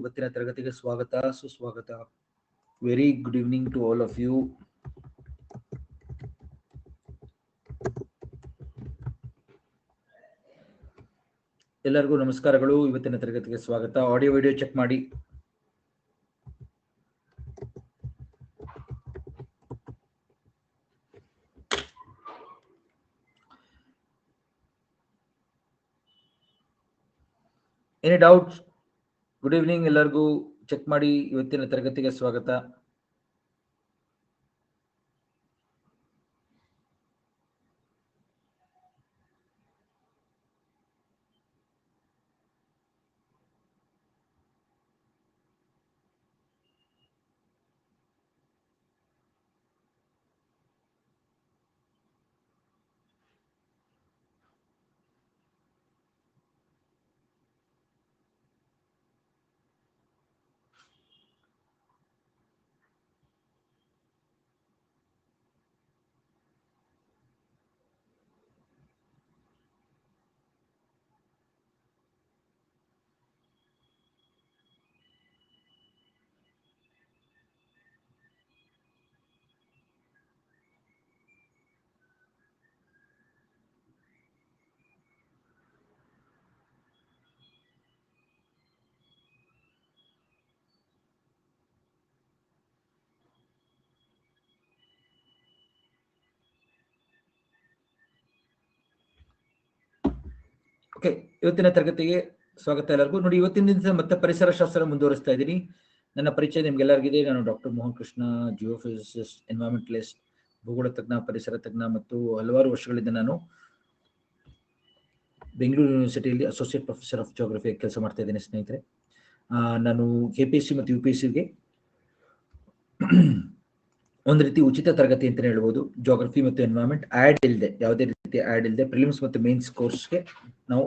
ಇವತ್ತಿನ ತರಗತಿಗೆ ಸ್ವಾಗತ ಸುಸ್ವಾಗತ. Very good evening to all of you. ಎಲ್ಲರಿಗೂ ನಮಸ್ಕಾರಗಳು. ಇವತ್ತಿನ ತರಗತಿಗೆ ಸ್ವಾಗತ. ಆಡಿಯೋ ವಿಡಿಯೋ ಚೆಕ್ ಮಾಡಿ. Any doubts? ಗುಡ್ ಈವ್ನಿಂಗ್, ಎಲ್ಲರಿಗೂ ಚೆಕ್ ಮಾಡಿ. ಇವತ್ತಿನ ತರಗತಿಗೆ ಸ್ವಾಗತ. ಓಕೆ, ಇವತ್ತಿನ ತರಗತಿಗೆ ಸ್ವಾಗತ ಎಲ್ಲರಿಗೂ. ನೋಡಿ, ಇವತ್ತಿನ ದಿವಸ ಮತ್ತೆ ಪರಿಸರ ಶಾಸ್ತ್ರ ಮುಂದುವರಿಸ್ತಾ ಇದ್ದೀನಿ. ನನ್ನ ಪರಿಚಯ ನಿಮ್ಗೆಲ್ಲರಿಗಿದೆ. ನಾನು doctor Mohan Krishna, geophysicist, environmentalist, ಭೂಗೋಳ ತಜ್ಞ, ಪರಿಸರ ತಜ್ಞ ಮತ್ತು ಹಲವಾರು ವರ್ಷಗಳಿಂದ ನಾನು ಬೆಂಗಳೂರು ಯೂನಿವರ್ಸಿಟಿಯಲ್ಲಿ ಅಸೋಸಿಯೇಟ್ ಪ್ರೊಫೆಸರ್ ಆಫ್ ಜಿಯೋಗ್ರಫಿ ಕೆಲಸ ಮಾಡ್ತಾ ಇದ್ದೇನೆ ಸ್ನೇಹಿತರೆ. ನಾನು KPSC ಮತ್ತು UPSCಗೆ ಒಂದು ರೀತಿ ಉಚಿತ ತರಗತಿ ಅಂತಲೇ ಹೇಳ್ಬೋದು. ಜಿಯೋಗ್ರಫಿ ಮತ್ತು ಎನ್ವೈರನ್ಮೆಂಟ್ ಆ್ಯಡ್ ಇಲ್ಲದೆ, ಯಾವುದೇ ರೀತಿ ಆ್ಯಡ್ ಇಲ್ಲದೆ ಪ್ರಿಲಿಮ್ಸ್ ಮತ್ತು ಮೇನ್ಸ್ ಕೋರ್ಸ್ಗೆ ನಾವು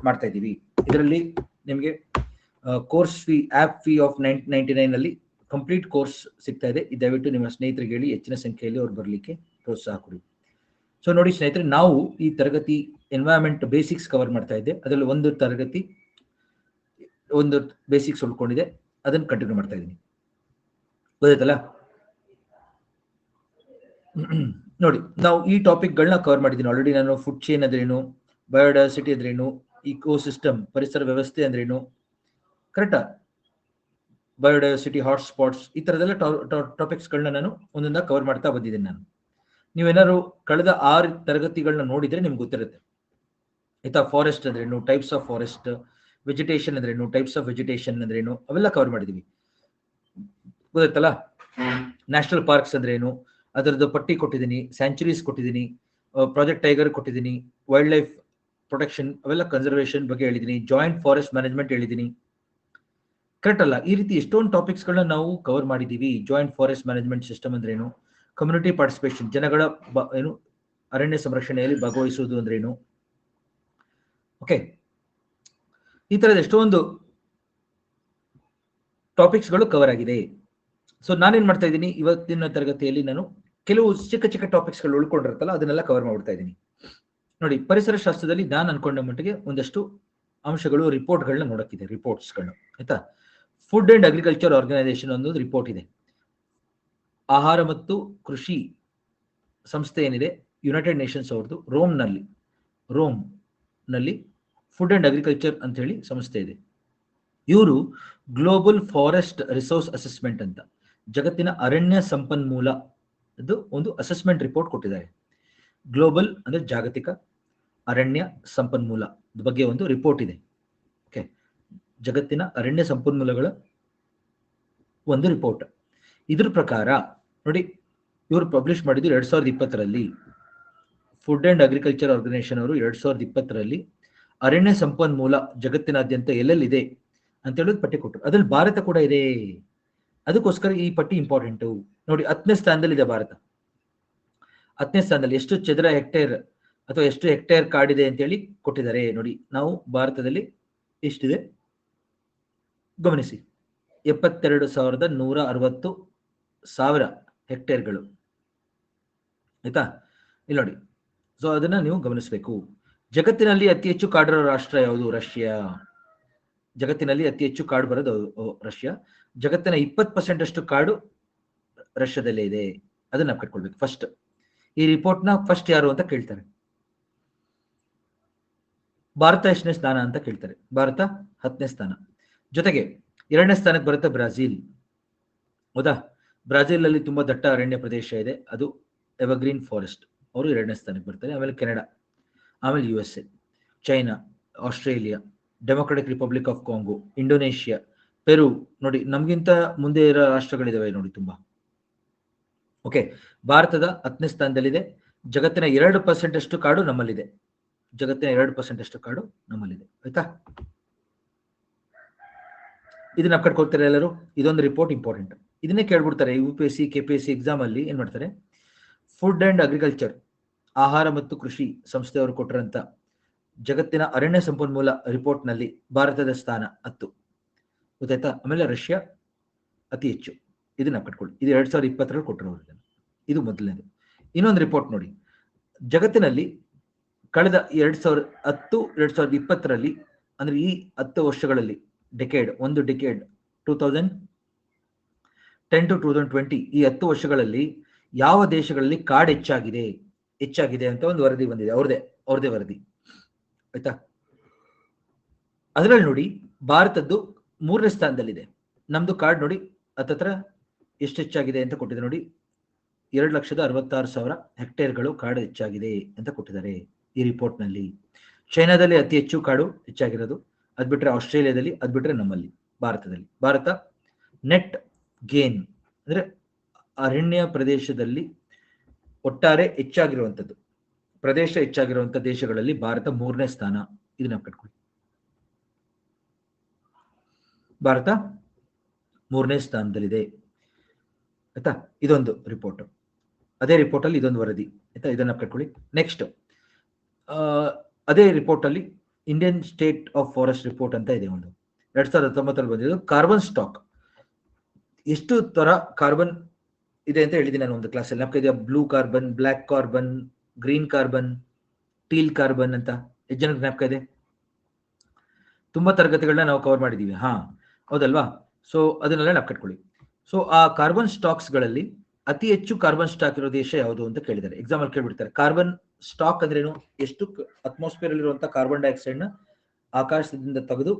ಮಾಡ್ತಾ ಇದ್ದೀವಿ. ಇದರಲ್ಲಿ ನಿಮಗೆ course fee, app fee of 999 ಅಲ್ಲಿ ಕಂಪ್ಲೀಟ್ ಕೋರ್ಸ್ ಸಿಗ್ತಾ ಇದೆ. ದಯವಿಟ್ಟು ನಿಮ್ಮ ಸ್ನೇಹಿತರಿಗೆ ಹೇಳಿ, ಹೆಚ್ಚಿನ ಸಂಖ್ಯೆಯಲ್ಲಿ ಅವ್ರು ಬರಲಿಕ್ಕೆ ಪ್ರೋತ್ಸಾಹ ಕೊಡಿ. ಸೊ ನೋಡಿ ಸ್ನೇಹಿತರೆ, ನಾವು ಈ ತರಗತಿ ಎನ್ವೈರನ್ಮೆಂಟ್ ಬೇಸಿಕ್ಸ್ ಕವರ್ ಮಾಡ್ತಾ ಇದ್ದೆ. ಅದರಲ್ಲಿ ಒಂದು ತರಗತಿ ಒಂದು ಬೇಸಿಕ್ಸ್ ಉಳ್ಕೊಂಡಿದೆ, ಅದನ್ನು ಕಂಟಿನ್ಯೂ ಮಾಡ್ತಾ ಇದ್ದೀನಿ. ಗೊತ್ತಾಯ್ತಲ್ಲ? ನೋಡಿ, ನಾವು ಈ ಟಾಪಿಕ್ಗಳನ್ನ ಕವರ್ ಮಾಡಿದ್ದೀನಿ ಆಲ್ರೆಡಿ. ನಾನು ಫುಡ್ ಚೈನ್ ಅಂದ್ರೇನು, ಬಯೋಡೈವರ್ಸಿಟಿ ಅಂದ್ರೇನು, ಇಕೋಸಿಸ್ಟಮ್ ಪರಿಸರ ವ್ಯವಸ್ಥೆ ಅಂದ್ರೇನು, ಕರೆಕ್ಟಾ, ಬಯೋಡೈವರ್ಸಿಟಿ ಹಾಟ್ಸ್ಪಾಟ್ಸ್, ಈ ಥರದೆಲ್ಲ ಟಾಪಿಕ್ಸ್ಗಳನ್ನ ನಾನು ಒಂದೊಂದ ಕವರ್ ಮಾಡ್ತಾ ಬಂದಿದ್ದೀನಿ. ನಾನು ನೀವೇನಾದ್ರು ಕಳೆದ 6 ತರಗತಿಗಳನ್ನ ನೋಡಿದ್ರೆ ನಿಮ್ಗೆ ಗೊತ್ತಿರುತ್ತೆ ಆಯ್ತಾ. ಫಾರೆಸ್ಟ್ ಅಂದ್ರೇನು, ಟೈಪ್ಸ್ ಆಫ್ ಫಾರೆಸ್ಟ್, ವೆಜಿಟೇಷನ್ ಅಂದ್ರೇನು, ಟೈಪ್ಸ್ ಆಫ್ ವೆಜಿಟೇಷನ್ ಅಂದ್ರೇನು, ಅವೆಲ್ಲ ಕವರ್ ಮಾಡಿದೀವಿ. ಗೊತ್ತಾಯ್ತಲ್ಲ? ನ್ಯಾಷನಲ್ ಪಾರ್ಕ್ಸ್ ಅಂದ್ರೇನು, ಅದರದ್ದು ಪಟ್ಟಿ ಕೊಟ್ಟಿದ್ದೀನಿ, ಸ್ಯಾಂಚುರೀಸ್ ಕೊಟ್ಟಿದ್ದೀನಿ, ಪ್ರಾಜೆಕ್ಟ್ ಟೈಗರ್ ಕೊಟ್ಟಿದ್ದೀನಿ, ವೈಲ್ಡ್ ಲೈಫ್ ಪ್ರೊಟೆಕ್ಷನ್ ಅವೆಲ್ಲ ಕನ್ಸರ್ವೇಷನ್ ಬಗ್ಗೆ ಹೇಳಿದ್ದೀನಿ, ಜಾಯಿಂಟ್ ಫಾರೆಸ್ಟ್ ಮ್ಯಾನೇಜ್ಮೆಂಟ್ ಹೇಳಿದ್ದೀನಿ. ಕರೆಕ್ಟ್ ಅಲ್ಲ? ಈ ರೀತಿ ಎಷ್ಟೊಂದು ಟಾಪಿಕ್ಸ್ಗಳನ್ನ ನಾವು ಕವರ್ ಮಾಡಿದ್ದೀವಿ. ಜಾಯಿಂಟ್ ಫಾರೆಸ್ಟ್ ಮ್ಯಾನೇಜ್ಮೆಂಟ್ ಸಿಸ್ಟಮ್ ಅಂದ್ರೇನು, ಕಮ್ಯುನಿಟಿ ಪಾರ್ಟಿಸಿಪೇಷನ್, ಜನಗಳ ಏನು ಅರಣ್ಯ ಸಂರಕ್ಷಣೆಯಲ್ಲಿ ಭಾಗವಹಿಸುವುದು ಅಂದ್ರೇನು. ಓಕೆ, ಈ ತರದ ಎಷ್ಟೊಂದು ಟಾಪಿಕ್ಸ್ಗಳು ಕವರ್ ಆಗಿದೆ. ಸೊ ನಾನೇನ್ ಮಾಡ್ತಾ ಇದ್ದೀನಿ ಇವತ್ತಿನ ತರಗತಿಯಲ್ಲಿ, ನಾನು ಕೆಲವು ಚಿಕ್ಕ ಚಿಕ್ಕ ಟಾಪಿಕ್ಸ್ಗಳು ಉಳ್ಕೊಂಡಿರುತ್ತಲ್ಲ ಅದನ್ನೆಲ್ಲ ಕವರ್ ಮಾಡ್ತಾ ಇದ್ದೀನಿ. ನೋಡಿ, ಪರಿಸರ ಶಾಸ್ತ್ರದಲ್ಲಿ ನಾನು ಅನ್ಕೊಂಡ ಮಟ್ಟಿಗೆ ಒಂದಷ್ಟು ಅಂಶಗಳು, ರಿಪೋರ್ಟ್ಗಳನ್ನ ನೋಡಕ್ಕಿದೆ, ರಿಪೋರ್ಟ್ಸ್ಗಳನ್ನ ಆಯ್ತಾ. ಫುಡ್ ಅಂಡ್ ಅಗ್ರಿಕಲ್ಚರ್ ಆರ್ಗನೈಸೇಷನ್ ಅನ್ನೋದು ರಿಪೋರ್ಟ್ ಇದೆ. ಆಹಾರ ಮತ್ತು ಕೃಷಿ ಸಂಸ್ಥೆ ಏನಿದೆ, ಯುನೈಟೆಡ್ ನೇಷನ್ಸ್ ಅವ್ರದ್ದು, ರೋಮ್ ನಲ್ಲಿ ಫುಡ್ ಅಂಡ್ ಅಗ್ರಿಕಲ್ಚರ್ ಅಂತ ಹೇಳಿ ಸಂಸ್ಥೆ ಇದೆ. ಇವರು ಗ್ಲೋಬಲ್ ಫಾರೆಸ್ಟ್ ರಿಸೋರ್ಸ್ ಅಸೆಸ್ಮೆಂಟ್ ಅಂತ ಜಗತ್ತಿನ ಅರಣ್ಯ ಸಂಪನ್ಮೂಲ ಒಂದು ಅಸೆಸ್ಮೆಂಟ್ ರಿಪೋರ್ಟ್ ಕೊಟ್ಟಿದ್ದಾರೆ. ಗ್ಲೋಬಲ್ ಅಂದ್ರೆ ಜಾಗತಿಕ ಅರಣ್ಯ ಸಂಪನ್ಮೂಲ ಬಗ್ಗೆ ಒಂದು ರಿಪೋರ್ಟ್ ಇದೆ. ಓಕೆ, ಜಗತ್ತಿನ ಅರಣ್ಯ ಸಂಪನ್ಮೂಲಗಳ ಒಂದು ರಿಪೋರ್ಟ್. ಇದ್ರ ಪ್ರಕಾರ ನೋಡಿ, ಇವರು ಪಬ್ಲಿಷ್ ಮಾಡಿದ್ರು 2020ರಲ್ಲಿ. ಫುಡ್ ಅಂಡ್ ಅಗ್ರಿಕಲ್ಚರ್ ಆರ್ಗನೈಸೇಷನ್ ಅವರು 2020ರಲ್ಲಿ ಅರಣ್ಯ ಸಂಪನ್ಮೂಲ ಜಗತ್ತಿನಾದ್ಯಂತ ಎಲ್ಲೆಲ್ಲಿದೆ ಅಂತ ಹೇಳೋದು ಪಟ್ಟಿ ಕೊಟ್ಟರು. ಅದ್ರಲ್ಲಿ ಭಾರತ ಕೂಡ ಇದೆ. ಅದಕ್ಕೋಸ್ಕರ ಈ ಪಟ್ಟಿ ಇಂಪಾರ್ಟೆಂಟು. ನೋಡಿ, 10ನೇ ಸ್ಥಾನದಲ್ಲಿದೆ ಭಾರತ. 10ನೇ ಸ್ಥಾನದಲ್ಲಿ. ಎಷ್ಟು ಚದರ ಹೆಕ್ಟೇರ್ ಅಥವಾ ಎಷ್ಟು ಹೆಕ್ಟೇರ್ ಕಾಡಿದೆ ಅಂತೇಳಿ ಕೊಟ್ಟಿದ್ದಾರೆ. ನೋಡಿ, ನಾವು ಭಾರತದಲ್ಲಿ ಎಷ್ಟಿದೆ ಗಮನಿಸಿ, 72,160,000 ಹೆಕ್ಟೇರ್ಗಳು ಆಯ್ತಾ. ಇಲ್ಲಿ ನೋಡಿ, ಸೊ ಅದನ್ನ ನೀವು ಗಮನಿಸಬೇಕು. ಜಗತ್ತಿನಲ್ಲಿ ಅತಿ ಹೆಚ್ಚು ಕಾಡಿರೋ ರಾಷ್ಟ್ರ ಯಾವುದು? ರಷ್ಯಾ. ಜಗತ್ತಿನಲ್ಲಿ ಅತಿ ಹೆಚ್ಚು ಕಾಡು ಬರೋದು ರಷ್ಯಾ. ಜಗತ್ತಿನ 20% ಅಷ್ಟು ಕಾಡು ರಷ್ಯಾದಲ್ಲೇ ಇದೆ. ಅದನ್ನ ನಾವು ಕಟ್ಕೊಳ್ಬೇಕು. ಫಸ್ಟ್ ಈ ರಿಪೋರ್ಟ್ ನ ಫಸ್ಟ್ ಯಾರು ಅಂತ ಕೇಳ್ತಾರೆ. ಭಾರತ ಎಷ್ಟನೇ ಸ್ಥಾನ ಅಂತ ಕೇಳ್ತಾರೆ. ಭಾರತ 10ನೇ ಸ್ಥಾನ. ಜೊತೆಗೆ 2ನೇ ಸ್ಥಾನಕ್ಕೆ ಬರುತ್ತೆ ಬ್ರಾಜಿಲ್. ಹೌದಾ? ಬ್ರಾಜಿಲ್ ಅಲ್ಲಿ ತುಂಬಾ ದಟ್ಟ ಅರಣ್ಯ ಪ್ರದೇಶ ಇದೆ, ಅದು ಎವರ್ಗ್ರೀನ್ ಫಾರೆಸ್ಟ್. ಅವರು 2ನೇ ಸ್ಥಾನಕ್ಕೆ ಬರ್ತಾರೆ. ಆಮೇಲೆ ಕೆನಡಾ, ಆಮೇಲೆ USA, China, Australia, Democratic Republic of Congo, Indonesia, Peru. ನೋಡಿ, ನಮ್ಗಿಂತ ಮುಂದೆ ಇರೋ ರಾಷ್ಟ್ರಗಳಿದಾವೆ ನೋಡಿ ತುಂಬಾ. ಓಕೆ, ಭಾರತದ 10ನೇ ಸ್ಥಾನದಲ್ಲಿದೆ. ಜಗತ್ತಿನ 2% ಅಷ್ಟು ಕಾಡು ನಮ್ಮಲ್ಲಿದೆ. ಜಗತ್ತಿನ 2% ಅಷ್ಟು ಕಾಡು ನಮ್ಮಲ್ಲಿದೆ. ಆಯ್ತಾ? ಇದನ್ನ ಕಟ್ಕೊಳ್ತಾರೆ ಎಲ್ಲರೂ. ಇದೊಂದು ರಿಪೋರ್ಟ್ ಇಂಪಾರ್ಟೆಂಟ್. ಇದನ್ನೇ ಕೇಳ್ಬಿಡ್ತಾರೆ UPSC KPSC ಎಕ್ಸಾಮ್ ಅಲ್ಲಿ. ಏನ್ ಮಾಡ್ತಾರೆ, ಫುಡ್ ಅಂಡ್ ಅಗ್ರಿಕಲ್ಚರ್, ಆಹಾರ ಮತ್ತು ಕೃಷಿ ಸಂಸ್ಥೆಯವರು ಕೊಟ್ಟಿರಂತ ಜಗತ್ತಿನ ಅರಣ್ಯ ಸಂಪನ್ಮೂಲ ರಿಪೋರ್ಟ್ ನಲ್ಲಿ ಭಾರತದ ಸ್ಥಾನ 10. ಗೊತ್ತಾಯ್ತಾ? ಆಮೇಲೆ ರಷ್ಯಾ ಅತಿ ಹೆಚ್ಚು. ಇದನ್ನ ಕಟ್ಕೊಳ್ಳಿ. ಇದು 2020 ಕೊಟ್ಟಿರೋರು. ಇದು ಮೊದಲನೇದು. ಇನ್ನೊಂದು ರಿಪೋರ್ಟ್ ನೋಡಿ, ಜಗತ್ತಿನಲ್ಲಿ ಕಳೆದ 2010 2020 ಅಂದ್ರೆ ಈ 10 ವರ್ಷಗಳಲ್ಲಿ, ಒಂದು ಡೆಕೇಡ್ 2010 to 2020, ಈ 10 ವರ್ಷಗಳಲ್ಲಿ ಯಾವ ದೇಶಗಳಲ್ಲಿ ಕಾಡು ಹೆಚ್ಚಾಗಿದೆ ಅಂತ ಒಂದು ವರದಿ ಬಂದಿದೆ. ಅವ್ರದೇ ವರದಿ. ಆಯ್ತಾ? ಅದರಲ್ಲಿ ನೋಡಿ, ಭಾರತದ್ದು 3ನೇ ಸ್ಥಾನದಲ್ಲಿದೆ. ನಮ್ದು ಕಾಡು ನೋಡಿ ಹತ್ತತ್ರ ಎಷ್ಟು ಹೆಚ್ಚಾಗಿದೆ ಅಂತ ಕೊಟ್ಟಿದೆ ನೋಡಿ. 2,66,000 ಹೆಕ್ಟೇರ್ಗಳು ಕಾಡು ಹೆಚ್ಚಾಗಿದೆ ಅಂತ ಕೊಟ್ಟಿದ್ದಾರೆ ಈ ರಿಪೋರ್ಟ್ ನಲ್ಲಿ. ಚೈನಾದಲ್ಲಿ ಅತಿ ಹೆಚ್ಚು ಕಾಡು ಹೆಚ್ಚಾಗಿರೋದು, ಅದ್ ಬಿಟ್ರೆ ಆಸ್ಟ್ರೇಲಿಯಾದಲ್ಲಿ, ಅದ್ ಬಿಟ್ರೆ ನಮ್ಮಲ್ಲಿ ಭಾರತದಲ್ಲಿ. ಭಾರತ ನೆಟ್ ಗೇನ್ ಅಂದ್ರೆ ಅರಣ್ಯ ಪ್ರದೇಶದಲ್ಲಿ ಒಟ್ಟಾರೆ ಹೆಚ್ಚಾಗಿರುವಂತದ್ದು, ಪ್ರದೇಶ ಹೆಚ್ಚಾಗಿರುವಂತ ದೇಶಗಳಲ್ಲಿ ಭಾರತ 3ನೇ ಸ್ಥಾನ. ಇದನ್ನ ಕಟ್ಕೊಳ್ಳಿ. ಭಾರತ 3ನೇ ಸ್ಥಾನದಲ್ಲಿದೆ. ಆಯ್ತಾ? ಇದೊಂದು ರಿಪೋರ್ಟ್. ಅದೇ ರಿಪೋರ್ಟ್ ಅಲ್ಲಿ ಇದೊಂದು ವರದಿ. ಆಯ್ತಾ? ಇದನ್ನ ಕಟ್ಕೊಳ್ಳಿ. ನೆಕ್ಸ್ಟ್, ಅದೇ ರಿಪೋರ್ಟ್ ಅಲ್ಲಿ Indian state of forest report ಅಂತ ಇದೆ ಒಂದು, 2019 ಬಂದಿದ್ದು. ಕಾರ್ಬನ್ ಸ್ಟಾಕ್, ಎಷ್ಟು ತರ ಕಾರ್ಬನ್ ಇದೆ ಅಂತ ಹೇಳಿದ್ದೀನಿ ನಾನು ಒಂದು ಕ್ಲಾಸಲ್ಲಿ. ನಮ್ಗೆ blue carbon, black carbon, green carbon, teal carbon ಅಂತ ಎಷ್ಟು ಜನಕ್ಕೆ ಜ್ಞಾಪಕ ಇದೆ? ತುಂಬಾ ತರಗತಿಗಳನ್ನ ನಾವು ಕವರ್ ಮಾಡಿದೀವಿ. ಹೌದಲ್ವಾ? ಸೊ ಅದನ್ನೆಲ್ಲ ನಾವು ಕಟ್ಕೊಳ್ಳಿ. ಸೊ ಆ ಕಾರ್ಬನ್ ಸ್ಟಾಕ್ಸ್ ಗಳಲ್ಲಿ ಅತಿ ಹೆಚ್ಚು ಕಾರ್ಬನ್ ಸ್ಟಾಕ್ ಇರೋ ದೇಶ ಯಾವುದು ಅಂತ ಕೇಳಿದ್ದಾರೆ. ಎಕ್ಸಾಮ್ ಅಲ್ಲಿ ಕೇಳ್ಬಿಡ್ತಾರೆ. ಕಾರ್ಬನ್ ಸ್ಟಾಕ್ ಅಂದ್ರೇನು? ಎಷ್ಟು ಅಟ್ಮಾಸ್ಫಿಯರ್ ಅಲ್ಲಿರುವಂತಹ ಕಾರ್ಬನ್ ಡೈಆಕ್ಸೈಡ್ ನ ಆಕಾಶದಿಂದ ತೆಗೆದು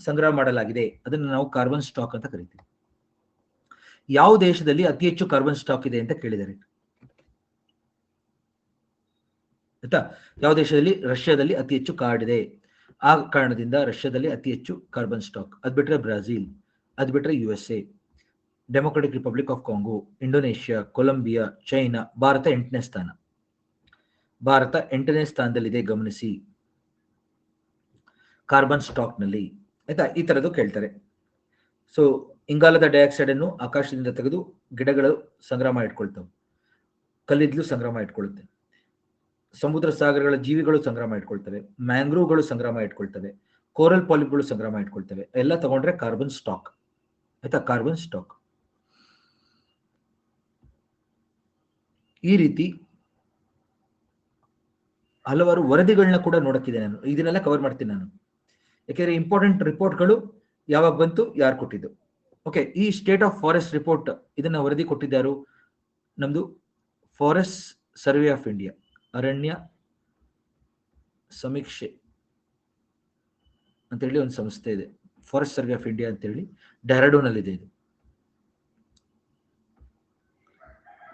ಸಂಗ್ರಹ ಮಾಡಲಾಗಿದೆ, ಅದನ್ನ ನಾವು ಕಾರ್ಬನ್ ಸ್ಟಾಕ್ ಅಂತ ಕರಿತೀವಿ. ಯಾವ ದೇಶದಲ್ಲಿ ಅತಿ ಹೆಚ್ಚು ಕಾರ್ಬನ್ ಸ್ಟಾಕ್ ಇದೆ ಅಂತ ಕೇಳಿದ್ದಾರೆ. ಆಯ್ತಾ? ಯಾವ ದೇಶದಲ್ಲಿ? ರಷ್ಯಾದಲ್ಲಿ ಅತಿ ಹೆಚ್ಚು ಕಾಡಿದೆ. ಆ ಕಾರಣದಿಂದ ರಷ್ಯಾದಲ್ಲಿ ಅತಿ ಹೆಚ್ಚು ಕಾರ್ಬನ್ ಸ್ಟಾಕ್. ಅದ್ ಬಿಟ್ರೆ ಬ್ರಾಜಿಲ್, ಅದ್ ಬಿಟ್ರೆ USA, Democratic Republic of Congo, Indonesia, Colombia, China. Bharat 8ನೇ ಸ್ಥಾನ. ಭಾರತ 8ನೇ ಸ್ಥಾನದಲ್ಲಿದೆ, ಗಮನಿಸಿ, ಕಾರ್ಬನ್ ಸ್ಟಾಕ್ ನಲ್ಲಿ. ಆಯ್ತಾ? ಈ ತರದ್ದು ಕೇಳ್ತಾರೆ. ಸೊ ಇಂಗಾಲದ ಡೈಆಕ್ಸೈಡ್ ಅನ್ನು ಆಕಾಶದಿಂದ ತೆಗೆದು ಗಿಡಗಳು ಸಂಗ್ರಹ ಮಾಡಿಟ್ಕೊಳ್ತವೆ, ಕಲ್ಲಿದ್ದಲು ಸಂಗ್ರಹ ಮಾಡಿಟ್ಕೊಳ್ಳುತ್ತೆ, ಸಮುದ್ರ ಸಾಗರಗಳ ಜೀವಿಗಳು ಸಂಗ್ರಹ ಮಾಡಿಟ್ಕೊಳ್ತವೆ, ಮ್ಯಾಂಗ್ರೋವ್ಗಳು ಸಂಗ್ರಹ ಮಾಡಿಟ್ಕೊಳ್ತವೆ, ಕೋರಲ್ ಪಾಲಿಪ್ಗಳು ಸಂಗ್ರಹ ಮಾಡಿಟ್ಕೊಳ್ತವೆ. ಎಲ್ಲ ತಗೊಂಡ್ರೆ ಕಾರ್ಬನ್ ಸ್ಟಾಕ್. ಆಯ್ತಾ? Carbon stock. ಈ ರೀತಿ ಹಲವಾರು ವರದಿಗಳನ್ನ ಕೂಡ ನೋಡಕ್ಕಿದೆ ನಾನು. ಇದನ್ನೆಲ್ಲ ಕವರ್ ಮಾಡ್ತೀನಿ ನಾನು, ಯಾಕೆಂದ್ರೆ ಇಂಪಾರ್ಟೆಂಟ್ ರಿಪೋರ್ಟ್ಗಳು ಯಾವಾಗ ಬಂತು, ಯಾರು ಕೊಟ್ಟಿದ್ದು. ಓಕೆ, ಈ ಸ್ಟೇಟ್ ಆಫ್ ಫಾರೆಸ್ಟ್ ರಿಪೋರ್ಟ್ ಇದನ್ನ ವರದಿ ಕೊಟ್ಟಿದ್ದಾರು? ನಮ್ದು ಫಾರೆಸ್ಟ್ ಸರ್ವೆ ಆಫ್ ಇಂಡಿಯಾ, ಅರಣ್ಯ ಸಮೀಕ್ಷೆ ಅಂತ ಹೇಳಿ ಒಂದು ಸಂಸ್ಥೆ ಇದೆ, ಫಾರೆಸ್ಟ್ ಸರ್ವೆ ಆಫ್ ಇಂಡಿಯಾ ಅಂತ ಹೇಳಿ, ಡೆಹ್ರಾಡೂನ್ ಅಲ್ಲಿ ಇದೆ ಇದು.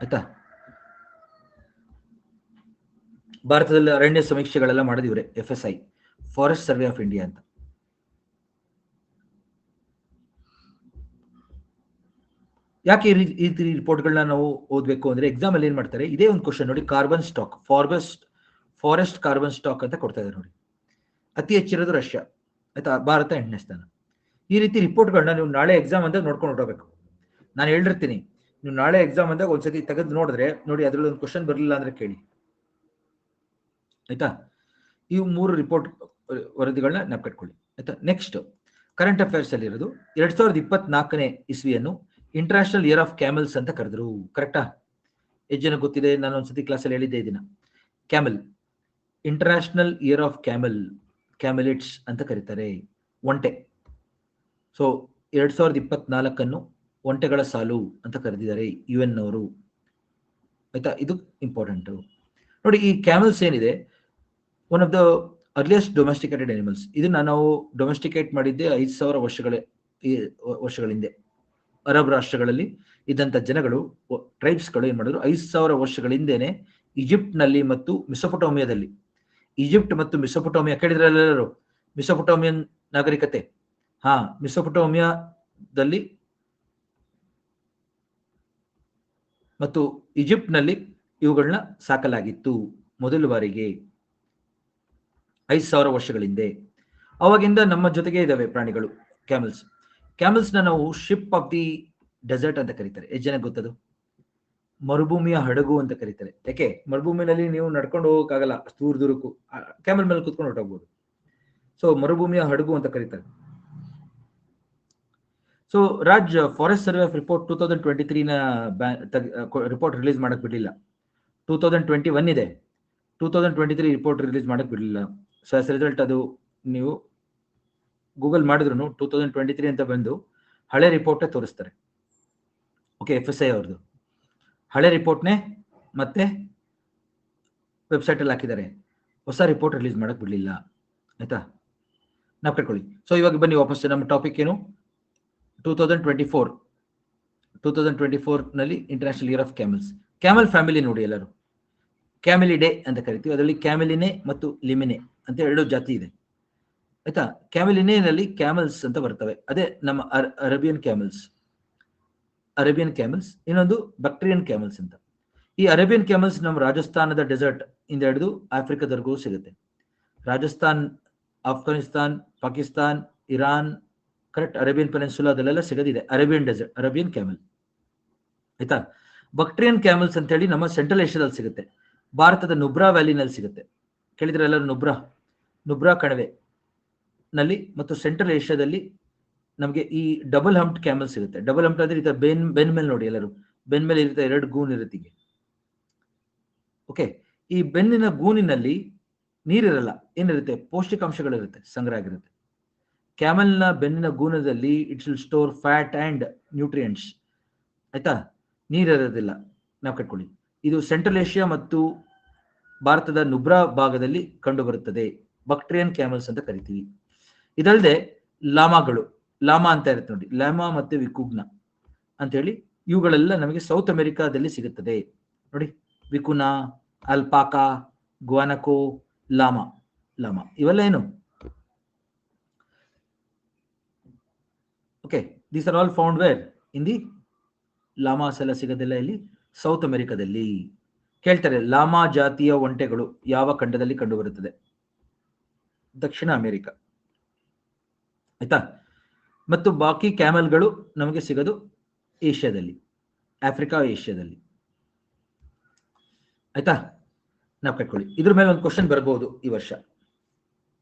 ಆಯ್ತಾ? ಭಾರತದಲ್ಲಿ ಅರಣ್ಯ ಸಮೀಕ್ಷೆಗಳೆಲ್ಲ ಮಾಡೋದು ಇವರೇ, FSI, forest survey of India ಅಂತ. ಯಾಕೆ ಈ ರೀತಿ ರಿಪೋರ್ಟ್ಗಳನ್ನ ನಾವು ಓದ್ಬೇಕು ಅಂದ್ರೆ, ಎಕ್ಸಾಮ್ ಅಲ್ಲಿ ಏನ್ ಮಾಡ್ತಾರೆ, ಇದೇ ಒಂದು ಕ್ವಶನ್ ನೋಡಿ, carbon stock, forest carbon stock ಅಂತ ಕೊಡ್ತಾ ಇದ್ದಾರೆ ನೋಡಿ. ಅತಿ ಹೆಚ್ಚಿರೋದು ರಷ್ಯಾ. ಆಯ್ತಾ? ಭಾರತ 8ನೇ ಸ್ಥಾನ. ಈ ರೀತಿ ರಿಪೋರ್ಟ್ಗಳನ್ನ ನೀವು ನಾಳೆ ಎಕ್ಸಾಮ್ ಅಂದಾಗ ನೋಡ್ಕೊಂಡು ಹೊರಡಬೇಕು. ನಾನು ಹೇಳಿರ್ತೀನಿ, ನೀವು ನಾಳೆ ಎಕ್ಸಾಮ್ ಅಂದಾಗ ಒಂದ್ಸತಿ ತೆಗೆದು ನೋಡಿದ್ರೆ ನೋಡಿ, ಅದ್ರಲ್ಲಿ ಒಂದು ಕ್ವಶನ್ ಬರಲಿಲ್ಲ ಅಂದ್ರೆ ಕೇಳಿ. ಆಯ್ತಾ? ಇವು 3 ರಿಪೋರ್ಟ್ ವರದಿಗಳನ್ನ ನೆನಪಿಟ್ಕೊಳ್ಳಿ. ಆಯ್ತಾ? ನೆಕ್ಸ್ಟ್, ಕರೆಂಟ್ ಅಫೇರ್ಸ್ ಅಲ್ಲಿ ಇರೋದು 2024ನೇ ಇಸ್ವಿಯನ್ನು ಇಂಟರ್ನ್ಯಾಷನಲ್ ಇಯರ್ ಆಫ್ ಕ್ಯಾಮಲ್ಸ್ ಅಂತ ಕರೆದ್ರು. ಕರೆಕ್ಟಾ? ಎಷ್ಟು ಜನ ಗೊತ್ತಿದೆ? ನಾನು ಒಂದ್ಸತಿ ಕ್ಲಾಸಲ್ಲಿ ಹೇಳಿದ್ದೆ ಇದನ್ನ. ಕ್ಯಾಮಲ್, ಇಂಟರ್ನ್ಯಾಷನಲ್ ಇಯರ್ ಆಫ್ ಕ್ಯಾಮಲಿಟ್ಸ್ ಅಂತ ಕರೀತಾರೆ. ಒಂಟೆ. ಸೊ 2024 ಒಂಟೆಗಳ ಸಾಲು ಅಂತ ಕರೆದಿದ್ದಾರೆ UN ಅವರು. ಆಯ್ತಾ, ಇದು ಇಂಪಾರ್ಟೆಂಟ್. ನೋಡಿ, ಈ ಕ್ಯಾಮಲ್ಸ್ ಏನಿದೆ, one of the earliest domesticated animals. ಇದನ್ನ ನಾವು ಡೊಮೆಸ್ಟಿಕೇಟ್ ಮಾಡಿದ್ದೆ 5,000 ವರ್ಷಗಳ ಹಿಂದೆ. ಅರಬ್ ರಾಷ್ಟ್ರಗಳಲ್ಲಿ ಇದ್ದಂತ ಜನಗಳು, ಟ್ರೈಬ್ಸ್ಗಳು ಏನ್ ಮಾಡಿದ್ರು, 5,000 ವರ್ಷಗಳ ಹಿಂದೆನೆ ಈಜಿಪ್ಟ್ ನಲ್ಲಿ ಮತ್ತು ಮೆಸೊಪೊಟೋಮಿಯಾದಲ್ಲಿ, ಈಜಿಪ್ಟ್ ಮತ್ತು ಮೆಸೊಪೊಟೋಮಿಯಾ ಕೇಳಿದ್ರೆಲ್ಲರೂ, ಮೆಸೊಪೊಟೋಮಿಯನ್ ನಾಗರಿಕತೆ, ಮೆಸೊಪೊಟೋಮಿಯಾದಲ್ಲಿ ಮತ್ತು ಈಜಿಪ್ಟ್ ನಲ್ಲಿ ಇವುಗಳನ್ನ ಸಾಕಲಾಗಿತ್ತು ಮೊದಲ ಬಾರಿಗೆ 5,000 ವರ್ಷಗಳ ಹಿಂದೆ. ಅವಾಗಿಂದ ನಮ್ಮ ಜೊತೆಗೆ ಇದಾವೆ ಪ್ರಾಣಿಗಳು, ಕ್ಯಾಮಲ್ಸ್. ಕ್ಯಾಮಲ್ಸ್ ನ ನಾವು ಶಿಪ್ ಆಫ್ ದಿ ಡೆಸರ್ಟ್ ಅಂತ ಕರೀತಾರೆ. ಎಷ್ಟು ಜನ ಗೊತ್ತದು? ಮರುಭೂಮಿಯ ಹಡಗು ಅಂತ ಕರೀತಾರೆ. ಯಾಕೆ? ಮರುಭೂಮಿನಲ್ಲಿ ನೀವು ನಡ್ಕೊಂಡು ಹೋಗಕ್ಕಾಗಲ್ಲ, ದೂರಕ್ಕೂ ಕ್ಯಾಮಲ್ ಮೇಲೆ ಕುತ್ಕೊಂಡು ಹೊರಟೋಗ್ಬೋದು. ಸೊ ಮರುಭೂಮಿಯ ಹಡಗು ಅಂತ ಕರೀತಾರೆ. So Raj, forest survey of report 2023 ನ ರಿಪೋರ್ಟ್ ರಿಲೀಸ್ ಮಾಡಕ್ ಬಿಡ್ಲಿಲ್ಲ. 2021 ಇದೆ, 2023 ರಿಪೋರ್ಟ್ ರಿಲೀಸ್ ಮಾಡಕ್ ಬಿಡ್ಲಿಲ್ಲ. ಸೊ ಆಸ್ ರಿಸಲ್ಟ್ ಅದು ನೀವು ಗೂಗಲ್ ಮಾಡಿದ್ರು 2023 ಅಂತ ಬಂದು ಹಳೆ ರಿಪೋರ್ಟ್ ತೋರಿಸ್ತಾರೆ. ಓಕೆ, FSI ಅವ್ರದ್ದು ಹಳೆ ರಿಪೋರ್ಟ್ನೇ ಮತ್ತೆ ವೆಬ್ಸೈಟ್ ಅಲ್ಲಿ ಹಾಕಿದ್ದಾರೆ. ಹೊಸ ರಿಪೋರ್ಟ್ ರಿಲೀಸ್ ಮಾಡಕ್ ಬಿಡ್ಲಿಲ್ಲ. ಆಯ್ತಾ, ನಾವು ಕಟ್ಕೊಳ್ಳಿ. ಸೊ ಇವಾಗ ಬನ್ನಿ ವಾಪಸ್ ನಮ್ಮ ಟಾಪಿಕ್ ಏನು. 2024 ನಲ್ಲಿ international year of camels. Camel family ನೋಡಿ ಎಲ್ಲರೂ, ಕ್ಯಾಮಿಲಿಡೇ ಅಂತ ಕರಿತೀವಿ. ಅದರಲ್ಲಿ ಕ್ಯಾಮಿಲಿನೆ ಮತ್ತು ಲಿಮಿನೆ ಅಂತ 2 ಜಾತಿ ಇದೆ. ಆಯ್ತಾ, ಕ್ಯಾಮಿಲಿನೆನಲ್ಲಿ ಕ್ಯಾಮಲ್ಸ್ ಅಂತ ಬರ್ತವೆ, ಅದೇ ನಮ್ಮ ಅರೇಬಿಯನ್ ಕ್ಯಾಮಲ್ಸ್. ಇನ್ನೊಂದು ಬಕ್ಟ್ರಿಯನ್ ಕ್ಯಾಮಲ್ಸ್ ಅಂತ. ಈ ಅರೇಬಿಯನ್ ಕ್ಯಾಮಲ್ಸ್ ನಮ್ಮ ರಾಜಸ್ಥಾನದ ಡೆಸರ್ಟ್ ಇಂದ ಹಿಡಿದು ಆಫ್ರಿಕಾದವರೆಗೂ ಸಿಗುತ್ತೆ. Rajasthan, Afghanistan, Pakistan, Iran, correct, Arabian peninsula ಅದೆಲ್ಲ ಸಿಗೋದಿದೆ ಅರೇಬಿಯನ್ ಡೆಸರ್ಟ್, ಅರೇಬಿಯನ್ ಕ್ಯಾಮಲ್. ಆಯ್ತಾ, ಬಕ್ಟ್ರಿಯನ್ ಕ್ಯಾಮಲ್ಸ್ ಅಂತ ಹೇಳಿ ನಮ್ಮ ಸೆಂಟ್ರಲ್ ಏಷ್ಯಾದಲ್ಲಿ ಸಿಗುತ್ತೆ. ಭಾರತದ ನುಬ್ರಾ ವ್ಯಾಲಿನಲ್ಲಿ ಸಿಗುತ್ತೆ. ಕೇಳಿದ್ರೆ ಎಲ್ಲರೂ ನುಬ್ರಾ ಕಣಿವೆ ನಲ್ಲಿ ಮತ್ತು ಸೆಂಟ್ರಲ್ ಏಷ್ಯಾದಲ್ಲಿ ನಮಗೆ ಈ ಡಬಲ್ ಹಂಪ್ಡ್ ಕ್ಯಾಮಲ್ ಸಿಗುತ್ತೆ. ಡಬಲ್ ಹಂಪ್ಡ್ ಅಂದ್ರೆ ಬೆನ್ ಮೇಲೆ ನೋಡಿ, ಎಲ್ಲರೂ ಬೆನ್ ಮೇಲೆ ಇರುತ್ತೆ, 2 ಗೂನ್ ಇರುತ್ತೆ. ಓಕೆ, ಈ ಬೆನ್ನಿನ ಗೂನಿನಲ್ಲಿ ನೀರಿರಲ್ಲ, ಏನಿರುತ್ತೆ, ಪೌಷ್ಟಿಕಾಂಶಗಳಿರುತ್ತೆ, ಸಂಗ್ರಹ ಆಗಿರುತ್ತೆ. ಕ್ಯಾಮಲ್ನ ಬೆನ್ನಿನ ಗೂನದಲ್ಲಿ it will store fat and nutrients. ಆಯ್ತಾ, ನೀರಿರೋದಿಲ್ಲ, ನಾವು ಕಟ್ಕೊಳ್ಳಿ. ಇದು ಸೆಂಟ್ರಲ್ ಏಷ್ಯಾ ಮತ್ತು ಭಾರತದ ನುಬ್ರಾ ಭಾಗದಲ್ಲಿ ಕಂಡು ಬರುತ್ತದೆ. ಬಕ್ಟ್ರಿಯನ್ ಕ್ಯಾಮಲ್ಸ್ ಅಂತ ಕರಿತೀವಿ. ಇದಲ್ಲದೆ ಲಾಮಾಗಳು, ಲಾಮಾ ಅಂತ ಇರುತ್ತೆ ನೋಡಿ, ಲಾಮಾ ಮತ್ತೆ ವಿಕುಗ್ನ ಅಂತ ಹೇಳಿ, ಇವುಗಳೆಲ್ಲ ನಮಗೆ ಸೌತ್ ಅಮೆರಿಕಾದಲ್ಲಿ ಸಿಗುತ್ತದೆ ನೋಡಿ. ವಿಕುನಾ, ಅಲ್ಪಾಕಾ, ಗ್ವಾನಕೋ, ಲಾಮಾ ಇವೆಲ್ಲ ಏನು? Okay, these are all found where in the llamas ಎಲ್ಲ ಸಿಗೋದಿಲ್ಲ ಇಲ್ಲಿ ಸೌತ್ ಅಮೆರಿಕಾದಲ್ಲಿ. ಕೇಳ್ತಾರೆ, ಲಾಮಾ ಜಾತಿಯ ಒಂಟೆಗಳು ಯಾವ ಖಂಡದಲ್ಲಿ ಕಂಡುಬರುತ್ತದೆ? ದಕ್ಷಿಣ ಅಮೆರಿಕ. ಆಯ್ತಾ, ಮತ್ತು ಬಾಕಿ ಕ್ಯಾಮಲ್ಗಳು ನಮಗೆ ಸಿಗೋದು ಏಷ್ಯಾದಲ್ಲಿ, ಆಫ್ರಿಕಾ, ಏಷ್ಯಾದಲ್ಲಿ. ಆಯ್ತಾ, ನಾವು ಕಟ್ಕೊಳ್ಳಿ. ಇದ್ರ ಮೇಲೆ ಒಂದು ಕ್ವಶನ್ ಬರ್ಬೋದು ಈ ವರ್ಷ.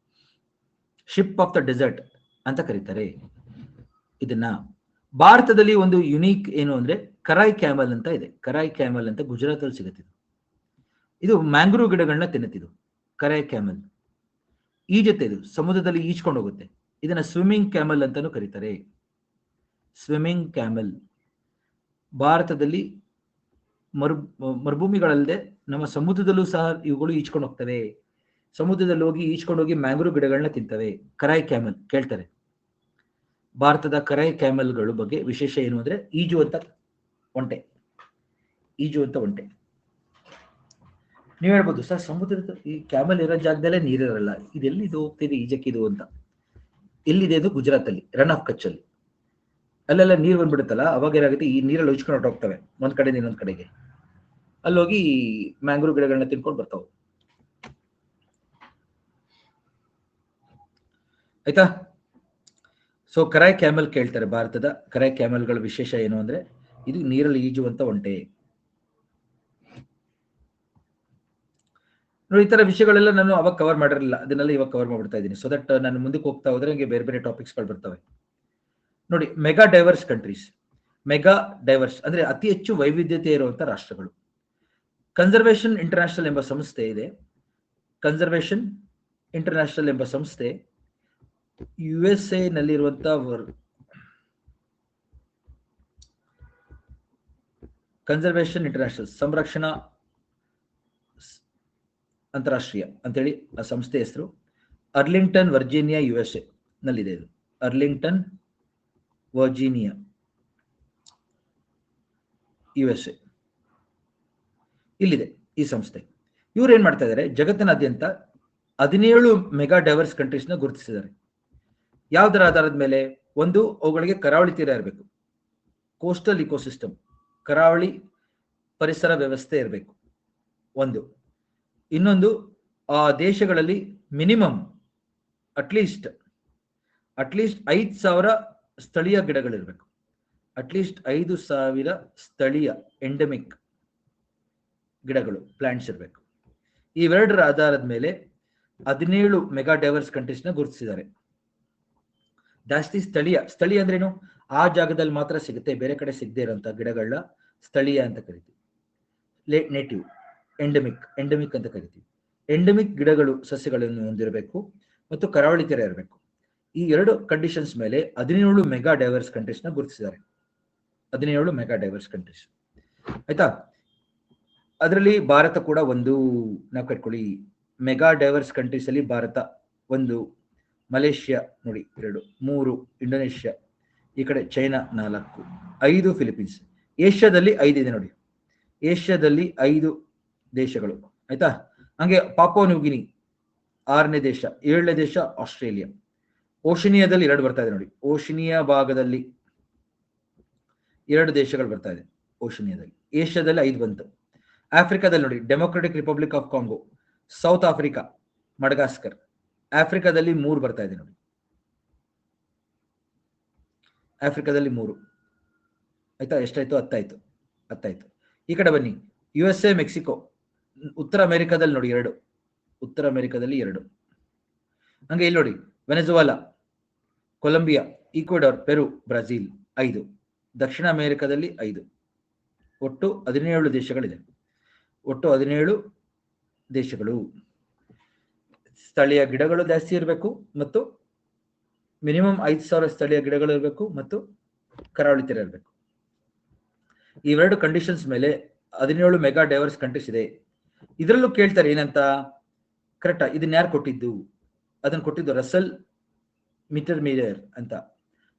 ಶಿಪ್ ಆಫ್ ದ ಡೆಸರ್ಟ್ ಅಂತ ಕರೀತಾರೆ ಇದನ್ನ. ಭಾರತದಲ್ಲಿ ಒಂದು ಯುನೀಕ್ ಏನು ಅಂದ್ರೆ ಕರಾಯ್ ಕ್ಯಾಮಲ್ ಅಂತ ಇದೆ. ಕರಾಯ್ ಕ್ಯಾಮಲ್ ಅಂತ ಗುಜರಾತ್ ಅಲ್ಲಿ ಸಿಗುತ್ತೆ. ಇದು ಮ್ಯಾಂಗ್ರೋವ್ ಗಿಡಗಳನ್ನ ತಿನ್ನುತ್ತಿದ್ದು ಕರಾಯ್ ಕ್ಯಾಮಲ್. ಈಜುತ್ತೆ, ಇದು ಸಮುದ್ರದಲ್ಲಿ ಈಜ್ಕೊಂಡು ಹೋಗುತ್ತೆ. ಇದನ್ನ ಸ್ವಿಮ್ಮಿಂಗ್ ಕ್ಯಾಮಲ್ ಅಂತಾನೂ ಕರೀತಾರೆ. ಸ್ವಿಮ್ಮಿಂಗ್ ಕ್ಯಾಮಲ್ ಭಾರತದಲ್ಲಿ ಮರುಭೂಮಿಗಳಲ್ಲದೆ ನಮ್ಮ ಸಮುದ್ರದಲ್ಲೂ ಸಹ ಇವುಗಳು ಈಜ್ಕೊಂಡು ಹೋಗ್ತವೆ. ಸಮುದ್ರದಲ್ಲಿ ಹೋಗಿ ಈಜ್ಕೊಂಡು ಹೋಗಿ ಮ್ಯಾಂಗ್ರೋವ್ ಗಿಡಗಳನ್ನ ತಿಂತವೆ. ಕರಾಯ್ ಕ್ಯಾಮಲ್ ಕೇಳ್ತಾರೆ. ಭಾರತದ ಕರಾಯ್ ಕ್ಯಾಮಲ್ಗಳ ಬಗ್ಗೆ ವಿಶೇಷ ಏನು ಅಂದ್ರೆ ಈಜುವಂತ ಒಂಟೆ. ನೀವ್ ಹೇಳ್ಬೋದು, ಸರ್ ಸಮುದ್ರದ ಈ ಕ್ಯಾಮಲ್ ಇರೋ ಜಾಗದಲ್ಲೇ ನೀರಿರಲ್ಲ, ಇದೆಲ್ಲಿದು ಹೋಗ್ತಿದೆ ಈಜಕ್ಕಿದು ಅಂತ. ಎಲ್ಲಿದೆ ಅದು? ಗುಜರಾತ್ ಅಲ್ಲಿ, ರನ್ ಆಫ್ ಕಚ್ ಅಲ್ಲಿ. ಅಲ್ಲೆಲ್ಲ ನೀರು ಬಂದ್ಬಿಡುತ್ತಲ್ಲ, ಅವಾಗ ಏನಾಗುತ್ತೆ, ಈ ನೀರಲ್ಲಿ ಉಜ್ಕೊಂಡು ಹೊರಟೋಗ್ತವೆ ಒಂದ್ ಕಡೆಯಿಂದ ಇನ್ನೊಂದ್ ಕಡೆಗೆ. ಅಲ್ಲೋಗಿ ಮ್ಯಾಂಗ್ರೋವ್ ಗಿಡಗಳನ್ನ ತಿನ್ಕೊಂಡು ಬರ್ತಾವೆ. ಆಯ್ತಾ, ಸೊ ಕರಾಯ್ ಕ್ಯಾಮಲ್ ಕೇಳ್ತಾರೆ. ಭಾರತದ ಕರಾಯ್ ಕ್ಯಾಮಲ್ಗಳ ವಿಶೇಷ ಏನು ಅಂದ್ರೆ ಇದು ನೀರಲ್ಲಿ ಈಜುವಂತ ಒಂಟೆ. ನೋಡಿ, ಈ ತರ ವಿಷಯಗಳೆಲ್ಲ ನಾನು ಅವಾಗ ಕವರ್ ಮಾಡಿರಲಿಲ್ಲ, ಅದನ್ನೆಲ್ಲ ಇವಾಗ ಕವರ್ ಮಾಡ್ಬಿಡ್ತಾ ಇದ್ದೀನಿ. ಸೊ ದಟ್ ನಾನು ಮುಂದಕ್ಕೆ ಹೋಗ್ತಾ ಹೋದ್ರೆ ನನಗೆ ಬೇರೆ ಬೇರೆ ಟಾಪಿಕ್ಸ್ಗಳು ಬರ್ತವೆ. ನೋಡಿ, mega diverse countries. Mega diverse ಅಂದ್ರೆ ಅತಿ ಹೆಚ್ಚು ವೈವಿಧ್ಯತೆ ಇರುವಂತ ರಾಷ್ಟ್ರಗಳು. ಕನ್ಸರ್ವೇಷನ್ ಇಂಟರ್ನ್ಯಾಷನಲ್ ಎಂಬ ಸಂಸ್ಥೆ ಇದೆ. ಕನ್ಸರ್ವೇಷನ್ ಇಂಟರ್ನ್ಯಾಷನಲ್ ಎಂಬ ಸಂಸ್ಥೆ USA ನಲ್ಲಿರುವಂತ ಕನ್ಸರ್ವೇಷನ್ ಇಂಟರ್ನ್ಯಾಷನಲ್, ಸಂರಕ್ಷಣಾ ಅಂತಾರಾಷ್ಟ್ರೀಯ ಅಂತೇಳಿ ಆ ಸಂಸ್ಥೆ ಹೆಸರು. ಅರ್ಲಿಂಗ್ಟನ್ ವರ್ಜೀನಿಯಾ USA ನಲ್ಲಿದೆ ಇದು. ಅರ್ಲಿಂಗ್ಟನ್ ವರ್ಜೀನಿಯಾ USA ಇಲ್ಲಿದೆ ಈ ಸಂಸ್ಥೆ. ಇವ್ರು ಏನ್ ಮಾಡ್ತಾ ಇದ್ದಾರೆ, ಜಗತ್ತಿನಾದ್ಯಂತ 17 ಮೆಗಾ ಡೈವರ್ಸ್ ಕಂಟ್ರೀಸ್ನ ಗುರುತಿಸಿದ್ದಾರೆ. ಯಾವ್ದರ ಆಧಾರದ ಮೇಲೆ? ಒಂದು, ಅವುಗಳಿಗೆ ಕರಾವಳಿ ತೀರ ಇರಬೇಕು, ಕೋಸ್ಟಲ್ ಇಕೋಸಿಸ್ಟಮ್, ಕರಾವಳಿ ಪರಿಸರ ವ್ಯವಸ್ಥೆ ಇರಬೇಕು ಒಂದು. ಇನ್ನೊಂದು, ಆ ದೇಶಗಳಲ್ಲಿ ಮಿನಿಮಮ್ ಅಟ್ಲೀಸ್ಟ್ 5,000 ಸ್ಥಳೀಯ ಗಿಡಗಳಿರ್ಬೇಕು. ಅಟ್ಲೀಸ್ಟ್ 5,000 ಸ್ಥಳೀಯ ಎಂಡೆಮಿಕ್ ಗಿಡಗಳು, ಪ್ಲಾಂಟ್ಸ್ ಇರಬೇಕು. ಇವೆರಡರ ಆಧಾರದ ಮೇಲೆ 17 ಮೆಗಾ ಡೈವರ್ಸ್ ಕಂಟ್ರೀಸ್ನ ಗುರುತಿಸಿದ್ದಾರೆ. ಜಾಸ್ತಿ ಸ್ಥಳೀಯ ಅಂದ್ರೇನು? ಆ ಜಾಗದಲ್ಲಿ ಮಾತ್ರ ಸಿಗುತ್ತೆ, ಬೇರೆ ಕಡೆ ಸಿಗದೆ ಇರೋಂಥ ಗಿಡಗಳನ್ನ ಸ್ಥಳೀಯ ಅಂತ ಕರಿತೀವಿ. ನೇಟಿವ್, ಎಂಡೆಮಿಕ್ ಅಂತ ಕರಿತೀವಿ. ಎಂಡೆಮಿಕ್ ಗಿಡಗಳು, ಸಸ್ಯಗಳನ್ನು ಹೊಂದಿರಬೇಕು ಮತ್ತು ಕರಾವಳಿ ತೀರ ಇರಬೇಕು. ಈ ಎರಡು ಕಂಡೀಷನ್ಸ್ ಮೇಲೆ 17 ಮೆಗಾ ಡೈವರ್ಸ್ ಕಂಟ್ರೀಸ್ನ ಗುರುತಿಸಿದ್ದಾರೆ. 17 ಮೆಗಾ ಡೈವರ್ಸ್ ಕಂಟ್ರೀಸ್, ಆಯ್ತಾ? ಅದರಲ್ಲಿ ಭಾರತ ಕೂಡ ಒಂದು. ನಾವು ಕಟ್ಕೊಳ್ಳಿ, ಮೆಗಾ ಡೈವರ್ಸ್ ಕಂಟ್ರೀಸ್ ಅಲ್ಲಿ ಭಾರತ ಒಂದು, ಮಲೇಷ್ಯಾ ನೋಡಿ 2, 3 ಇಂಡೋನೇಷ್ಯಾ, ಈ ಕಡೆ ಚೈನಾ 4, 5 ಫಿಲಿಪೀನ್ಸ್. ಏಷ್ಯಾದಲ್ಲಿ 5 ಇದೆ ನೋಡಿ, ಏಷ್ಯಾದಲ್ಲಿ 5 ದೇಶಗಳು, ಆಯ್ತಾ? ಹಂಗೆ ಪಾಪುವಾ ನ್ಯೂ ಗಿನಿ 6ನೇ ದೇಶ, 7ನೇ ದೇಶ ಆಸ್ಟ್ರೇಲಿಯಾ. ಓಷಿನಿಯಾದಲ್ಲಿ 2 ಬರ್ತಾ ಇದೆ ನೋಡಿ, ಓಷಿನಿಯಾ ಭಾಗದಲ್ಲಿ 2 ದೇಶಗಳು ಬರ್ತಾ ಇದೆ ಓಷಿನಿಯಾದಲ್ಲಿ. ಏಷ್ಯಾದಲ್ಲಿ 5 ಬಂತು. ಆಫ್ರಿಕಾದಲ್ಲಿ ನೋಡಿ, democratic Republic of Congo, south Africa, Madagascar. ಆಫ್ರಿಕಾದಲ್ಲಿ 3 ಬರ್ತಾ ಇದೆ ನೋಡಿ, ಆಫ್ರಿಕಾದಲ್ಲಿ 3, ಆಯ್ತಾ? ಎಷ್ಟಾಯ್ತು? 10 ಆಯ್ತು. ಈ ಕಡೆ ಬನ್ನಿ, USA, ಮೆಕ್ಸಿಕೋ. ಉತ್ತರ ಅಮೆರಿಕಾದಲ್ಲಿ ನೋಡಿ 2, ಉತ್ತರ ಅಮೆರಿಕಾದಲ್ಲಿ 2. ಹಂಗೆ ಇಲ್ಲಿ ನೋಡಿ, ವೆನೆಜುವಾಲಾ, ಕೊಲಂಬಿಯಾ, ಈಕ್ವೆಡಾರ್, ಪೆರು, ಬ್ರೆಜಿಲ್ 5. ದಕ್ಷಿಣ ಅಮೆರಿಕಾದಲ್ಲಿ 5. ಒಟ್ಟು 17 ದೇಶಗಳಿದೆ. ಒಟ್ಟು 17 ದೇಶಗಳು. ಸ್ಥಳೀಯ ಗಿಡಗಳು ಜಾಸ್ತಿ ಇರಬೇಕು ಮತ್ತು ಮಿನಿಮಮ್ 5,000 ಸ್ಥಳೀಯ ಗಿಡಗಳು ಇರಬೇಕು ಮತ್ತು ಕರಾವಳಿ ತೀರ ಇರಬೇಕು. ಇವೆರಡು ಕಂಡೀಷನ್ಸ್ ಮೇಲೆ 17 ಮೆಗಾ ಡೈವರ್ಸ್ ಕಂಟ್ರೀಸ್ ಇದೆ. ಇದರಲ್ಲೂ ಕೇಳ್ತಾರೆ ಏನಂತ, ಕರೆಕ್ಟಾ? ಇದನ್ನ ಯಾರು ಕೊಟ್ಟಿದ್ದು? ಅದನ್ನು ಕೊಟ್ಟಿದ್ದು ರಸಲ್ ಮಿಟರ್ಮೇಯರ್ ಅಂತ.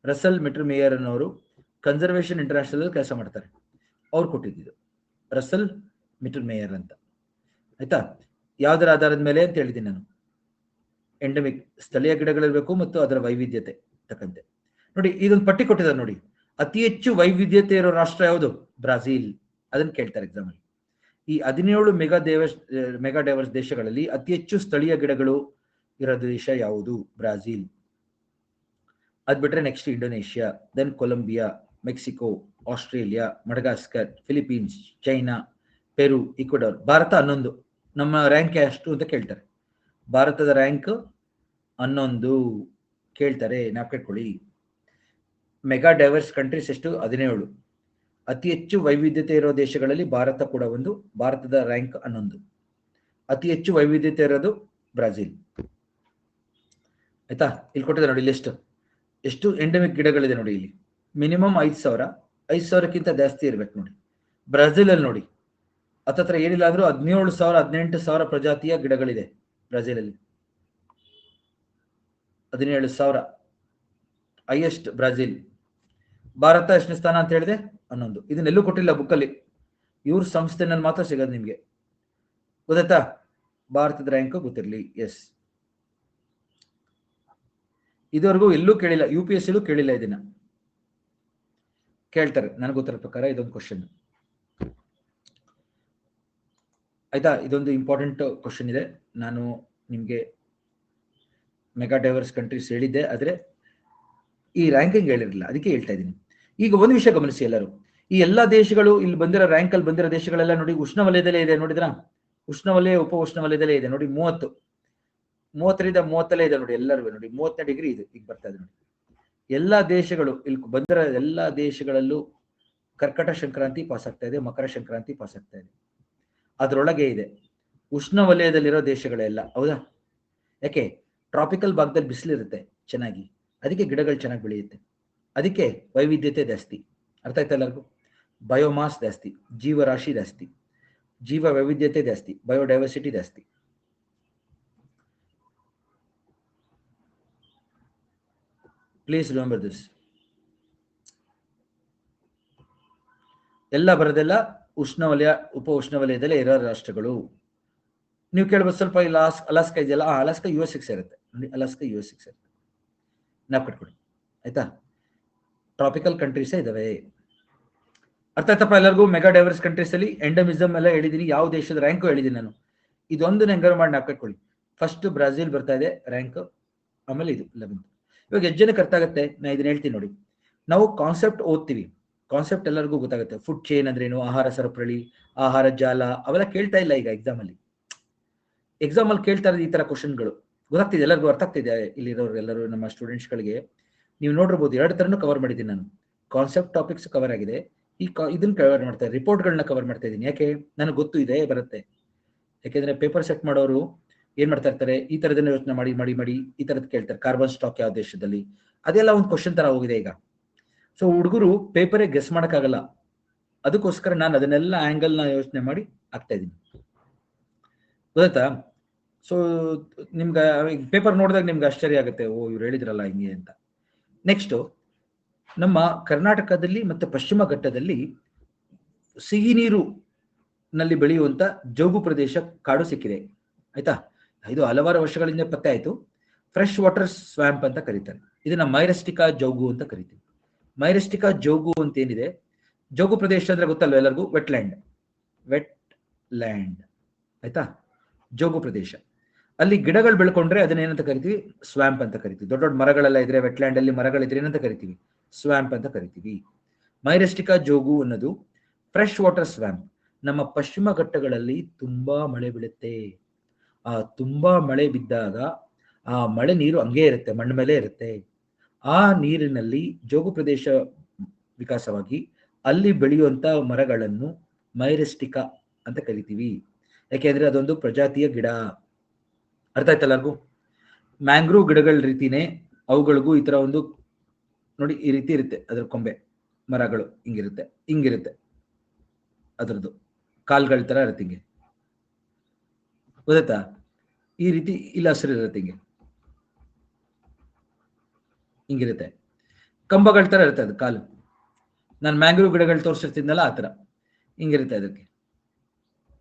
ರಸಲ್ ಮಿಟರ್ಮೇಯರ್ ಅನ್ನೋರು ಕನ್ಸರ್ವೇಷನ್ ಇಂಟರ್ನ್ಯಾಷನಲ್ ಕೆಲಸ ಮಾಡ್ತಾರೆ, ಅವ್ರು ಕೊಟ್ಟಿದ್ದು ರಸಲ್ ಮಿಟರ್ಮೇಯರ್ ಅಂತ, ಆಯ್ತಾ? ಯಾವ್ದರ ಆಧಾರದ ಮೇಲೆ ಅಂತ ಹೇಳಿದ್ದೀನಿ ನಾನು, ಎಂಡೆಮಿಕ್, ಸ್ಥಳೀಯ ಗಿಡಗಳಿರ್ಬೇಕು ಮತ್ತು ಅದರ ವೈವಿಧ್ಯತೆ ತಕ್ಕಂತೆ. ನೋಡಿ, ಇದೊಂದು ಪಟ್ಟಿ ಕೊಟ್ಟಿದ್ದಾರೆ ನೋಡಿ, ಅತಿ ಹೆಚ್ಚು ವೈವಿಧ್ಯತೆ ಇರೋ ರಾಷ್ಟ್ರ ಯಾವುದು? ಬ್ರಾಜಿಲ್. ಅದನ್ನ ಕೇಳ್ತಾರೆ ಎಕ್ಸಾಮ್ ಅಲ್ಲಿ. ಈ 17 ಮೆಗಾ ಡೈವರ್ಸ್ ದೇಶಗಳಲ್ಲಿ ಅತಿ ಹೆಚ್ಚು ಸ್ಥಳೀಯ ಗಿಡಗಳು ಇರೋ ದೇಶ ಯಾವುದು? ಬ್ರಾಜಿಲ್. ಅದ್ ಬಿಟ್ರೆ next Indonesia, then Colombia, Mexico, Australia, Madagascar, Philippines, China, Peru, Ecuador. Bharat 11. ನಮ್ಮ ರ್ಯಾಂಕ್ ಎಷ್ಟು ಅಂತ ಕೇಳ್ತಾರೆ. ಭಾರತದ ರ್ಯಾಂಕ್ 11 ಕೇಳ್ತಾರೆ, ನಾಪ್ಕಿಟ್ಕೊಳ್ಳಿ. ಮೆಗಾ ಡೈವರ್ಸ್ ಕಂಟ್ರೀಸ್ ಎಷ್ಟು? 17. ಅತಿ ಹೆಚ್ಚು ವೈವಿಧ್ಯತೆ ಇರೋ ದೇಶಗಳಲ್ಲಿ ಭಾರತ ಕೂಡ ಒಂದು. ಭಾರತದ ರ್ಯಾಂಕ್ 11. ಅತಿ ಹೆಚ್ಚು ವೈವಿಧ್ಯತೆ ಇರೋದು ಬ್ರಾಜಿಲ್, ಆಯ್ತಾ? ಇಲ್ಲಿ ಕೊಟ್ಟಿದೆ ನೋಡಿ ಲಿಸ್ಟ್. ಎಷ್ಟು ಎಂಡೆಮಿಕ್ ಗಿಡಗಳಿದೆ ನೋಡಿ ಇಲ್ಲಿ. ಮಿನಿಮಮ್ 5,000, 5,000ಕ್ಕಿಂತ ಜಾಸ್ತಿ ಇರ್ಬೇಕು ನೋಡಿ. ಬ್ರಾಜಿಲ್ ಅಲ್ಲಿ ನೋಡಿ, ಹತ್ತತ್ರ ಏನಿಲ್ಲ ಅಂದ್ರೂ 17,000, 18,000 ಪ್ರಜಾತಿಯ ಗಿಡಗಳಿದೆ ಬ್ರಾಜಿಲ್ ಅಲ್ಲಿ. 17,000 ಹೈಯೆಸ್ಟ್ ಬ್ರಾಜಿಲ್. ಭಾರತ ಎಷ್ಟನೇ ಸ್ಥಾನ ಅಂತ ಹೇಳಿದೆ? 11. ಇದನ್ನೆಲ್ಲೂ ಕೊಟ್ಟಿಲ್ಲ ಬುಕ್ಕಲ್ಲಿ, ಇವ್ರ ಸಂಸ್ಥೆನಲ್ಲಿ ಮಾತ್ರ ಸಿಗೋದು ನಿಮ್ಗೆ, ಗೊತ್ತಾಯ್ತಾ? ಭಾರತದ ರ್ಯಾಂಕ್ ಗೊತ್ತಿರಲಿ. ಎಸ್, ಇದುವರೆಗೂ ಎಲ್ಲೂ ಕೇಳಿಲ್ಲ, UPSC ಕೇಳಿಲ್ಲ. ಇದನ್ನ ಕೇಳ್ತಾರೆ ನನಗೆ ಗೊತ್ತಿರೋ ಪ್ರಕಾರ. ಇದೊಂದು ಕ್ವಶನ್, ಆಯ್ತಾ? ಇದೊಂದು ಇಂಪಾರ್ಟೆಂಟ್ ಕ್ವಶನ್ ಇದೆ. ನಾನು ನಿಮ್ಗೆ ಮೆಗಾ ಡೈವರ್ಸ್ ಕಂಟ್ರೀಸ್ ಹೇಳಿದ್ದೆ, ಆದ್ರೆ ಈ ರ್ಯಾಂಕಿಂಗ್ ಹೇಳಿರಲಿಲ್ಲ, ಅದಕ್ಕೆ ಹೇಳ್ತಾ ಇದ್ದೀನಿ. ಈಗ ಒಂದು ವಿಷಯ ಗಮನಿಸಿ ಎಲ್ಲರೂ, ಈ ಎಲ್ಲಾ ದೇಶಗಳು ಇಲ್ಲಿ ಬಂದಿರೋ ರ್ಯಾಂಕ್ ಅಲ್ಲಿ ಬಂದಿರೋ ದೇಶಗಳೆಲ್ಲ ನೋಡಿ ಉಷ್ಣವಲಯದಲ್ಲೇ ಇದೆ. ನೋಡಿದ್ರಾ? ಉಷ್ಣವಲಯ, ಉಪ ಉಷ್ಣವಲಯದಲ್ಲೇ ಇದೆ ನೋಡಿ. 30, 30ರಿಂದ 30 ಇದೆ ನೋಡಿ. ಎಲ್ಲರೂ ನೋಡಿ 30ನೇ ಡಿಗ್ರಿ ಇದು ಈಗ ಬರ್ತಾ ಇದೆ ನೋಡಿ. ಎಲ್ಲಾ ದೇಶಗಳು ಇಲ್ಲಿ ಬಂದಿರೋ ಎಲ್ಲಾ ದೇಶಗಳಲ್ಲೂ ಕರ್ಕಟ ಸಂಕ್ರಾಂತಿ ಪಾಸ್ ಆಗ್ತಾ ಇದೆ, ಮಕರ ಸಂಕ್ರಾಂತಿ ಪಾಸ್ ಆಗ್ತಾ ಇದೆ. ಅದ್ರೊಳಗೆ ಇದೆ ಉಷ್ಣ ವಲಯದಲ್ಲಿರೋ ದೇಶಗಳೆಲ್ಲ, ಹೌದಾ? ಯಾಕೆ? ಟ್ರಾಪಿಕಲ್ ಭಾಗದಲ್ಲಿ ಬಿಸಿಲಿರುತ್ತೆ, ಚೆನ್ನಾಗಿ. ಅದಕ್ಕೆ ಗಿಡಗಳು ಚೆನ್ನಾಗಿ ಬೆಳೆಯುತ್ತೆ. ಅದಕ್ಕೆ ವೈವಿಧ್ಯತೆ ಜಾಸ್ತಿ. ಅರ್ಥ ಆಯ್ತಾ ಎಲ್ಲರಿಗೂ? ಬಯೋಮಾಸ್ ಜಾಸ್ತಿ, ಜೀವರಾಶಿ ಜಾಸ್ತಿ, ಜೀವ ವೈವಿಧ್ಯತೆ ಜಾಸ್ತಿ, ಬಯೋಡೈವರ್ಸಿಟಿ ಜಾಸ್ತಿ. Please remember this. ಎಲ್ಲ ಬರೋದೆಲ್ಲ ಉಷ್ಣವಲಯ, ಉಪ ಉಷ್ಣವಲಯದಲ್ಲೇ ಇರೋ ರಾಷ್ಟ್ರಗಳು. ನೀವು ಕೇಳ್ಬೋದು ಸ್ವಲ್ಪ ಇಲ್ಲ ಅಲಾಸ್ಕಾ ಇದೆಯಲ್ಲ, ಅಲಾಸ್ಕಾ US ಸೇರುತ್ತೆ ನೋಡಿ, ಅಲಾಸ್ಕಾ US ಸೇರುತ್ತೆ. ನಾವು ಕಟ್ಕೊಡಿ ಆಯ್ತಾ. ಟ್ರಾಪಿಕಲ್ ಕಂಟ್ರೀಸ್ ಇದಾವೆ. ಅರ್ಥ ಆಯ್ತಪ್ಪ ಎಲ್ಲರಿಗೂ? ಮೆಗಾ ಡೈವರ್ಸ್ ಕಂಟ್ರೀಸ್ ಅಲ್ಲಿ ಎಂಡಮಿಸಮ್ ಎಲ್ಲ ಹೇಳಿದೀನಿ, ಯಾವ ದೇಶದ ರ್ಯಾಂಕು ಹೇಳಿದೀನಿ ನಾನು. ಇದೊಂದು ಹೆಂಗಾರು ಮಾಡಿ ನಾವು ಕಟ್ಕೊಳ್ಳಿ. ಫಸ್ಟ್ ಬ್ರಾಜಿಲ್ ಬರ್ತಾ ಇದೆ ರ್ಯಾಂಕ್, ಆಮೇಲೆ ಇದು 11th. ಇವಾಗ ಎಷ್ಟು ಜನಕ್ಕೆ ಅರ್ಥ ಆಗುತ್ತೆ ನಾ ಇದನ್ನ ಹೇಳ್ತೀನಿ ನೋಡಿ. ನಾವು ಕಾನ್ಸೆಪ್ಟ್ ಓದ್ತೀವಿ, ಕಾನ್ಸೆಪ್ಟ್ ಎಲ್ಲರಿಗೂ ಗೊತ್ತಾಗುತ್ತೆ. ಫುಡ್ ಚೈನ್ ಅಂದ್ರೇನು, ಆಹಾರ ಸರಪಳಿ, ಆಹಾರ ಜಾಲ, ಅವೆಲ್ಲ ಕೇಳ್ತಾ ಇಲ್ಲ ಈಗ ಎಕ್ಸಾಮ್ ಅಲ್ಲಿ ಕೇಳ್ತಾ ಇರೋದು ಈ ತರ ಕ್ವಶನ್ಗಳು. ಗೊತ್ತಾಗ್ತಿದೆ ಎಲ್ಲರಿಗೂ? ಅರ್ಥ ಆಗ್ತಿದೆ ಇಲ್ಲಿರೋರು ಎಲ್ಲರೂ ನಮ್ಮ ಸ್ಟೂಡೆಂಟ್ಸ್ಗಳಿಗೆ? ನೀವು ನೋಡಿರ್ಬೋದು 2 ಥರನೂ ಕವರ್ ಮಾಡಿದ್ದೀನಿ ನಾನು. ಕಾನ್ಸೆಪ್ಟ್ ಟಾಪಿಕ್ಸ್ ಕವರ್ ಆಗಿದೆ, ಇದನ್ನ ಕವರ್ ಮಾಡ್ತಾ ಇದ್ದೀನಿ, ರಿಪೋರ್ಟ್ಗಳನ್ನ ಕವರ್ ಮಾಡ್ತಾ ಇದ್ದೀನಿ. ಯಾಕೆ? ನನಗೆ ಗೊತ್ತು ಇದೆ ಬರುತ್ತೆ. ಯಾಕೆಂದ್ರೆ ಪೇಪರ್ ಸೆಟ್ ಮಾಡೋರು ಏನ್ ಮಾಡ್ತಾ ಇರ್ತಾರೆ, ಈ ತರದನ್ನ ಯೋಚನೆ ಮಾಡಿ ಮಾಡಿ ಮಾಡಿ ಈ ತರದ್ ಕೇಳ್ತಾರೆ. ಕಾರ್ಬನ್ ಸ್ಟಾಕ್ ಯಾವ ದೇಶದಲ್ಲಿ, ಅದೆಲ್ಲ ಒಂದು ಕ್ವಶನ್ ತರ ಹೋಗಿದೆ ಈಗ. ಸೊ ಹುಡುಗರು ಪೇಪರೇ ಗೆಸ್ ಮಾಡಕ್ಕಾಗಲ್ಲ, ಅದಕ್ಕೋಸ್ಕರ ನಾನು ಅದನ್ನೆಲ್ಲ ಆಂಗಲ್ ನ ಯೋಚನೆ ಮಾಡಿ ಆಗ್ತಾ ಇದ್ದೀನಿ. ಗೊತ್ತಾ? ಸೊ ನಿಮ್ಗೆ ಪೇಪರ್ ನೋಡಿದಾಗ ನಿಮ್ಗೆ ಆಶ್ಚರ್ಯ ಆಗುತ್ತೆ, ಓ ಇವ್ರು ಹೇಳಿದ್ರಲ್ಲ ಹಿಂಗೆ ಅಂತ. ನೆಕ್ಸ್ಟ್, ನಮ್ಮ ಕರ್ನಾಟಕದಲ್ಲಿ ಮತ್ತೆ ಪಶ್ಚಿಮ ಘಟ್ಟದಲ್ಲಿ ಸಿಹಿ ನೀರು ನಲ್ಲಿ ಬೆಳೆಯುವಂತ ಜೋಗು ಪ್ರದೇಶ ಕಾಡು ಸಿಕ್ಕಿದೆ ಆಯ್ತಾ. ಇದು ಹಲವಾರು ವರ್ಷಗಳಿಂದ ಪತ್ತೆ ಆಯ್ತು. ಫ್ರೆಶ್ ವಾಟರ್ ಸ್ವ್ಯಾಂಪ್ ಅಂತ ಕರೀತಾರೆ ಇದನ್ನ. ಮೈರಸ್ಟಿಕಾ ಜೋಗು ಅಂತ ಕರಿತೀವಿ. ಮೈರಸ್ಟಿಕಾ ಜೋಗು ಅಂತ ಏನಿದೆ, ಜೋಗು ಪ್ರದೇಶ ಅಂದ್ರೆ ಗೊತ್ತಲ್ವ ಎಲ್ಲರಿಗೂ? ವೆಟ್ಲ್ಯಾಂಡ್ ಆಯ್ತಾ. ಜೋಗು ಪ್ರದೇಶ ಅಲ್ಲಿ ಗಿಡಗಳು ಬೆಳ್ಕೊಂಡ್ರೆ ಅದನ್ನ ಏನಂತ ಕರಿತೀವಿ? ಸ್ವ್ಯಾಂಪ್ ಅಂತ ಕರಿತೀವಿ. ದೊಡ್ಡ ದೊಡ್ಡ ಮರಗಳೆಲ್ಲ ಇದ್ರೆ, ವೆಟ್ಲ್ಯಾಂಡ್ ಅಲ್ಲಿ ಮರಗಳಿದ್ರೆ ಏನಂತ ಕರಿತೀವಿ? ಸ್ವ್ಯಾಂಪ್ ಅಂತ ಕರಿತೀವಿ. ಮೈರಸ್ಟಿಕಾ ಜೋಗು ಅನ್ನೋದು ಫ್ರೆಶ್ ವಾಟರ್ ಸ್ವ್ಯಾಂಪ್. ನಮ್ಮ ಪಶ್ಚಿಮ ಘಟ್ಟಗಳಲ್ಲಿ ತುಂಬಾ ಮಳೆ ಬೀಳುತ್ತೆ. ಆ ತುಂಬಾ ಮಳೆ ಬಿದ್ದಾಗ ಆ ಮಳೆ ನೀರು ಹಂಗೆ ಇರುತ್ತೆ, ಮಣ್ಣ ಮೇಲೆ ಇರುತ್ತೆ. ಆ ನೀರಿನಲ್ಲಿ ಜೋಗು ಪ್ರದೇಶ ವಿಕಾಸವಾಗಿ ಅಲ್ಲಿ ಬೆಳೆಯುವಂತ ಮರಗಳನ್ನು ಮೈರಸ್ಟಿಕಾ ಅಂತ ಕರಿತೀವಿ. ಯಾಕೆಂದ್ರೆ ಅದೊಂದು ಪ್ರಜಾತಿಯ ಗಿಡ. ಅರ್ಥ ಆಯ್ತಲ್ಲ ಎಲ್ಲರಿಗೂ? ಮ್ಯಾಂಗ್ರೋವ್ ಗಿಡಗಳ ರೀತಿನೇ ಅವುಗಳಿಗೂ ಈ ತರ ಒಂದು ನೋಡಿ ಈ ರೀತಿ ಇರುತ್ತೆ, ಅದ್ರ ಕೊಂಬೆ ಮರಗಳು ಹಿಂಗಿರುತ್ತೆ ಅದರದ್ದು ಕಾಲ್ಗಳ ತರ ಇರುತ್ತೆ ಹಿಂಗೆ. ಗೊತ್ತಾಯ್ತಾ? ಈ ರೀತಿ ಇಲ್ಲ ಹಸಿರು ಇರುತ್ತೆ ಹಿಂಗಿರುತ್ತೆ, ಕಂಬಗಳ ತರ ಇರುತ್ತೆ ಅದು ಕಾಲು. ನಾನು ಮ್ಯಾಂಗ್ರೋವ್ ಗಿಡಗಳು ತೋರಿಸಿರ್ತಿದ್ನಲ್ಲ ಆ ತರ ಹಿಂಗಿರುತ್ತೆ ಅದಕ್ಕೆ,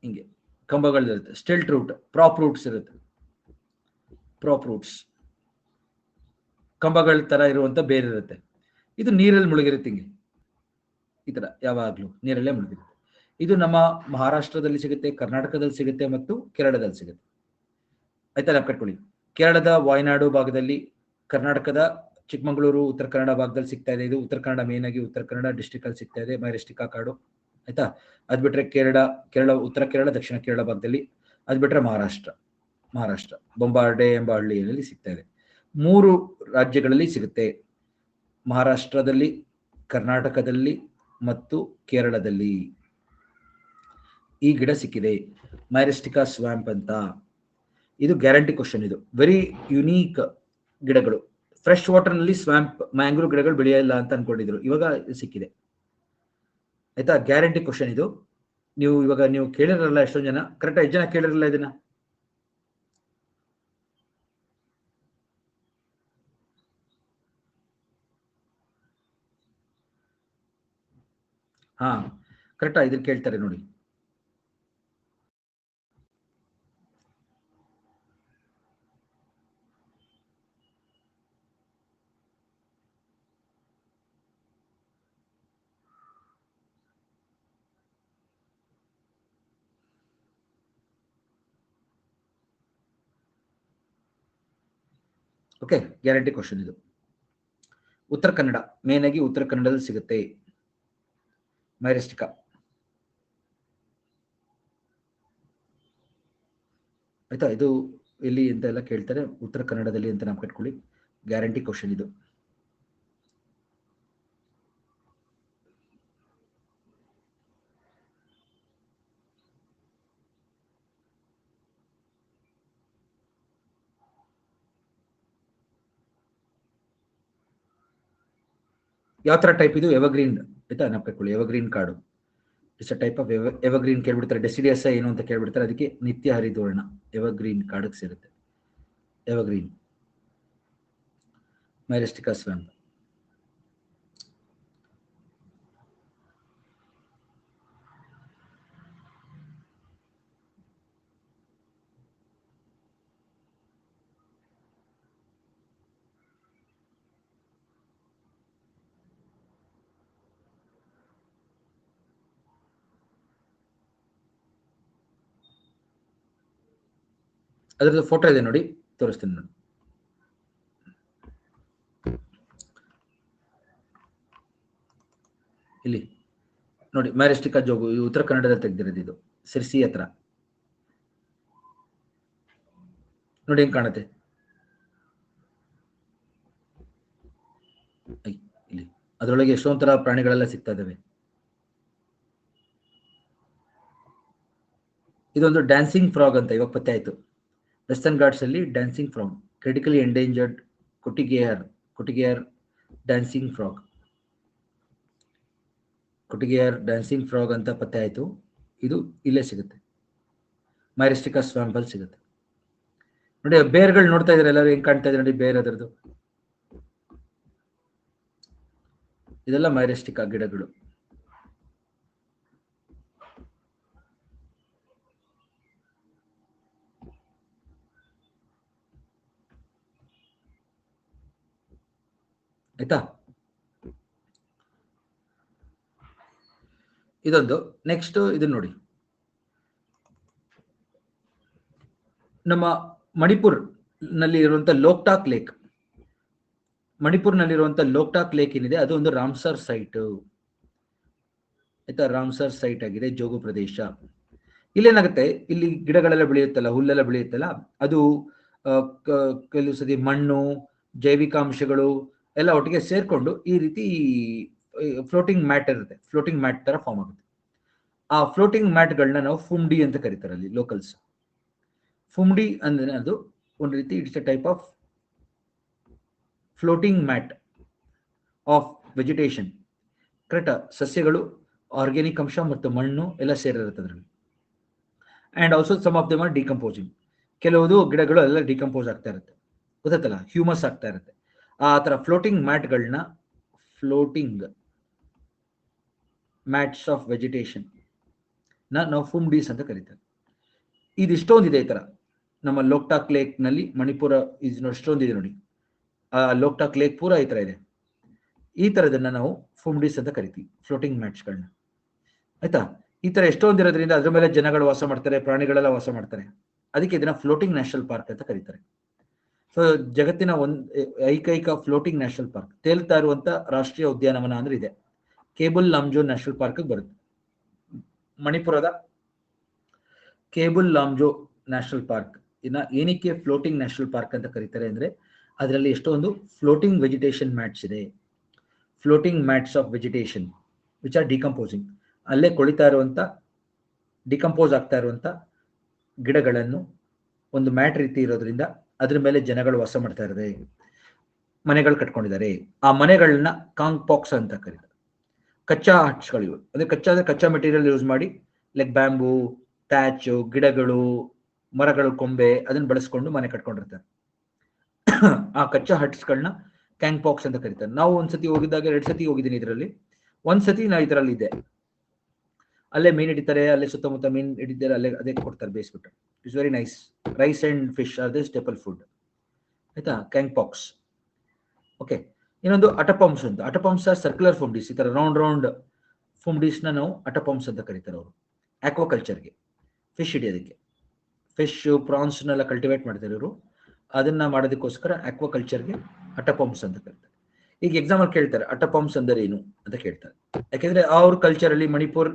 ಹಿಂಗೆ ಕಂಬಗಳಿರುತ್ತೆ. ಸ್ಟಿಲ್ಟ್ ರೂಟ್, ಪ್ರಾಪ್ ರೂಟ್ಸ್ ಇರುತ್ತೆ. ಪ್ರಾಪ್ ರೂಟ್ಸ್ ಕಂಬಗಳ ತರ ಇರುವಂತ ಬೇರೆ ಇರುತ್ತೆ. ಇದು ನೀರಲ್ಲಿ ಮುಳುಗಿರುತ್ತೆ ಹಿಂಗೆ, ಈ ತರ ಯಾವಾಗ್ಲೂ ನೀರಲ್ಲೇ ಮುಳುಗಿರುತ್ತೆ. ಇದು ನಮ್ಮ ಮಹಾರಾಷ್ಟ್ರದಲ್ಲಿ ಸಿಗುತ್ತೆ, ಕರ್ನಾಟಕದಲ್ಲಿ ಸಿಗುತ್ತೆ ಮತ್ತು ಕೇರಳದಲ್ಲಿ ಸಿಗುತ್ತೆ. ಆಯ್ತಾ? ನಾವು ಕಟ್ಕೊಳ್ಳಿ. ಕೇರಳದ ವಾಯನಾಡು ಭಾಗದಲ್ಲಿ, ಕರ್ನಾಟಕದ ಚಿಕ್ಕಮಗಳೂರು, ಉತ್ತರ ಕನ್ನಡ ಭಾಗದಲ್ಲಿ ಸಿಗ್ತಾ ಇದೆ. ಇದು ಉತ್ತರ ಕನ್ನಡ, ಮೇನ್ ಆಗಿ ಉತ್ತರ ಕನ್ನಡ ಡಿಸ್ಟ್ರಿಕ್ಟ್ ಅಲ್ಲಿ ಸಿಗ್ತಾ ಇದೆ ಮೈರಸ್ಟಿಕಾ ಕಾಡು. ಆಯ್ತಾ? ಅದ್ ಬಿಟ್ರೆ ಕೇರಳ ಉತ್ತರ ಕೇರಳ, ದಕ್ಷಿಣ ಕೇರಳ ಭಾಗದಲ್ಲಿ. ಅದ್ ಬಿಟ್ರೆ ಮಹಾರಾಷ್ಟ್ರ ಬೊಂಬಾರ್ಡೆ ಎಂಬ ಹಳ್ಳಿಯಲ್ಲಿ ಸಿಗ್ತಾ ಇದೆ. 3 ರಾಜ್ಯಗಳಲ್ಲಿ ಸಿಗುತ್ತೆ, ಮಹಾರಾಷ್ಟ್ರದಲ್ಲಿ, ಕರ್ನಾಟಕದಲ್ಲಿ ಮತ್ತು ಕೇರಳದಲ್ಲಿ ಈ ಗಿಡ ಸಿಕ್ಕಿದೆ, ಮೈರಸ್ಟಿಕಾ ಸ್ವ್ಯಾಂಪ್ ಅಂತ. ಇದು ಗ್ಯಾರಂಟಿ ಕ್ವಶನ್. ಇದು ವೆರಿ ಯುನೀಕ್ ಗಿಡಗಳು. ಫ್ರೆಶ್ ವಾಟರ್ ನಲ್ಲಿ ಸ್ವ್ಯಾಂಪ್ ಮ್ಯಾಂಗ್ರೋವ್ ಗಿಡಗಳು ಬೆಳೆಯಲ್ಲ ಅಂತ ಅನ್ಕೊಂಡಿದ್ರು, ಇವಾಗ ಸಿಕ್ಕಿದೆ ಆಯ್ತಾ. ಗ್ಯಾರಂಟಿ ಕ್ವಶನ್ ಇದು. ನೀವು ಕೇಳಿರಲ್ಲ ಎಷ್ಟೊಂದು ಜನ, ಕರೆಕ್ಟ್ 5 ಜನ ಕೇಳಿರಲ್ಲ ಇದನ್ನ. ಹಾ ಕರೆಕ್ಟಾ? ಇದನ್ನ ಕೇಳ್ತಾರೆ ನೋಡಿ. ಓಕೆ, ಗ್ಯಾರಂಟಿ ಕ್ವಶನ್ ಇದು. ಉತ್ತರ ಕನ್ನಡ, ಮೇನ್ ಆಗಿ ಉತ್ತರ ಕನ್ನಡದಲ್ಲಿ ಸಿಗುತ್ತೆ ಮೈರಸ್ಟಿಕಾ ಆಯ್ತಾ. ಇದು ಎಲ್ಲಿ ಅಂತ ಎಲ್ಲ ಕೇಳ್ತಾರೆ, ಉತ್ತರ ಕನ್ನಡದಲ್ಲಿ ಅಂತ ನಾವು ಕಟ್ಕೊಳ್ಳಿ. ಗ್ಯಾರಂಟಿ ಕ್ವಶನ್ ಇದು. ಯಾವ ತರ ಟೈಪ್ ಇದು? ಎವರ್ಗ್ರೀನ್. ಆಯ್ತಾ, ನೆನಪಿಟ್ಕೊಳ್ಳಿ, ಎವರ್ಗ್ರೀನ್ ಕಾಡು. It's a type of evergreen. ಕೇಳ್ಬಿಡ್ತಾರೆ ಡೆಸಿಡಿಯಸ್ ಏನು ಅಂತ ಕೇಳ್ಬಿಡ್ತಾರೆ, ಅದಕ್ಕೆ ನಿತ್ಯ ಹರಿದ್ವರ್ಣ ಎವರ್ಗ್ರೀನ್ ಕಾಡಕ್ಕೆ ಸೇರುತ್ತೆ. ಎವರ್ಗ್ರೀನ್. Myristica swamp. ಅದರದ್ದು ಫೋಟೋ ಇದೆ ನೋಡಿ, ತೋರಿಸ್ತೀನಿ ನೋಡಿ. ಇಲ್ಲಿ ನೋಡಿ, ಮ್ಯಾರಿಸ್ಟಿಕಾ ಜೋಗು, ಉತ್ತರ ಕನ್ನಡದಲ್ಲಿ ತೆಗೆದಿರೋದು ಇದು, ಸಿರ್ಸಿ ಹತ್ರ. ನೋಡಿ ಹೆಂಗ್ ಕಾಣುತ್ತೆ ಇಲ್ಲಿ. ಅದರೊಳಗೆ ಎಷ್ಟೊಂದು ತರ ಪ್ರಾಣಿಗಳೆಲ್ಲ ಸಿಗ್ತಾ ಇದಾವೆ. ಇದೊಂದು ಡ್ಯಾನ್ಸಿಂಗ್ ಫ್ರಾಗ್ ಅಂತ ಇವಾಗ ಪತ್ತೆ ಆಯ್ತು. ವೆಸ್ಟರ್ನ್ ಘಾಟ್ಸ್ ಅಲ್ಲಿ dancing frog, critically endangered Kottigehar dancing frog. Kottigehar dancing frog ಅಂತ ಪತ್ತೆ ಆಯ್ತು. ಇದು ಇಲ್ಲೇ ಸಿಗುತ್ತೆ, ಮೈರಿಸ್ಟಿಕಾ ಸ್ವ್ಯಾಂಪ್ ಅಲ್ಲಿ ಸಿಗುತ್ತೆ. ನೋಡಿ ಬೇರ್ಗಳು ನೋಡ್ತಾ ಇದ್ರೆ ಎಲ್ಲರೂ ಹೆಂಗ್ ಕಾಣ್ತಾ ಇದ್ರೆ ನೋಡಿ, ಬೇರ್ ಅದರದ್ದು. ಇದೆಲ್ಲ ಮೈರಿಸ್ಟಿಕಾ ಗಿಡಗಳು. ಆಯ್ತಾ, ಇದೊಂದು. ನೆಕ್ಸ್ಟ್ ಇದನ್ನ ನೋಡಿ, ನಮ್ಮ ಮಣಿಪುರ್ ನಲ್ಲಿ ಇರುವಂತ ಲೋಕ್ಟಾಕ್ ಲೇಕ್. ಮಣಿಪುರ್ನಲ್ಲಿರುವಂತ ಲೋಕ್ಟಾಕ್ ಲೇಕ್ ಏನಿದೆ, ಅದು ಒಂದು ರಾಮ್ಸರ್ ಸೈಟ್. ಆಯ್ತಾ, ರಾಮ್ಸರ್ ಸೈಟ್ ಆಗಿದೆ, ಜೋಗು ಪ್ರದೇಶ. ಇಲ್ಲೇನಾಗುತ್ತೆ, ಇಲ್ಲಿ ಗಿಡಗಳೆಲ್ಲ ಬೆಳೆಯುತ್ತಲ್ಲ, ಹುಲ್ಲೆಲ್ಲ ಬೆಳೆಯುತ್ತಲ್ಲ, ಅದು ಕೆಲವು ಸತಿ ಮಣ್ಣು, ಜೈವಿಕಾಂಶಗಳು ಎಲ್ಲ ಒಟ್ಟಿಗೆ ಸೇರ್ಕೊಂಡು ಈ ರೀತಿ ಫ್ಲೋಟಿಂಗ್ ಮ್ಯಾಟ್ ಇರುತ್ತೆ. ಫ್ಲೋಟಿಂಗ್ ಮ್ಯಾಟ್ ತರ ಫಾರ್ಮ್ ಆಗುತ್ತೆ. ಆ ಫ್ಲೋಟಿಂಗ್ ಮ್ಯಾಟ್ಗಳನ್ನ ನಾವು ಫುಮ್ಡಿ ಅಂತ ಕರೀತಾರೆ ಅಲ್ಲಿ ಲೋಕಲ್ಸ್. ಫುಮ್ಡಿ ಅಂದ್ರೆ ಅದು ಒಂದು ರೀತಿ it's a type of floating mat of vegetation. ಕರೆಕ್ಟಾ? ಸಸ್ಯಗಳು, ಆರ್ಗ್ಯಾನಿಕ್ ಅಂಶ ಮತ್ತು ಮಣ್ಣು ಎಲ್ಲ ಸೇರಿರುತ್ತೆ ಅದರಲ್ಲಿ. And also some of them are decomposing. ಕೆಲವುದು ಗಿಡಗಳು ಎಲ್ಲ ಡಿಕಂಪೋಸ್ ಆಗ್ತಾ ಇರುತ್ತೆ, ಗೊತ್ತಲ್ಲ, ಹ್ಯೂಮಸ್ ಆಗ್ತಾ ಇರುತ್ತೆ. ಆ ತರ ಫ್ಲೋಟಿಂಗ್ ಮ್ಯಾಟ್ಗಳನ್ನ ಫ್ಲೋಟಿಂಗ್ ಮ್ಯಾಟ್ಸ್ ಆಫ್ ವೆಜಿಟೇಷನ್ ನಾವು ಫುಮ್ಡೀಸ್ ಅಂತ ಕರೀತಾರೆ. ಇದಿಷ್ಟೊಂದಿದೆ ಈ ತರ ನಮ್ಮ ಲೋಕ್ಟಾಕ್ ಲೇಕ್ ನಲ್ಲಿ. ಮಣಿಪುರ ಇಷ್ಟೊಂದಿದೆ ನೋಡಿ, ಆ ಲೋಕ್ಟಾಕ್ ಲೇಕ್ ಪೂರ ಈ ತರ ಇದೆ. ಈ ತರದನ್ನ ನಾವು ಫುಮ್ಡೀಸ್ ಅಂತ ಕರಿತೀವಿ, ಫ್ಲೋಟಿಂಗ್ ಮ್ಯಾಟ್ಸ್ಗಳನ್ನ. ಆಯ್ತಾ, ಈ ತರ ಎಷ್ಟೊಂದಿರೋದ್ರಿಂದ ಅದ್ರ ಮೇಲೆ ಜನಗಳು ವಾಸ ಮಾಡ್ತಾರೆ, ಪ್ರಾಣಿಗಳೆಲ್ಲ ವಾಸ ಮಾಡ್ತಾರೆ. ಅದಕ್ಕೆ ಇದನ್ನ ಫ್ಲೋಟಿಂಗ್ ನ್ಯಾಷನಲ್ ಪಾರ್ಕ್ ಅಂತ ಕರೀತಾರೆ. ಸೊ ಜಗತ್ತಿನ ಏಕೈಕ ಫ್ಲೋಟಿಂಗ್ ನ್ಯಾಷನಲ್ ಪಾರ್ಕ್, ತೇಲ್ತಾ ಇರುವಂತ ರಾಷ್ಟ್ರೀಯ ಉದ್ಯಾನವನ ಅಂದ್ರೆ ಇದೆ, ಕೇಬಲ್ ಲಾಮ್ಜೋ ನ್ಯಾಷನಲ್ ಪಾರ್ಕ್ ಬರುತ್ತೆ. ಮಣಿಪುರದ ಕೇಬಲ್ ಲಾಮ್ಜೋ ನ್ಯಾಷನಲ್ ಪಾರ್ಕ್ ಇನ್ನ ಏನಕ್ಕೆ ಫ್ಲೋಟಿಂಗ್ ನ್ಯಾಷನಲ್ ಪಾರ್ಕ್ ಅಂತ ಕರೀತಾರೆ ಅಂದ್ರೆ, ಅದರಲ್ಲಿ ಎಷ್ಟೊಂದು ಫ್ಲೋಟಿಂಗ್ ವೆಜಿಟೇಷನ್ ಮ್ಯಾಟ್ಸ್ ಇದೆ. Floating mats of vegetation which are decomposing. ಅಲ್ಲೇ ಕೊಳಿತಾ ಇರುವಂತ, ಡಿಕಂಪೋಸ್ ಆಗ್ತಾ ಇರುವಂತ ಗಿಡಗಳನ್ನು ಒಂದು ಮ್ಯಾಟ್ ರೀತಿ ಇರೋದ್ರಿಂದ ಅದ್ರ ಮೇಲೆ ಜನಗಳು ವಾಸ ಮಾಡ್ತಾ ಇದ್ದಾರೆ, ಮನೆಗಳು ಕಟ್ಕೊಂಡಿದ್ದಾರೆ. ಆ ಮನೆಗಳನ್ನ ಕಾಂಗ್ ಪಾಕ್ಸ್ ಅಂತ ಕರೀತಾರೆ. ಕಚ್ಚಾ ಹಟ್ಸ್ಗಳಿವೆ, ಅಂದ್ರೆ ಕಚ್ಚಾ ಮೆಟೀರಿಯಲ್ ಯೂಸ್ ಮಾಡಿ, ಲೈಕ್ ಬ್ಯಾಂಬೂ, ಥ್ಯಾಚ್, ಗಿಡಗಳು, ಮರಗಳು, ಕೊಂಬೆ, ಅದನ್ನ ಬಳಸ್ಕೊಂಡು ಮನೆ ಕಟ್ಕೊಂಡಿರ್ತಾರೆ. ಆ ಕಚ್ಚಾ ಹಟ್ಸ್ಗಳನ್ನ ಕ್ಯಾಂಗ್ ಪಾಕ್ಸ್ ಅಂತ ಕರೀತಾರೆ. ನಾವು ಒಂದ್ಸತಿ ಹೋಗಿದ್ದಾಗ 2 ಸತಿ ಹೋಗಿದ್ದೀನಿ ಇದರಲ್ಲಿ. ಒಂದ್ಸತಿ ನಾ ಇದರಲ್ಲಿ ಇದ್ದೆ, ಅಲ್ಲೇ ಮೀನ್ ಹಿಡಿತಾರೆ, ಅಲ್ಲೇ ಸುತ್ತಮುತ್ತ ಮೀನ್ ಹಿಡಿತಾರೆ, ಅಲ್ಲೇ ಅದೇ ಕೊಡ್ತಾರೆ ಬೇಯಿಸ್ಬಿಟ್ಟು. It's very nice. Rice and fish are the staple food. ಆಯ್ತಾ, ಕ್ಯಾಂಗ್ ಪಾಕ್ಸ್. ಓಕೆ, ಇನ್ನೊಂದು ಅಟಪಂಪ್ಸ್ ಅಂತ. Athapums are circular phumdis. ಈ ತರ ರೌಂಡ್ ಫುಮ್ಡೀಸ್ ನ ನಾವು ಅಟಪಂಪ್ಸ್ ಅಂತ ಕರೀತಾರೆ ಅವರು. ಆಕ್ವಾಕಲ್ಚರ್ಗೆ, ಫಿಶ್ ಹಿಡಿಯೋದಕ್ಕೆ, ಫಿಶ್ ಪ್ರಾನ್ಸ್ನೆಲ್ಲ ಕಲ್ಟಿವೇಟ್ ಮಾಡ್ತಾರೆ ಇವರು. ಅದನ್ನ ಮಾಡೋದಕ್ಕೋಸ್ಕರ ಆಕ್ವಾಕಲ್ಚರ್ಗೆ ಅಟಪಂಪ್ಸ್ ಅಂತ ಕರೀತಾರೆ. ಈಗ ಎಕ್ಸಾಂಪಲ್ ಕೇಳ್ತಾರೆ, ಅಟಪಂಪ್ಸ್ ಅಂದರೆ ಏನು ಅಂತ ಕೇಳ್ತಾರೆ. ಯಾಕೆಂದ್ರೆ ಅವ್ರ ಕಲ್ಚರ್ ಅಲ್ಲಿ ಮಣಿಪುರ್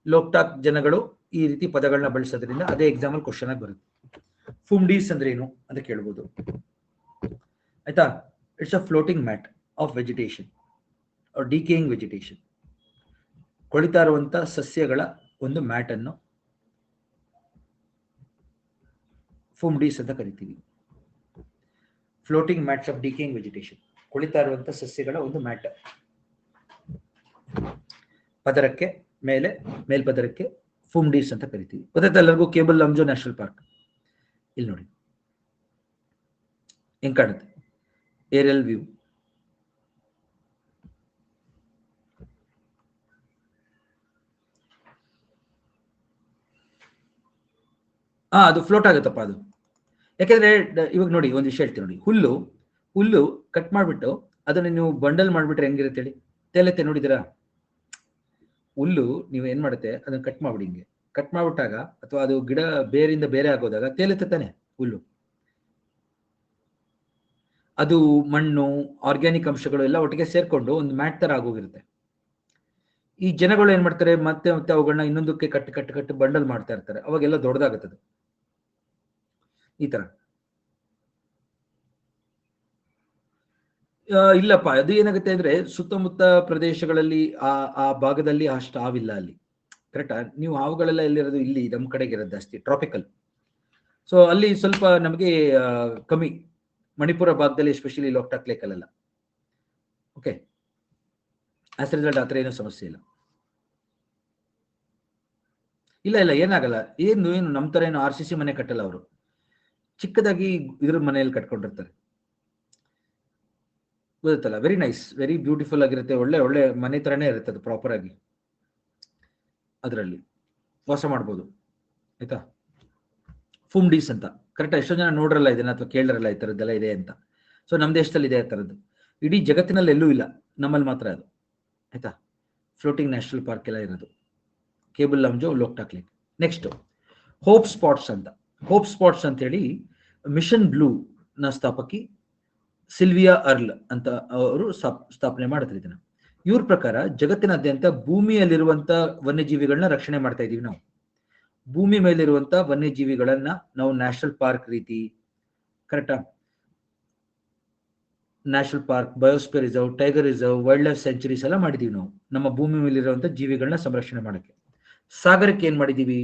ಲೋಕ್ಟಾಕ್ ಜನಗಳು ಈ ರೀತಿ ಪದಗಳನ್ನ ಬಳಸೋದ್ರಿಂದ ಅದೇ ಎಕ್ಸಾಂಪಲ್ ಕ್ವಶನ್ ಆಗಿ ಬರುತ್ತೆ. ಫುಮ್ಡೀಸ್ ಅಂದ್ರೆ ಏನು ಅಂತ ಕೇಳ್ಬೋದು. ಆಯ್ತಾ, it's a floating mat of vegetation or decaying vegetation. ಕೊಳಿತಾ ಇರುವಂತ ಸಸ್ಯಗಳ ಒಂದು ಮ್ಯಾಟ್ ಅನ್ನು ಫುಮ್ಡೀಸ್ ಅಂತ ಕರಿತೀವಿ. Floating mats of decaying vegetation, ಕೊಳಿತಾ ಇರುವಂತ ಸಸ್ಯಗಳ ಒಂದು ಮ್ಯಾಟ್. ಪದರಕ್ಕೆ ಮೇಲೆ ಮೇಲ್ಪದರಕ್ಕೆ ಫುಮ್ಡೀಸ್ ಅಂತ ಕರಿತೀವಿ. ಗೊತ್ತಾಯ್ತು ಎಲ್ಲರಿಗೂ? ಕೇಬಲ್ ಲಮ್ಜೋ ನ್ಯಾಷನಲ್ ಪಾರ್ಕ್ ಇಲ್ಲಿ ನೋಡಿ ಹೆಂಗ್ ಕಾಣುತ್ತೆ, ಏರಿಯಲ್ ವ್ಯೂ. ಅದು ಫ್ಲೋಟ್ ಆಗುತ್ತಪ್ಪ ಅದು. ಯಾಕೆಂದ್ರೆ ಇವಾಗ ನೋಡಿ ಒಂದು ವಿಷಯ ಹೇಳ್ತೀನಿ ನೋಡಿ, ಹುಲ್ಲು ಕಟ್ ಮಾಡ್ಬಿಟ್ಟು ಅದನ್ನ ನೀವು ಬಂಡಲ್ ಮಾಡ್ಬಿಟ್ರೆ ಹೆಂಗಿರುತ್ತೆ ಹೇಳಿ? ತೇಲತ್ತೆ, ನೋಡಿದಿರಾ? ಹುಲ್ಲು ನೀವು ಏನ್ ಮಾಡುತ್ತೆ, ಅದನ್ನ ಕಟ್ ಮಾಡ್ಬಿಡಿ. ಹಿಂಗೆ ಕಟ್ ಮಾಡ್ಬಿಟ್ಟಾಗ ಅಥವಾ ಅದು ಗಿಡ ಬೇರಿಂದ ಬೇರೆ ಆಗೋದಾಗ ತೇಲುತ್ತೆ ತಾನೆ ಹುಲ್ಲು. ಅದು ಮಣ್ಣು, ಆರ್ಗ್ಯಾನಿಕ್ ಅಂಶಗಳು ಎಲ್ಲ ಒಟ್ಟಿಗೆ ಸೇರ್ಕೊಂಡು ಒಂದು ಮ್ಯಾಟ್ ತರ ಆಗೋಗಿರುತ್ತೆ. ಈ ಜನಗಳು ಏನ್ ಮಾಡ್ತಾರೆ, ಮತ್ತೆ ಮತ್ತೆ ಅವುಗಳನ್ನ ಇನ್ನೊಂದಕ್ಕೆ ಕಟ್ಟು ಬಂಡಲ್ ಮಾಡ್ತಾ ಇರ್ತಾರೆ, ಅವಾಗೆಲ್ಲ ದೊಡ್ಡದಾಗುತ್ತದೆ ಈ ತರ. ಇಲ್ಲಪ್ಪ, ಅದು ಏನಾಗುತ್ತೆ ಅಂದ್ರೆ ಸುತ್ತಮುತ್ತ ಪ್ರದೇಶಗಳಲ್ಲಿ ಆ ಭಾಗದಲ್ಲಿ ಅಷ್ಟು ಹಾವಿಲ್ಲ ಅಲ್ಲಿ. ಕರೆಕ್ಟಾ? ನೀವು ಹಾವುಗಳೆಲ್ಲ ಎಲ್ಲಿರೋದು? ಇಲ್ಲಿ ನಮ್ಮ ಕಡೆಗೆ ಇರೋದು ಜಾಸ್ತಿ, ಟ್ರಾಪಿಕಲ್. ಸೊ ಅಲ್ಲಿ ಸ್ವಲ್ಪ ನಮಗೆ ಕಮ್ಮಿ. ಮಣಿಪುರ ಭಾಗದಲ್ಲಿ ಎಸ್ಪೆಷಲಿ ಲೋಕ್ಟಾಕ್ ಲೇಕ್ ಅಲ್ಲೆಲ್ಲ. ಓಕೆ, ಆಸ್ ರಿಸಲ್ಟ್ ಆತರ ಏನೂ ಸಮಸ್ಯೆ ಇಲ್ಲ. ಇಲ್ಲ ಏನಾಗಲ್ಲ. ಏನು ನಮ್ಮ ತರ ಏನು RCC ಮನೆ ಕಟ್ಟಲ್ಲ ಅವರು, ಚಿಕ್ಕದಾಗಿ ಇದ್ರ ಮನೆಯಲ್ಲಿ ಕಟ್ಕೊಂಡಿರ್ತಾರೆ. ಗೊತ್ತಲ್ಲ? ವೆರಿ ನೈಸ್, ವೆರಿ ಬ್ಯೂಟಿಫುಲ್ ಆಗಿರುತ್ತೆ. ಒಳ್ಳೆ ಮನೆ ತರನೇ ಇರುತ್ತೆ ಅದು, ಪ್ರಾಪರ್ ಆಗಿ ಅದರಲ್ಲಿ ವಾಸ ಮಾಡ್ಬೋದು. ಆಯ್ತಾ? ಫುಮ್ಡೀಸ್ ಅಂತ. ಕರೆಕ್ಟ್? ಎಷ್ಟೋ ಜನ ನೋಡ್ರಲ್ಲ ಇದನ್ನ ಅಥವಾ ಕೇಳಿರಲ್ಲ ಈ ತರದ್ದೆಲ್ಲ ಇದೆ ಅಂತ. ಸೊ ನಮ್ಮ ದೇಶದಲ್ಲಿ ಇದೆ ಆ ತರದ್ದು, ಇಡೀ ಜಗತ್ತಿನಲ್ಲಿ ಎಲ್ಲೂ ಇಲ್ಲ, ನಮ್ಮಲ್ಲಿ ಮಾತ್ರ ಅದು. ಆಯ್ತಾ? ಫ್ಲೋಟಿಂಗ್ ನ್ಯಾಷನಲ್ ಪಾರ್ಕ್ ಎಲ್ಲ ಇರೋದು Keibul Lamjao Loktak lake. Next hope spots ಅಂತ. ಹೋಪ್ ಸ್ಪಾಟ್ಸ್ ಅಂತ ಹೇಳಿ ಮಿಷನ್ ಬ್ಲೂ ನ ಸ್ಥಾಪಕಿ ಸಿಲ್ವಿಯಾ ಅರ್ಲ್ ಅಂತ ಅವರು ಸ್ಥಾಪನೆ ಮಾಡಿದ್ರು ಇದನ್ನ. ಇವ್ರ ಪ್ರಕಾರ ಜಗತ್ತಿನಾದ್ಯಂತ ಭೂಮಿಯಲ್ಲಿರುವಂತ ವನ್ಯಜೀವಿಗಳನ್ನ ರಕ್ಷಣೆ ಮಾಡ್ತಾ ಇದೀವಿ ನಾವು. ಭೂಮಿ ಮೇಲಿರುವಂತ ವನ್ಯಜೀವಿಗಳನ್ನ ನಾವು ನ್ಯಾಷನಲ್ ಪಾರ್ಕ್ ರೀತಿ, ಕರೆಕ್ಟಾ, national park, biosphere reserve, tiger reserve, wild life centuries ಎಲ್ಲ ಮಾಡಿದೀವಿ ನಾವು ನಮ್ಮ ಭೂಮಿ ಮೇಲಿರುವಂತ ಜೀವಿಗಳನ್ನ ಸಂರಕ್ಷಣೆ ಮಾಡಕ್ಕೆ. ಸಾಗರಕ್ಕೆ ಏನ್ ಮಾಡಿದೀವಿ?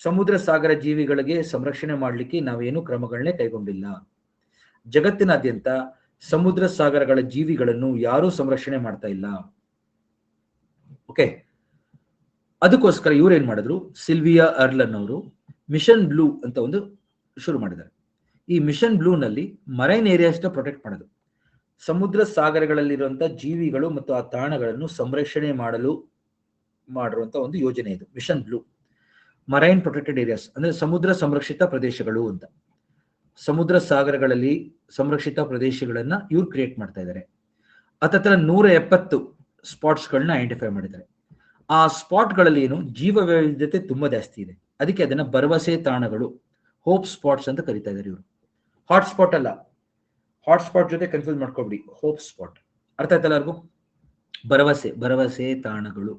ಸಮುದ್ರ ಸಾಗರ ಜೀವಿಗಳಿಗೆ ಸಂರಕ್ಷಣೆ ಮಾಡ್ಲಿಕ್ಕೆ ನಾವೇನು ಕ್ರಮಗಳನ್ನೇ ಕೈಗೊಂಡಿಲ್ಲ. ಜಗತ್ತಿನಾದ್ಯಂತ ಸಮುದ್ರ ಸಾಗರಗಳ ಜೀವಿಗಳನ್ನು ಯಾರೂ ಸಂರಕ್ಷಣೆ ಮಾಡ್ತಾ ಇಲ್ಲ. ಓಕೆ, ಅದಕ್ಕೋಸ್ಕರ ಇವ್ರು ಏನ್ ಮಾಡಿದ್ರು, ಸಿಲ್ವಿಯಾ ಅರ್ಲನ್ ಅವರು ಮಿಷನ್ ಬ್ಲೂ ಅಂತ ಒಂದು ಶುರು ಮಾಡಿದ್ದಾರೆ. ಈ ಮಿಷನ್ ಬ್ಲೂ ನಲ್ಲಿ ಮರೈನ್ ಏರಿಯಾಸ್ ಪ್ರೊಟೆಕ್ಟ್ ಮಾಡೋದು, ಸಮುದ್ರ ಸಾಗರಗಳಲ್ಲಿರುವಂತ ಜೀವಿಗಳು ಮತ್ತು ಆ ತಾಣಗಳನ್ನು ಸಂರಕ್ಷಣೆ ಮಾಡಿರುವಂತ ಒಂದು ಯೋಜನೆ ಇದು mission blue. Marine protected areas ಅಂದ್ರೆ ಸಮುದ್ರ ಸಂರಕ್ಷಿತ ಪ್ರದೇಶಗಳು ಅಂತ. ಸಮುದ್ರ ಸಾಗರಗಳಲ್ಲಿ ಸಂರಕ್ಷಿತ ಪ್ರದೇಶಗಳನ್ನ ಇವ್ರು ಕ್ರಿಯೇಟ್ ಮಾಡ್ತಾ ಇದ್ದಾರೆ. ಹತ್ತತ್ರ 170 ಸ್ಪಾಟ್ಸ್ಗಳನ್ನ ಐಡೆಂಟಿಫೈ ಮಾಡಿದ್ದಾರೆ. ಆ ಸ್ಪಾಟ್ಗಳಲ್ಲಿ ಏನು ಜೀವ ವೈವಿಧ್ಯತೆ ತುಂಬಾ ಜಾಸ್ತಿ ಇದೆ, ಅದಕ್ಕೆ ಅದನ್ನ ಭರವಸೆ ತಾಣಗಳು, ಹೋಪ್ ಸ್ಪಾಟ್ಸ್ ಅಂತ ಕರೀತಾ ಇದ್ದಾರೆ ಇವರು. ಹಾಟ್ ಸ್ಪಾಟ್ ಅಲ್ಲ, ಹಾಟ್ ಸ್ಪಾಟ್ ಜೊತೆ ಕನ್ಫ್ಯೂಸ್ ಮಾಡ್ಕೊಬಿಡಿ, ಹೋಪ್ ಸ್ಪಾಟ್. ಅರ್ಥ ಆಯ್ತಲ್ಲ ಎಲ್ಲರಿಗೂ? ಭರವಸೆ ತಾಣಗಳು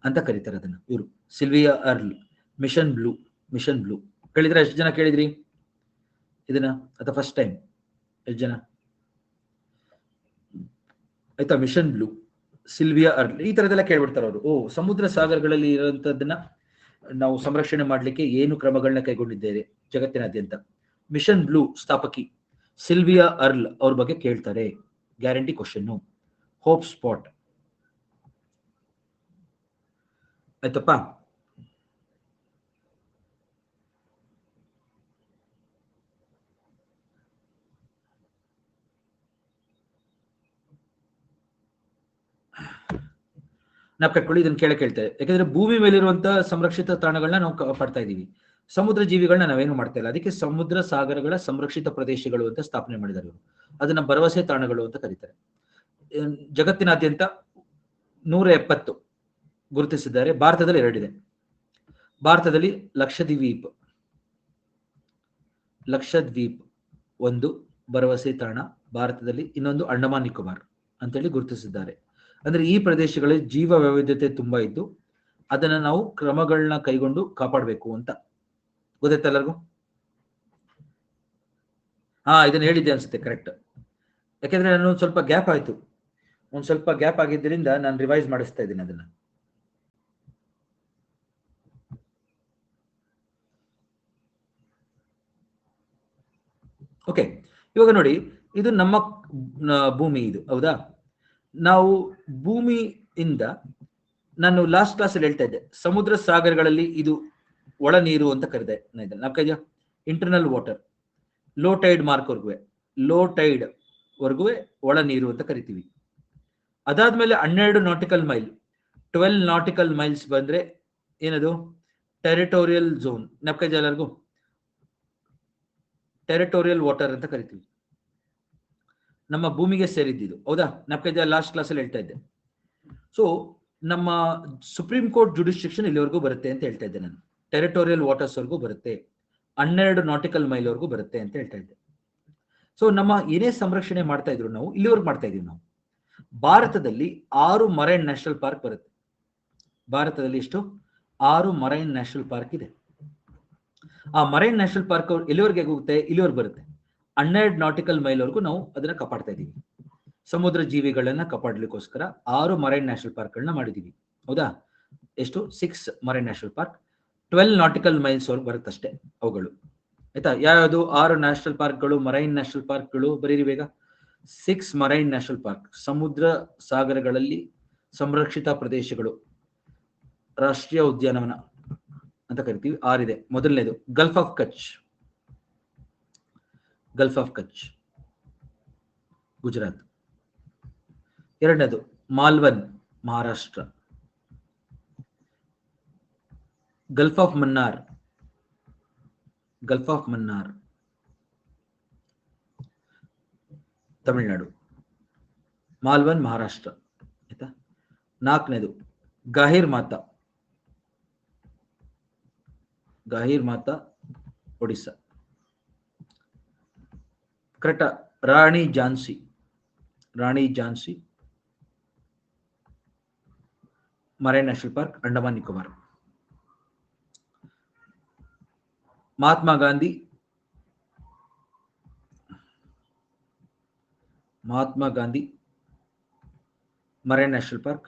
ಅಂತ ಕರೀತಾರೆ ಅದನ್ನ ಇವರು. ಸಿಲ್ವಿಯಾ ಅರ್ಲ್, ಮಿಷನ್ ಬ್ಲೂ ಕೇಳಿದ್ರೆ ಎಷ್ಟು ಜನ ಕೇಳಿದ್ರಿ ಇದನ್ನ? ಅಥವಾ ಫಸ್ಟ್ ಟೈಮ್? ಎಷ್ಟು ಜನ? ಆಯ್ತಾ? ಮಿಷನ್ ಬ್ಲೂ, ಸಿಲ್ವಿಯಾ ಅರ್ಲ್, ಈ ತರದೆಲ್ಲ ಕೇಳ್ಬಿಡ್ತಾರೆ ಅವರು. ಸಮುದ್ರ ಸಾಗರಗಳಲ್ಲಿ ಇರುವಂತದ್ದನ್ನ ನಾವು ಸಂರಕ್ಷಣೆ ಮಾಡ್ಲಿಕ್ಕೆ ಏನು ಕ್ರಮಗಳನ್ನ ಕೈಗೊಂಡಿದ್ದೇವೆ ಜಗತ್ತಿನಾದ್ಯಂತ. ಮಿಷನ್ ಬ್ಲೂ ಸ್ಥಾಪಕಿ ಸಿಲ್ವಿಯಾ ಅರ್ಲ್ ಅವ್ರ ಬಗ್ಗೆ ಕೇಳ್ತಾರೆ, ಗ್ಯಾರಂಟಿ ಕ್ವಶನ್. ಹೋಪ್ ಸ್ಪಾಟ್ ಆಯ್ತಪ್ಪ. ನಾವು ಕಟ್ಕೊಳ್ಳಿ, ಇದನ್ನ ಕೇಳ್ತೇವೆ. ಯಾಕಂದ್ರೆ ಭೂಮಿ ಮೇಲಿರುವಂತಹ ಸಂರಕ್ಷಿತ ತಾಣಗಳನ್ನ ನಾವು ಕಾಪಾಡ್ತಾ ಇದೀವಿ, ಸಮುದ್ರ ಜೀವಿಗಳನ್ನ ನಾವೇನು ಮಾಡ್ತಾ ಇಲ್ಲ. ಅದಕ್ಕೆ ಸಮುದ್ರ ಸಾಗರಗಳ ಸಂರಕ್ಷಿತ ಪ್ರದೇಶಗಳು ಅಂತ ಸ್ಥಾಪನೆ ಮಾಡಿದ್ದಾರೆ ಇವರು. ಅದನ್ನ ಭರವಸೆ ತಾಣಗಳು ಅಂತ ಕರೀತಾರೆ. ಜಗತ್ತಿನಾದ್ಯಂತ 170 ಗುರುತಿಸಿದ್ದಾರೆ. ಭಾರತದಲ್ಲಿ 2 ಇದೆ. ಭಾರತದಲ್ಲಿ ಲಕ್ಷದ್ವೀಪ್ ಒಂದು ಭರವಸೆ ತಾಣ ಭಾರತದಲ್ಲಿ, ಇನ್ನೊಂದು ಅಂಡಮಾನ್ ನಿಕೋಬಾರ್ ಅಂತೇಳಿ ಗುರುತಿಸಿದ್ದಾರೆ. ಅಂದ್ರೆ ಈ ಪ್ರದೇಶಗಳಲ್ಲಿ ಜೀವ ವೈವಿಧ್ಯತೆ ತುಂಬಾ ಇದ್ದು ಅದನ್ನ ನಾವು ಕ್ರಮಗಳನ್ನ ಕೈಗೊಂಡು ಕಾಪಾಡಬೇಕು ಅಂತ. ಗೊತ್ತಾಯ್ತು ಎಲ್ಲರಿಗೂ? ಇದನ್ನ ಹೇಳಿದ್ದೆ ಅನ್ಸುತ್ತೆ, ಕರೆಕ್ಟ್. ಯಾಕೆಂದ್ರೆ ನಾನು ಸ್ವಲ್ಪ ಗ್ಯಾಪ್ ಆಯ್ತು, ಒಂದ್ ಸ್ವಲ್ಪ ಗ್ಯಾಪ್ ಆಗಿದ್ದರಿಂದ ನಾನು ರಿವೈಸ್ ಮಾಡಿಸ್ತಾ ಇದ್ದೀನಿ ಅದನ್ನ. ಓಕೆ, ಇವಾಗ ನೋಡಿ, ಇದು ನಮ್ಮ ಭೂಮಿ, ಇದು ಹೌದಾ? ನಾವು ಭೂಮಿಯಿಂದ ನಾನು ಲಾಸ್ಟ್ ಕ್ಲಾಸ್ ಅಲ್ಲಿ ಹೇಳ್ತಾ ಇದ್ದೆ, ಸಮುದ್ರ ಸಾಗರಗಳಲ್ಲಿ ಇದು ಒಳ ನೀರು ಅಂತ ಕರೆದೆ. ನಾಲ್ಕೈದು internal water, low tide mark ವರ್ಗುವೆ ಒಳ ನೀರು ಅಂತ ಕರಿತೀವಿ. ಅದಾದ್ಮೇಲೆ 12 ನಾಟಿಕಲ್ ಮೈಲ್, 12 ನಾಟಿಕಲ್ ಮೈಲ್ಸ್ ಬಂದ್ರೆ ಏನದು ಟೆರಿಟೋರಿಯಲ್ ಝೋನ್. ನಪ್ಕೈಜ ಎಲ್ಲರಿಗೂ ಟೆರಿಟೋರಿಯಲ್ ವಾಟರ್ ಅಂತ ಕರಿತೀವಿ. ನಮ್ಮ ಭೂಮಿಗೆ ಸೇರಿದ್ದು, ಹೌದಾ? ನಪ್ಕೈಜ ಲಾಸ್ಟ್ ಕ್ಲಾಸ್ ಅಲ್ಲಿ ಹೇಳ್ತಾ ಇದ್ದೆ. ಸೊ ನಮ್ಮ ಸುಪ್ರೀಂ ಕೋರ್ಟ್ ಜುಡಿಸ್ಟ್ರಿಕ್ಷನ್ ಇಲ್ಲಿವರೆಗೂ ಬರುತ್ತೆ ಅಂತ ಹೇಳ್ತಾ ಇದ್ದೆ ನಾನು. ಟೆರಿಟೋರಿಯಲ್ ವಾಟರ್ಸ್ ವರ್ಗೂ ಬರುತ್ತೆ, 12 ನಾಟಿಕಲ್ ಮೈಲ್ ವರ್ಗೂ ಬರುತ್ತೆ ಅಂತ ಹೇಳ್ತಾ ಇದ್ದೆ. ಸೊ ನಮ್ಮ ಏನೇ ಸಂರಕ್ಷಣೆ ಮಾಡ್ತಾ ಇದ್ರು ನಾವು ಇಲ್ಲಿವರೆಗೂ ಮಾಡ್ತಾ ಇದೀವಿ ನಾವು. ಭಾರತದಲ್ಲಿ 6 ಮರೈನ್ ನ್ಯಾಷನಲ್ ಪಾರ್ಕ್ ಬರುತ್ತೆ. ಭಾರತದಲ್ಲಿ ಎಷ್ಟು? 6 ಮರೈನ್ ನ್ಯಾಷನಲ್ ಪಾರ್ಕ್ ಇದೆ. ಆ ಮರೈನ್ ನ್ಯಾಷನಲ್ ಪಾರ್ಕ್ ಎಲ್ಲಿವರೆಗೆ ಹೋಗುತ್ತೆ? ಇಲ್ಲಿವರೆಗೆ ಬರುತ್ತೆ. 12 ನಾಟಿಕಲ್ ಮೈಲ್ ವರೆಗೂ ನಾವು ಅದನ್ನ ಕಾಪಾಡ್ತಾ ಇದೀವಿ. ಸಮುದ್ರ ಜೀವಿಗಳನ್ನ ಕಾಪಾಡ್ಲಿಕ್ಕೋಸ್ಕರ 6 ಮರೈನ್ ನ್ಯಾಷನಲ್ ಪಾರ್ಕ್ ಗಳನ್ನ ಮಾಡಿದೀವಿ, ಹೌದಾ? ಎಷ್ಟು? 6 marine national park, 12 nautical miles ವರ್ಗು ಬರುತ್ತಷ್ಟೇ ಅವುಗಳು, ಆಯ್ತಾ? ಯಾವ್ಯಾವುದು 6 ನ್ಯಾಷನಲ್ ಪಾರ್ಕ್ಗಳು, ಮರೈನ್ ನ್ಯಾಷನಲ್ ಪಾರ್ಕ್ಗಳು? ಬರೀರಿ ಬೇಗ. 6 ಮರೈನ್ ನ್ಯಾಷನಲ್ ಪಾರ್ಕ್, ಸಮುದ್ರ ಸಾಗರಗಳಲ್ಲಿ ಸಂರಕ್ಷಿತ ಪ್ರದೇಶಗಳು, ರಾಷ್ಟ್ರೀಯ ಉದ್ಯಾನವನ ಅಂತ ಕರಿತೀವಿ. 6 ಇದೆ. ಮೊದಲನೇದು ಗಲ್ಫ್ ಆಫ್ ಕಚ್, ಗುಜರಾತ್. ಎರಡನೇದು ಮಾಲ್ವನ್, ಮಹಾರಾಷ್ಟ್ರ. Gulf of Mannar, Tamil Nadu. ಮಾಲ್ವನ್, ಮಹಾರಾಷ್ಟ್ರ, ಆಯ್ತಾ? 4ನೇದು ಗಾಹಿರ್ ಮಾತಾ, ಒಡಿಸ್ಸಾ. ಕರೆಕ್ಟ? Rani Jhansi, marine national park, Andaman Nicobar. Mahatma Gandhi marine national park,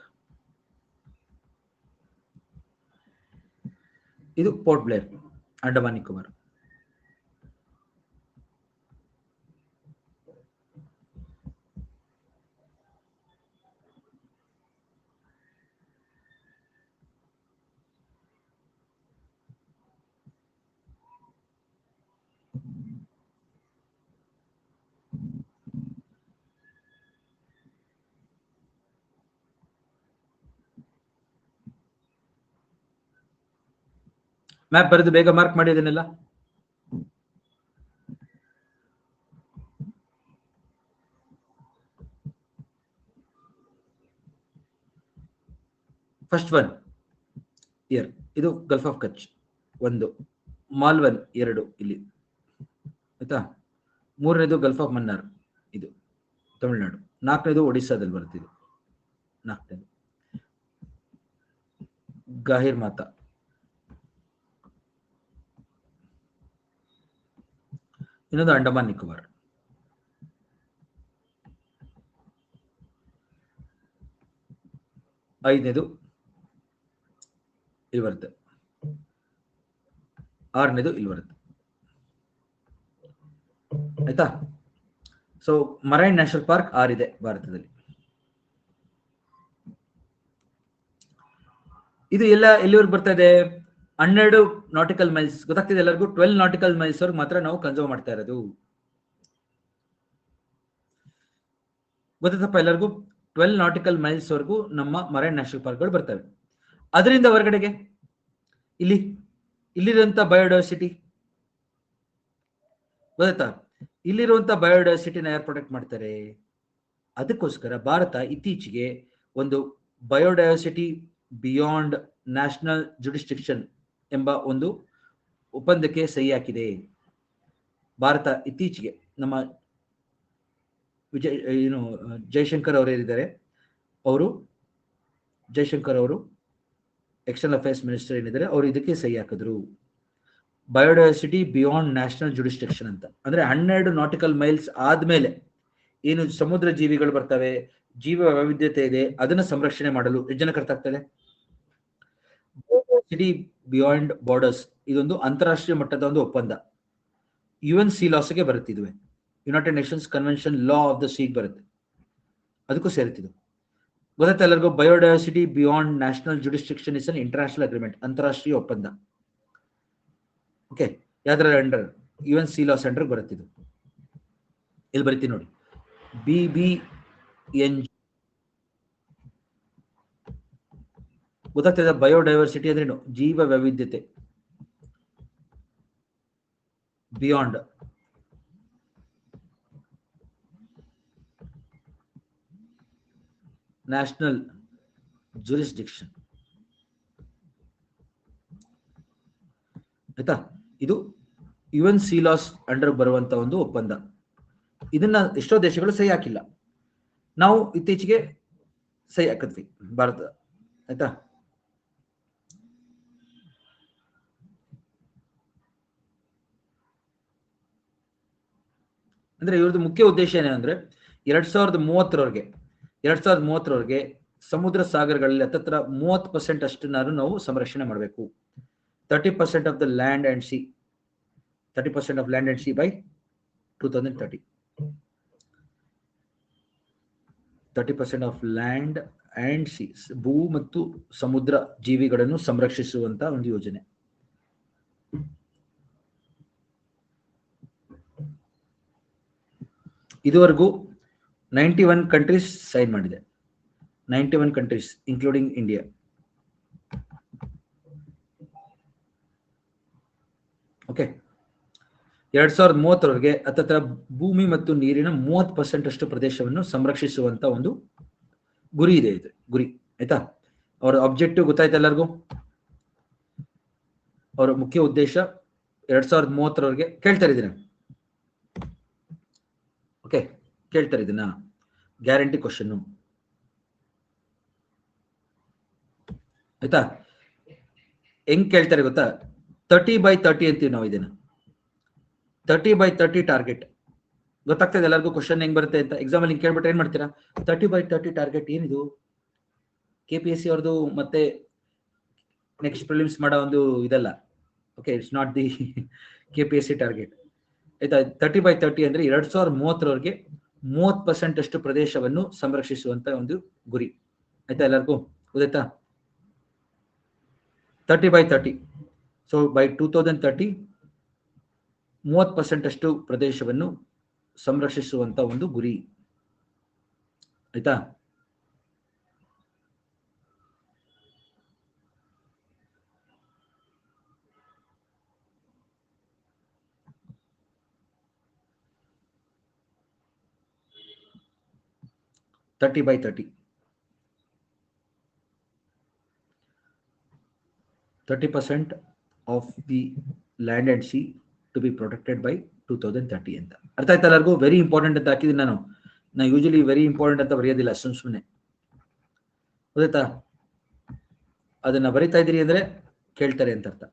ಇದು Port Blair, Andaman Nicobar. Map ಬರೆದು ಬೇಗ ಮಾರ್ಕ್ ಮಾಡಿ ಅದನ್ನೆಲ್ಲ. ಫಸ್ಟ್ ಒನ್ ಇಯರ್, ಇದು ಗಲ್ಫ್ ಆಫ್ ಕಚ್ 1, ಮಾಲ್ವನ್ 2 ಇಲ್ಲಿ, ಆಯ್ತಾ? 3ನೇದು ಗಲ್ಫ್ ಆಫ್ ಮನ್ನಾರ್, ಇದು ತಮಿಳುನಾಡು. 4ನೇದು ಒಡಿಸ್ಸಾದಲ್ಲಿ ಬರ್ತಿದೆ. 4ನೇದು ಗಾಹಿರ್ ಮಾತಾ. ಇನ್ನೊಂದು ಅಂಡಮಾನ್ ನಿಕೋಬಾರ್. 5ನೇದು ಇಲ್ಲಿ ಬರುತ್ತೆ. 6ನೇದು ಇಲ್ಲಿ ಬರುತ್ತೆ, ಆಯ್ತಾ? ಸೊ ಮರೈನ್ ನ್ಯಾಷನಲ್ ಪಾರ್ಕ್ 6 ಇದೆ ಭಾರತದಲ್ಲಿ. ಇದು ಎಲ್ಲ ಎಲ್ಲಿವರೆಗೆ ಬರ್ತಾ ಇದೆ? 12 ನಾಟಿಕಲ್ ಮೈಲ್ಸ್. ಗೊತ್ತಾಗ್ತಿದೆ ಎಲ್ಲರಿಗೂ? 12 ನಾಟಿಕಲ್ ಮೈಲ್ಸ್ ವರ್ಗು ಮಾತ್ರ ನಾವು ಕನ್ಸರ್ವ್ ಮಾಡ್ತಾ ಇರೋದು. ಗೊತ್ತಪ್ಪ ಎಲ್ಲರಿಗೂ? 12 ನಾಟಿಕಲ್ ಮೈಲ್ಸ್ ವರ್ಗು ನಮ್ಮ ಮರೈನ್ ನ್ಯಾಷನಲ್ ಪಾರ್ಕ್ಗಳು ಬರ್ತವೆ. ಅದರಿಂದ ಹೊರಗಡೆಗೆ ಇಲ್ಲಿರುವಂತ ಬಯೋಡೈವರ್ಸಿಟಿ ಗೊತ್ತಾ? ಇಲ್ಲಿರುವಂತ ಬಯೋಡೈವರ್ಸಿಟಿನ ಯಾರು ಪ್ರೊಟೆಕ್ಟ್ ಮಾಡ್ತಾರೆ? ಅದಕ್ಕೋಸ್ಕರ ಭಾರತ ಇತ್ತೀಚೆಗೆ ಒಂದು ಬಯೋಡೈವರ್ಸಿಟಿ ಬಿಯಾಂಡ್ ನ್ಯಾಷನಲ್ ಜುಡಿಸ್ಟ್ರಿಕ್ಷನ್ ಎಂಬ ಒಂದು ಒಪ್ಪಂದಕ್ಕೆ ಸಹಿ ಹಾಕಿದೆ. ಭಾರತ ಇತ್ತೀಚೆಗೆ ನಮ್ಮ ಜೈಶಂಕರ್ ಅವರೇನಿದ್ದಾರೆ, ಜೈಶಂಕರ್ ಅವರು ಎಕ್ಸ್ಟರ್ನಲ್ ಅಫೇರ್ಸ್ ಮಿನಿಸ್ಟರ್ ಏನಿದ್ದಾರೆ, ಅವರು ಇದಕ್ಕೆ ಸಹಿ ಹಾಕಿದ್ರು. ಬಯೋಡೈವರ್ಸಿಟಿ ಬಿಯಾಂಡ್ ನ್ಯಾಷನಲ್ ಜುಡಿಸ್ಟ್ರಿಕ್ಷನ್ ಅಂತ. ಅಂದ್ರೆ 12 ನಾಟಿಕಲ್ ಮೈಲ್ಸ್ ಆದ್ಮೇಲೆ ಏನು ಸಮುದ್ರ ಜೀವಿಗಳು ಬರ್ತವೆ, ಜೀವ ವೈವಿಧ್ಯತೆ ಇದೆ, ಅದನ್ನ ಸಂರಕ್ಷಣೆ ಮಾಡಲು ಎಷ್ಟು ಜನಕ್ಕೆ ಅರ್ಥ ಆಗ್ತದೆ? ಬಯೋಡೈವರ್ಸಿಟಿ ಬಿಯಾಂಡ್ ಬಾರ್ಡರ್ಸ್ ಇದೊಂದು ಅಂತಾರಾಷ್ಟ್ರೀಯ ಮಟ್ಟದ ಒಂದು ಒಪ್ಪಂದ. UN ಸಿ ಲಾಸ್ಗೆ ಬರುತ್ತೆ. ಇದುವೆ united nations convention law of the sea ಬರುತ್ತೆ, ಅದಕ್ಕೂ ಸೇರುತ್ತಿದ್ದು. ಗೊತ್ತಾಯ್ತಾ ಎಲ್ಲರಿಗೂ? Biodiversity beyond national jurisdiction is an international agreement, ಅಂತಾರಾಷ್ಟ್ರೀಯ ಒಪ್ಪಂದ. ಓಕೆ, ಯಾವ್ದ್ರ ಅಂಡರ್? UN CLAWS ಅಂಡರ್ ಬರುತ್ತಿದ್ದು. ಇಲ್ಲಿ ಬರೀತೀನಿ ನೋಡಿ, BBN. ಗೊತ್ತಾಗ್ತದೆ? ಬಯೋಡೈವರ್ಸಿಟಿ ಅಂದ್ರೆ ಜೀವ ವೈವಿಧ್ಯತೆ ಬಿಯಾಂಡ್ ನ್ಯಾಷನಲ್ ಜುರಿಸ್ಡಿಕ್ಷನ್. ಆಯ್ತಾ? ಇದು UN CLAWS ಅಂಡರ್ ಬರುವಂತ ಒಂದು ಒಪ್ಪಂದ. ಇದನ್ನ ಎಷ್ಟೋ ದೇಶಗಳು ಸಹಿ ಹಾಕಿಲ್ಲ, ನಾವು ಇತ್ತೀಚೆಗೆ ಸಹಿ ಹಾಕಿದ್ವಿ ಭಾರತ. ಆಯ್ತಾ? ಅಂದ್ರೆ ಇವ್ರದ್ದು ಮುಖ್ಯ ಉದ್ದೇಶ ಏನಂದ್ರೆ 2030ರವರೆಗೆ ಸಮುದ್ರ ಸಾಗರಗಳಲ್ಲಿ ಹತ್ತತ್ರ 30% ಅಷ್ಟನ್ನಾರು ನಾವು ಸಂರಕ್ಷಣೆ ಮಾಡಬೇಕು. 30% of the land and C, 30% of land and C by 2030. 30% of land and C, ಭೂ ಮತ್ತು ಸಮುದ್ರ ಜೀವಿಗಳನ್ನು ಸಂರಕ್ಷಿಸುವಂತ ಒಂದು ಯೋಜನೆ. ಇದುವರೆಗೂ 91 ಕಂಟ್ರೀಸ್ ಸೈನ್ ಮಾಡಿದೆ, 91 ಕಂಟ್ರೀಸ್ ಇನ್ಕ್ಲೂಡಿಂಗ್ ಇಂಡಿಯಾ. ಓಕೆ, 2030ರವರೆಗೆ ಹತ್ತತ್ರ ಭೂಮಿ ಮತ್ತು ನೀರಿನ 30% ಅಷ್ಟು ಪ್ರದೇಶವನ್ನು ಸಂರಕ್ಷಿಸುವಂತ ಒಂದು ಗುರಿ ಇದೆ. ಇದು ಗುರಿ ಆಯ್ತಾ? ಅವರ ಆಬ್ಜೆಕ್ಟಿವ್ ಗೊತ್ತಾಯ್ತಾ ಎಲ್ಲರಿಗೂ? ಅವರ ಮುಖ್ಯ ಉದ್ದೇಶ 2030ರವರೆಗೆ. ಕೇಳ್ತಾರೆ ಇದನ್ನ? ಓಕೆ, ಕೇಳ್ತಾರೆ ಇದನ್ನ, ಗ್ಯಾರಂಟಿ ಕ್ವಶನ್. ಆಯ್ತಾ? ಹೆಂಗ್ ಕೇಳ್ತಾರೆ ಗೊತ್ತಾ? 30/30 ಅಂತೀವಿ ನಾವು ಇದನ್ನ. 30/30 ಟಾರ್ಗೆಟ್. ಗೊತ್ತಾಗ್ತದೆ ಎಲ್ಲರಿಗೂ ಕ್ವಶನ್ ಹೆಂಗ್ ಬರುತ್ತೆ ಅಂತ? ಎಕ್ಸಾಮ್ ಅಲ್ಲಿ ಕೇಳ್ಬಿಟ್ರೆ ಏನ್ ಮಾಡ್ತೀರಾ? 30/30 ಟಾರ್ಗೆಟ್ ಏನಿದು? KPSC ಅವ್ರದ್ದು ಮತ್ತೆ ನೆಕ್ಸ್ಟ್ ಪ್ರಿಲಿಮ್ಸ್ ಮಾಡೋ ಒಂದು ಇದಲ್ಲ. Okay, it's not the KPSC target. ಆಯ್ತಾ? 30/30 ಅಂದ್ರೆ 2030ರವರೆಗೆ 30% ಅಷ್ಟು ಪ್ರದೇಶವನ್ನು ಸಂರಕ್ಷಿಸುವಂತ ಒಂದು ಗುರಿ. ಆಯ್ತಾ ಎಲ್ಲರಿಗೂ? ಗೊತ್ತಾಯ್ತಾ? 30/30. ಸೊ ಬೈ 2030 30% ಅಷ್ಟು ಪ್ರದೇಶವನ್ನು ಸಂರಕ್ಷಿಸುವಂತ ಒಂದು ಗುರಿ. ಆಯ್ತಾ? Thirty by 30. 30% of the land and sea to be protected by 2030 ಅಂತ. ಅರ್ಥ ಆಯ್ತಾ ಎಲ್ಲರಿಗೂ? ವೆರಿ ಇಂಪಾರ್ಟೆಂಟ್ ಅಂತ ಹಾಕಿದ್ದೀನಿ ನಾನು ಯೂಶಲಿ ವೆರಿ ಇಂಪಾರ್ಟೆಂಟ್ ಅಂತ ಬರೆಯೋದಿಲ್ಲ ಸುಮ್ಮನೆ. ಗೊತ್ತಾಯ್ತಾ? ಅದನ್ನ ಬರಿತಾ ಇದ್ದೀರಿ ಅಂದ್ರೆ ಕೇಳ್ತಾರೆ ಅಂತ ಅರ್ಥ.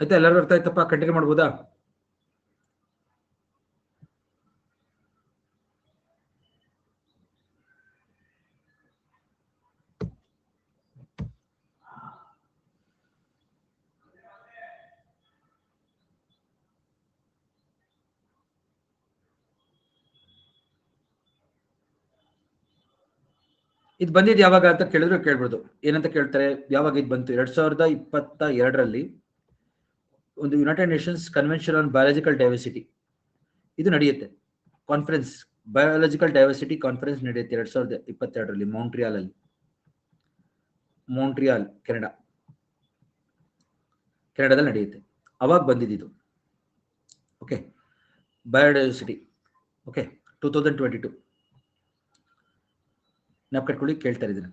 ಆಯ್ತಾ? ಎಲ್ಲರಿಗೂ ಅರ್ಥ ಆಯ್ತಪ್ಪ? ಕಂಟಿನ್ಯೂ ಮಾಡ್ಬೋದಾ? ಇದು ಬಂದಿದ್ದು ಯಾವಾಗ ಅಂತ ಕೇಳಿದ್ರು ಕೇಳ್ಬೋದು. ಏನಂತ ಕೇಳ್ತಾರೆ, ಯಾವಾಗ ಇದು ಬಂತು? 2022ರಲ್ಲಿ ಒಂದು United nations convention on biological diversity ಇದು ನಡೆಯುತ್ತೆ. ಕಾನ್ಫರೆನ್ಸ್, ಬಯಾಲಜಿಕಲ್ ಡೈವರ್ಸಿಟಿ ಕಾನ್ಫರೆನ್ಸ್ ನಡೆಯುತ್ತೆ 2022ರಲ್ಲಿ ಮಾಂಟ್ರಿಯಾಲ್ ಕೆನಡಾದಲ್ಲಿ ನಡೆಯುತ್ತೆ. ಅವಾಗ ಬಂದಿದ್ದು. Okay, biodiversity. ಓಕೆ, 2022 ನಾವು ಕಟ್ಕೊಳ್ಳಿ, ಕೇಳ್ತಾ ಇದ್ದೀನಿ.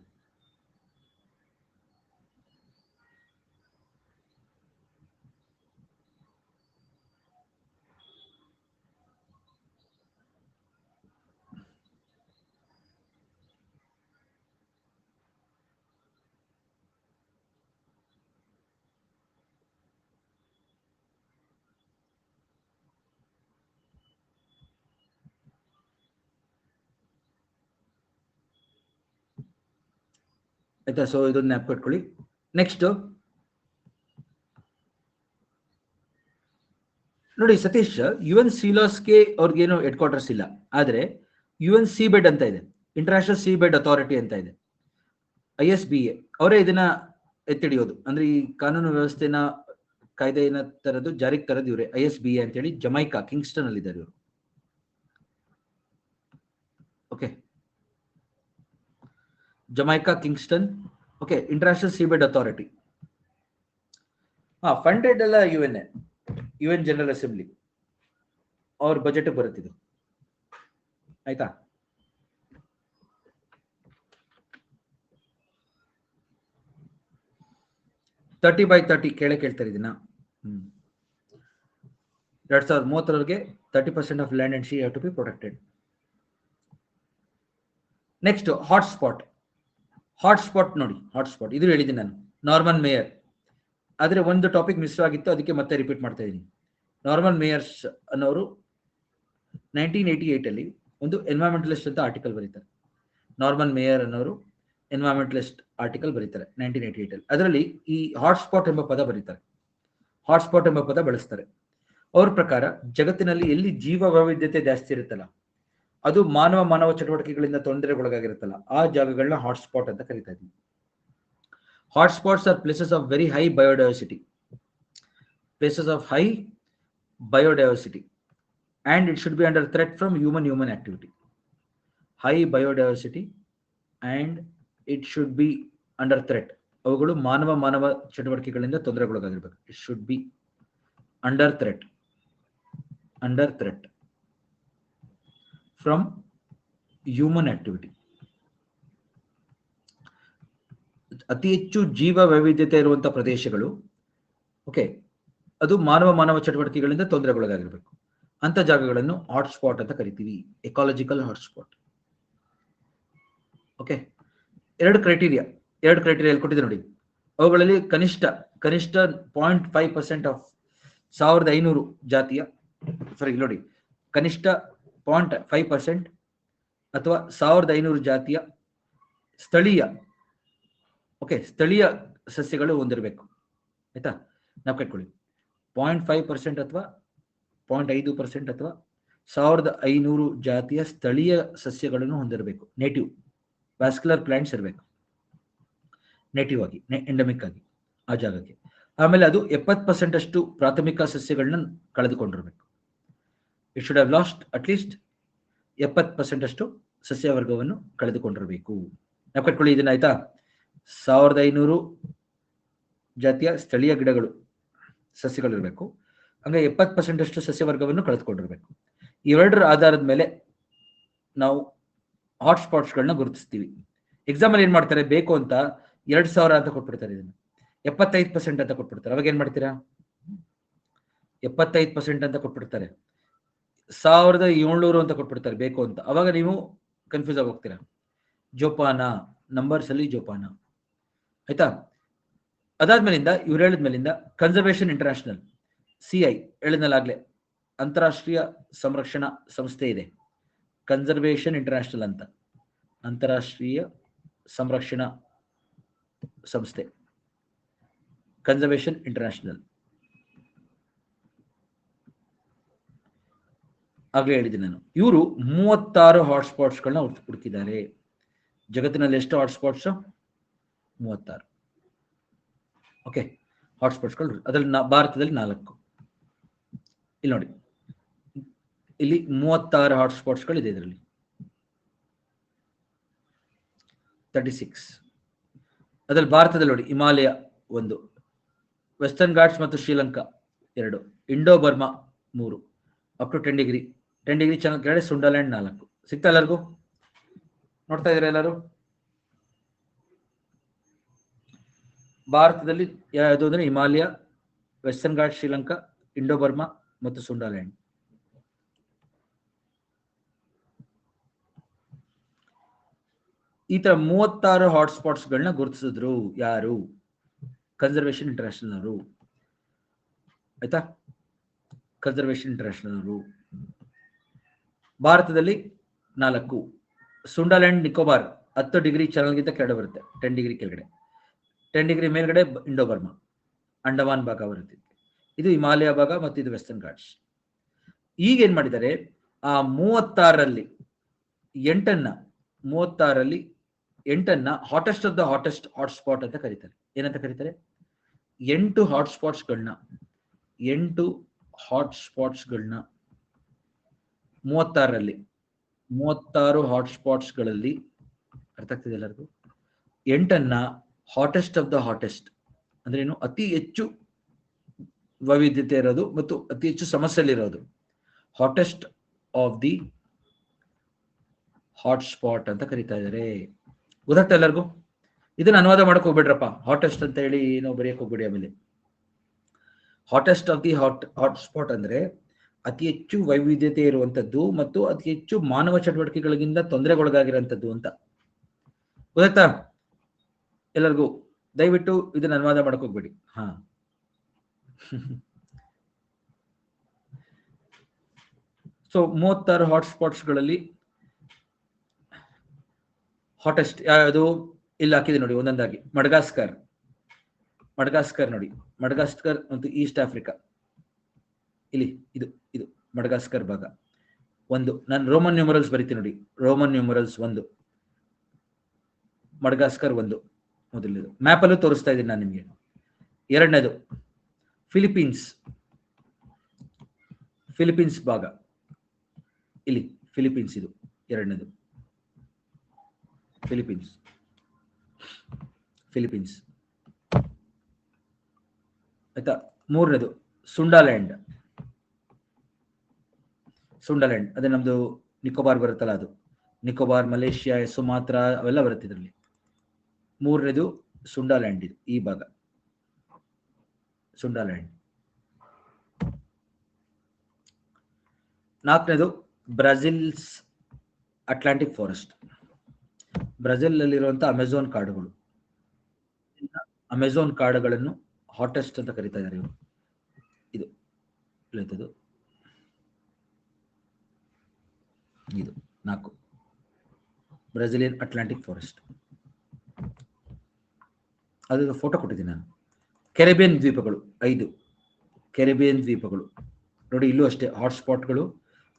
ಆಯ್ತಾ? ಸೊ ಇದನ್ನ ಜ್ಞಾಪಕ ಇಟ್ಕೊಳ್ಳಿ. ನೆಕ್ಸ್ಟ್ ನೋಡಿ ಸತೀಶ್, UN ಸೀಲಾಸ್ಗೆ ಅವ್ರಿಗೇನು ಹೆಡ್ ಕ್ವಾರ್ಟರ್ಸ್ ಇಲ್ಲ, ಆದ್ರೆ UN ಸೀಬೆಡ್ ಅಂತ ಇದೆ, ಇಂಟರ್ನ್ಯಾಷನಲ್ ಸೀಬೆಡ್ ಅಥಾರಿಟಿ ಅಂತ ಇದೆ, ISBA. ಅವರೇ ಇದನ್ನ ಎತ್ತಿಡಿಯೋದು. ಅಂದ್ರೆ ಈ ಕಾನೂನು ವ್ಯವಸ್ಥೆನ, ಕಾಯ್ದೆನ ತರದು, ಜಾರಿಗೆ ತರದು ಇವರೇ. ISBA ಅಂತೇಳಿ ಜಮೈಕಾ ಕಿಂಗ್ಸ್ಟನ್ ಅಲ್ಲಿ ಇದ್ದಾರೆ ಇವರು. Okay, Jamaica Kingston. Okay, international seabed authority. Funded ಎಲ್ಲ UN ಜನರಲ್ ಅಸೆಂಬ್ಲಿ ಅವ್ರ ಬಜೆಟ್ ಬರುತ್ತಿದ್ದು. ಆಯ್ತಾ? $30 by 30 ಕೇಳ್ತಾರೆ ಇದನ್ನ. 2030ರವರೆಗೆ 30% of land and sea have to be protected. Next hotspot ನೋಡಿ, ಹಾಟ್ಸ್ಪಾಟ್ ಇದು ಹೇಳಿದ್ದೀನಿ ನಾನು, ನಾರ್ಮನ್ ಮೇಯರ್. ಆದ್ರೆ ಒಂದು ಟಾಪಿಕ್ ಮಿಸ್ ಆಗಿತ್ತು, ಅದಕ್ಕೆ ಮತ್ತೆ ರಿಪೀಟ್ ಮಾಡ್ತಾ ಇದ್ದೀನಿ. ನಾರ್ಮನ್ ಮೇಯರ್ಸ್ ಅನ್ನೋರು 1988 ಅಲ್ಲಿ ಒಂದು ಎನ್ವೈರನ್ಮೆಂಟಲಿಸ್ಟ್ ಅಂತ ಆರ್ಟಿಕಲ್ ಬರೀತಾರೆ. ನಾರ್ಮನ್ ಮೇಯರ್ ಅನ್ನೋರು ಎನ್ವೈರನ್ಮೆಂಟಲಿಸ್ಟ್ ಆರ್ಟಿಕಲ್ ಬರೀತಾರೆ 1988 ಅಲ್ಲಿ. ಅದರಲ್ಲಿ ಈ ಹಾಟ್ಸ್ಪಾಟ್ ಎಂಬ ಪದ ಬರೀತಾರೆ, ಹಾಟ್ಸ್ಪಾಟ್ ಎಂಬ ಪದ ಬಳಸ್ತಾರೆ. ಅವ್ರ ಪ್ರಕಾರ ಜಗತ್ತಿನಲ್ಲಿ ಎಲ್ಲಿ ಜೀವ ವೈವಿಧ್ಯತೆ ಜಾಸ್ತಿ ಇರುತ್ತಲ್ಲ, ಅದು ಮಾನವ ಚಟುವಟಿಕೆಗಳಿಂದ ತೊಂದರೆಗೊಳಗಾಗಿರುತ್ತಲ್ಲ, ಆ ಜಾಗಗಳನ್ನ ಹಾಟ್ಸ್ಪಾಟ್ ಅಂತ ಕರೀತಾ ಇದ್ದೀವಿ. Hotspots are places of very high biodiversity, and it should be under threat from human activity. High biodiversity and it should be under threat. ಅವುಗಳು ಮಾನವ ಚಟುವಟಿಕೆಗಳಿಂದ ತೊಂದರೆಗೊಳಗಾಗಿರಬೇಕು. It should be under threat from human activity. ಅತಿ ಹೆಚ್ಚು ಜೀವ ವೈವಿಧ್ಯತೆ ಇರುವಂತಹ ಪ್ರದೇಶಗಳು, okay, ಅದು ಮಾನವ ಚಟುವಟಿಕೆಗಳಿಂದ ತೊಂದರೆಗೊಳಗಾಗಿರ್ಬೇಕು. ಅಂತ ಜಾಗಗಳನ್ನು ಹಾಟ್ಸ್ಪಾಟ್ ಅಂತ ಕರಿತೀವಿ, ಎಕಾಲಜಿಕಲ್ ಹಾಟ್ಸ್ಪಾಟ್. ಓಕೆ, ಎರಡು ಕ್ರೈಟೀರಿಯಾ ಕೊಟ್ಟಿದೆ ನೋಡಿ. ಅವುಗಳಲ್ಲಿ ಕನಿಷ್ಠ 0.5% ಆಫ್ 1500 ಜಾತಿಯ, ಸಾರಿ ನೋಡಿ, ಕನಿಷ್ಠ 0.5% ಅಥವಾ 1500 ಜಾತಿಯ ಸ್ಥಳೀಯ ಸಸ್ಯಗಳು ಹೊಂದಿರಬೇಕು. ಆಯ್ತಾ? ನಾವು ಕಟ್ಕೊಳ್ಳಿ, 0.5% ಅಥವಾ 0.5% ಅಥವಾ 1500 ಜಾತಿಯ ಸ್ಥಳೀಯ ಸಸ್ಯಗಳನ್ನು ಹೊಂದಿರಬೇಕು. ನೇಟಿವ್ ವ್ಯಾಸ್ಕ್ಯುಲರ್ ಪ್ಲಾಂಟ್ಸ್ ಇರಬೇಕು, ನೇಟಿವ್ ಆಗಿ, ಎಂಡಮಿಕ್ ಆಗಿ ಆ ಜಾಗಕ್ಕೆ. ಆಮೇಲೆ ಅದು 70% ಅಷ್ಟು ಪ್ರಾಥಮಿಕ ಸಸ್ಯಗಳನ್ನ ಕಳೆದುಕೊಂಡಿರಬೇಕು. It should have lost at least 70% ಅಷ್ಟು ಸಸ್ಯ ವರ್ಗವನ್ನು ಕಳೆದುಕೊಂಡಿರಬೇಕು. ನಾವು ಕಟ್ಕೊಳ್ಳಿ ಇದನ್ನ. ಆಯ್ತಾ? 1500 ಜಾತಿಯ ಸ್ಥಳೀಯ ಗಿಡಗಳು, ಸಸ್ಯಗಳಿರಬೇಕು. ಹಂಗೆ 70% ಅಷ್ಟು ಸಸ್ಯವರ್ಗವನ್ನು ಕಳೆದುಕೊಂಡಿರ್ಬೇಕು. ಇವೆರಡರ ಆಧಾರದ ಮೇಲೆ ನಾವು ಹಾಟ್ಸ್ಪಾಟ್ಸ್ಗಳನ್ನ ಗುರುತಿಸ್ತೀವಿ. ಎಕ್ಸಾಮ್ ಅಲ್ಲಿ ಏನ್ ಮಾಡ್ತಾರೆ, ಬೇಕು ಅಂತ 2000 ಅಂತ ಕೊಟ್ಬಿಡ್ತಾರೆ, ಇದನ್ನ 75% ಅಂತ ಕೊಟ್ಬಿಡ್ತಾರೆ. ಅವಾಗ ಏನ್ ಮಾಡ್ತೀರಾ? 75% ಅಂತ ಕೊಟ್ಬಿಡ್ತಾರೆ, 1700 ಅಂತ ಕೊಟ್ಬಿಡ್ತಾರೆ ಬೇಕು ಅಂತ. ಅವಾಗ ನೀವು ಕನ್ಫ್ಯೂಸ್ ಆಗಿ ಹೋಗ್ತೀರಾ. ಜೋಪಾನ, ನಂಬರ್ಸ್ ಅಲ್ಲಿ ಜೋಪಾನ. ಆಯ್ತಾ? ಅದಾದ್ಮೇಲಿಂದ ಇವ್ರು ಹೇಳಿದ್ಮೇಲಿಂದ ಕನ್ಸರ್ವೇಷನ್ ಇಂಟರ್ನ್ಯಾಷನಲ್, CI ಹೇಳಿದ್ನಲ್ಲಾಗ್ಲೇ, ಅಂತಾರಾಷ್ಟ್ರೀಯ ಸಂರಕ್ಷಣಾ ಸಂಸ್ಥೆ ಇದೆ, ಕನ್ಸರ್ವೇಷನ್ ಇಂಟರ್ನ್ಯಾಷನಲ್ ಅಂತ, ಅಂತಾರಾಷ್ಟ್ರೀಯ ಸಂರಕ್ಷಣಾ ಸಂಸ್ಥೆ, ಕನ್ಸರ್ವೇಷನ್ ಇಂಟರ್ನ್ಯಾಷನಲ್. ಆಗ್ಲೇ ಹೇಳಿದ್ದೀನಿ ನಾನು. ಇವರು 36 ಹಾಟ್ಸ್ಪಾಟ್ಸ್ಗಳನ್ನ ಹುಡುಕಿದ್ದಾರೆ. ಜಗತ್ತಿನಲ್ಲಿ ಎಷ್ಟು ಹಾಟ್ಸ್ಪಾಟ್ಸ್? 36. ಓಕೆ, ಹಾಟ್ಸ್ಪಾಟ್ಸ್ಗಳು ಅದರಲ್ಲಿ ಭಾರತದಲ್ಲಿ 4. ಇಲ್ಲಿ ನೋಡಿ, ಇಲ್ಲಿ 36 ಹಾಟ್ಸ್ಪಾಟ್ಸ್ಗಳು ಇದೆ. ಇದರಲ್ಲಿ 36. ಅದರಲ್ಲಿ ಭಾರತದಲ್ಲಿ ನೋಡಿ, ಹಿಮಾಲಯ 1, ವೆಸ್ಟರ್ನ್ ಘಾಟ್ಸ್ ಮತ್ತು Sri Lanka 2, Indo Burma 3, up to 10 degree channel ಕೆಳಗಡೆ ಸುಂಡಾಲ್ಯಾಂಡ್ 4. ಸಿಗ್ತಾ ಎಲ್ಲರಿಗೂ? ನೋಡ್ತಾ ಇದ್ದೀರಾ ಎಲ್ಲರೂ? ಭಾರತದಲ್ಲಿ ಯಾವುದು ಅಂದ್ರೆ Himalaya, Western Ghat, Sri Lanka, Indo Burma ಮತ್ತು ಸುಂಡಾಲ್ಯಾಂಡ್. ಈ ತರ 36 ಹಾಟ್ಸ್ಪಾಟ್ಸ್ ಗಳನ್ನ ಗುರುತಿಸಿದ್ರು ಯಾರು? ಕನ್ಸರ್ವೇಷನ್ ಇಂಟರ್ನ್ಯಾಷನಲ್ ಅವರು. ಆಯ್ತಾ? ಕನ್ಸರ್ವೇಷನ್ ಇಂಟರ್ನ್ಯಾಷನಲ್ ಅವರು. ಭಾರತದಲ್ಲಿ 4, ಸುಂಡಾಲ್ಯಾಂಡ್ ನಿಕೋಬಾರ್ 10 ಡಿಗ್ರಿ ಚಾನಲ್ಗಿಂತ ಕೆಳಗಡೆ ಬರುತ್ತೆ, 10 ಡಿಗ್ರಿ ಕೆಳಗಡೆ. 10 ಡಿಗ್ರಿ ಮೇಲ್ಗಡೆ ಇಂಡೋ ಬರ್ಮಾ, ಅಂಡಮಾನ್ ಭಾಗ ಬರುತ್ತೆ. ಇದು ಹಿಮಾಲಯ ಭಾಗ ಮತ್ತು ಇದು ವೆಸ್ಟರ್ನ್ ಘಾಟ್ಸ್. ಈಗ ಏನ್ ಮಾಡಿದ್ದಾರೆ, ಆ 36ರಲ್ಲಿ 8ನ್ನ hottest of the hottest hotspot ಅಂತ ಕರೀತಾರೆ. ಏನಂತ ಕರೀತಾರೆ? 8 ಹಾಟ್ಸ್ಪಾಟ್ಸ್ಗಳನ್ನ 36 ಹಾಟ್ಸ್ಪಾಟ್ಸ್ಗಳಲ್ಲಿ ಅರ್ಥ ಆಗ್ತಿದೆ ಎಲ್ಲರಿಗೂ? 8ನ್ನ ಹಾಟೆಸ್ಟ್ ಆಫ್ ದ ಹಾಟೆಸ್ಟ್ ಅಂದ್ರೆ ಏನು? ಅತಿ ಹೆಚ್ಚು ವೈವಿಧ್ಯತೆ ಇರೋದು ಮತ್ತು ಅತಿ ಹೆಚ್ಚು ಸಮಸ್ಯೆಯಲ್ಲಿರೋದು ಹಾಟೆಸ್ಟ್ ಆಫ್ ದಿ ಹಾಟ್ಸ್ಪಾಟ್ ಅಂತ ಕರೀತಾ ಇದ್ದಾರೆ. ಗೊತ್ತಾಗ್ತಾ ಎಲ್ಲರಿಗೂ? ಇದನ್ನ ಅನುವಾದ ಮಾಡಕ್ ಹೋಗ್ಬೇಡ್ರಪ್ಪ, ಹಾಟೆಸ್ಟ್ ಅಂತ ಹೇಳಿ ಏನೋ ಬರೆಯಕ್ ಹೋಗ್ಬೇಡಿ. ಆಮೇಲೆ ಹಾಟೆಸ್ಟ್ ಆಫ್ ದಿ ಹಾಟ್ಸ್ಪಾಟ್ ಅಂದ್ರೆ ಅತಿ ಹೆಚ್ಚು ವೈವಿಧ್ಯತೆ ಇರುವಂತದ್ದು ಮತ್ತು ಅತಿ ಹೆಚ್ಚು ಮಾನವ ಚಟುವಟಿಕೆಗಳಿಂದ ತೊಂದರೆಗೊಳಗಾಗಿರುವಂತದ್ದು ಅಂತ. ಗೊತ್ತಾಯ್ತಾ ಎಲ್ಲರಿಗೂ? ದಯವಿಟ್ಟು ಇದನ್ನ ಅನುವಾದ ಮಾಡಕ್ ಹೋಗ್ಬೇಡಿ. ಹಾ ಸೊ 36 ಹಾಟ್ಸ್ಪಾಟ್ಸ್ಗಳಲ್ಲಿ ಹಾಟೆಸ್ಟ್ ಯಾವುದು ಇಲ್ಲಿ ಹಾಕಿದೆ ನೋಡಿ ಒಂದೊಂದಾಗಿ. ಮಡಗಾಸ್ಕರ್ ನೋಡಿ, ಮಡಗಾಸ್ಕರ್ ಮತ್ತು ಈಸ್ಟ್ ಆಫ್ರಿಕಾ. ಇಲ್ಲಿ ಇದು ಮಡಗಾಸ್ಕರ್ ಭಾಗ 1. ನಾನು ರೋಮನ್ ನ್ಯೂಮರಲ್ಸ್ ಬರಿತೀನಿ ನೋಡಿ. ರೋಮನ್ ನ್ಯೂಮರಲ್ಸ್ 1, ಮಡಗಾಸ್ಕರ್ 1 ಮೊದಲನೇದು. ಮ್ಯಾಪ್ ಅಲ್ಲೂ ತೋರಿಸ್ತಾ ಇದ್ದೀನಿ ನಾನು ನಿಮಗೆ. ಎರಡನೇದು ಫಿಲಿಪೀನ್ಸ್ ಭಾಗ. ಇಲ್ಲಿ ಫಿಲಿಪೀನ್ಸ್, ಇದು ಎರಡನೇದು. ಫಿಲಿಪೀನ್ಸ್ ಆಯ್ತಾ? ಮೂರನೇದು ಸುಂಡಾಲ್ಯಾಂಡ್. ಅದೇ ನಮ್ದು ನಿಕೋಬಾರ್ ಬರುತ್ತಲ್ಲ, ಅದು ನಿಕೋಬಾರ್, ಮಲೇಷಿಯಾ, ಸುಮಾತ್ರ ಅವೆಲ್ಲ ಬರುತ್ತೆ ಇದರಲ್ಲಿ. ಮೂರನೇದು ಸುಂಡಾಲ್ಯಾಂಡ್, ಇದು ಈ ಭಾಗ ಸುಂಡಾಲ್ಯಾಂಡ್. ನಾಲ್ಕನೇದು ಬ್ರೆಜಿಲ್ಸ್ ಅಟ್ಲಾಂಟಿಕ್ ಫಾರೆಸ್ಟ್. ಬ್ರೆಜಿಲ್ ನಲ್ಲಿರುವಂತಹ ಅಮೆಝಾನ್ ಕಾಡುಗಳು. ಅಮೆಝಾನ್ ಕಾಡುಗಳನ್ನು ಹಾಟೆಸ್ಟ್ ಅಂತ ಕರೀತಾ ಇದ್ದಾರೆ ಇವರು. ಇದು 4 ಬ್ರೆಜಿಲಿಯನ್ ಅಟ್ಲಾಂಟಿಕ್ ಫಾರೆಸ್ಟ್. ಅದು ಫೋಟೋ ಕೊಟ್ಟಿದ್ದೀನಿ ನಾನು. ಕೆರಿಬಿಯನ್ ದ್ವೀಪಗಳು 5 ಕೆರಿಬಿಯನ್ ದ್ವೀಪಗಳು ನೋಡಿ. ಇಲ್ಲೂ ಅಷ್ಟೇ ಹಾಟ್ಸ್ಪಾಟ್ಗಳು.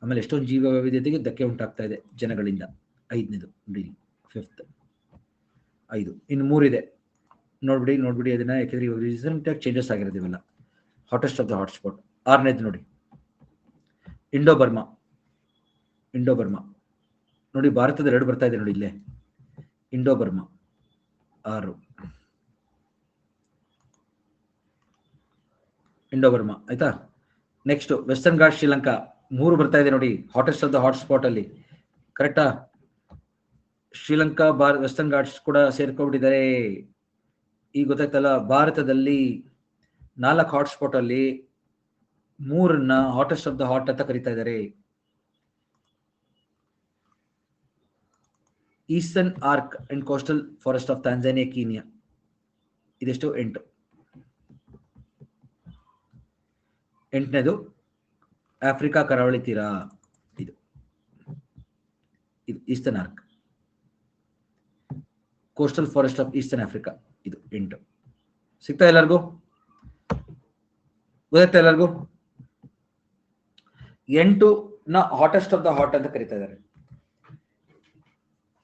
ಆಮೇಲೆ ಎಷ್ಟೊಂದು ಜೀವ ವೈವಿಧ್ಯತೆಗೆ ಧಕ್ಕೆ ಉಂಟಾಗ್ತಾ ಇದೆ ಜನಗಳಿಂದ. 5ನೇದು ನೋಡಿ, 5th 5. ಇನ್ನು 3 ಇದೆ, ನೋಡ್ಬಿಡಿ ಅದನ್ನ, ಯಾಕೆಂದ್ರೆ ಇವಾಗ ರೀಸೆಂಟ್ ಆಗಿ ಚೇಂಜಸ್ ಆಗಿರೋದು ಇವೆಲ್ಲ. ಹಾಟೆಸ್ಟ್ ಆಫ್ ದ ಹಾಟ್ಸ್ಪಾಟ್ 6ನೇದು ನೋಡಿ, ಇಂಡೋ ಬರ್ಮಾ ನೋಡಿ. ಭಾರತದ 2 ಬರ್ತಾ ಇದೆ ನೋಡಿ ಇಲ್ಲೇ. ಇಂಡೋ ಬರ್ಮಾ 6 ಇಂಡೋ ಬರ್ಮಾ ಆಯ್ತಾ? ನೆಕ್ಸ್ಟ್ ವೆಸ್ಟರ್ನ್ ಘಾಟ್ ಶ್ರೀಲಂಕಾ 3 ಬರ್ತಾ ಇದೆ ನೋಡಿ, ಹಾಟೆಸ್ಟ್ ಆಫ್ ದ ಹಾಟ್ಸ್ಪಾಟ್ ಅಲ್ಲಿ. ಕರೆಕ್ಟಾ? ಶ್ರೀಲಂಕಾ, ವೆಸ್ಟರ್ನ್ ಘಾಟ್ಸ್ ಕೂಡ ಸೇರ್ಕೊಂಡ್ಬಿಟ್ಟಿದ್ದಾರೆ. ಈಗ ಗೊತ್ತಾಯ್ತಲ್ಲ, ಭಾರತದಲ್ಲಿ 4 ಹಾಟ್ಸ್ಪಾಟ್ ಅಲ್ಲಿ 3ನ್ನ ಹಾಟೆಸ್ಟ್ ಆಫ್ ದ ಹಾಟ್ ಅಂತ ಕರೀತಾ ಇದ್ದಾರೆ. Eastern arc and coastal forest of Tanzania, Kenya. ಇದೆಷ್ಟು? 8. 8ನೇದು ಆಫ್ರಿಕಾ ಕರಾವಳಿ ತೀರ. ಇದು eastern arc, coastal forest of eastern Africa. ಇದು 8. ಸಿಗ್ತಾ ಎಲ್ಲರಿಗೂ? ಗೊತ್ತಾಗ್ತಾ ಎಲ್ಲರಿಗೂ? 8ನ ಹಾಟೆಸ್ಟ್ ಆಫ್ ದ ಹಾಟ್ ಅಂತ ಕರೀತಾ ಇದ್ದಾರೆ.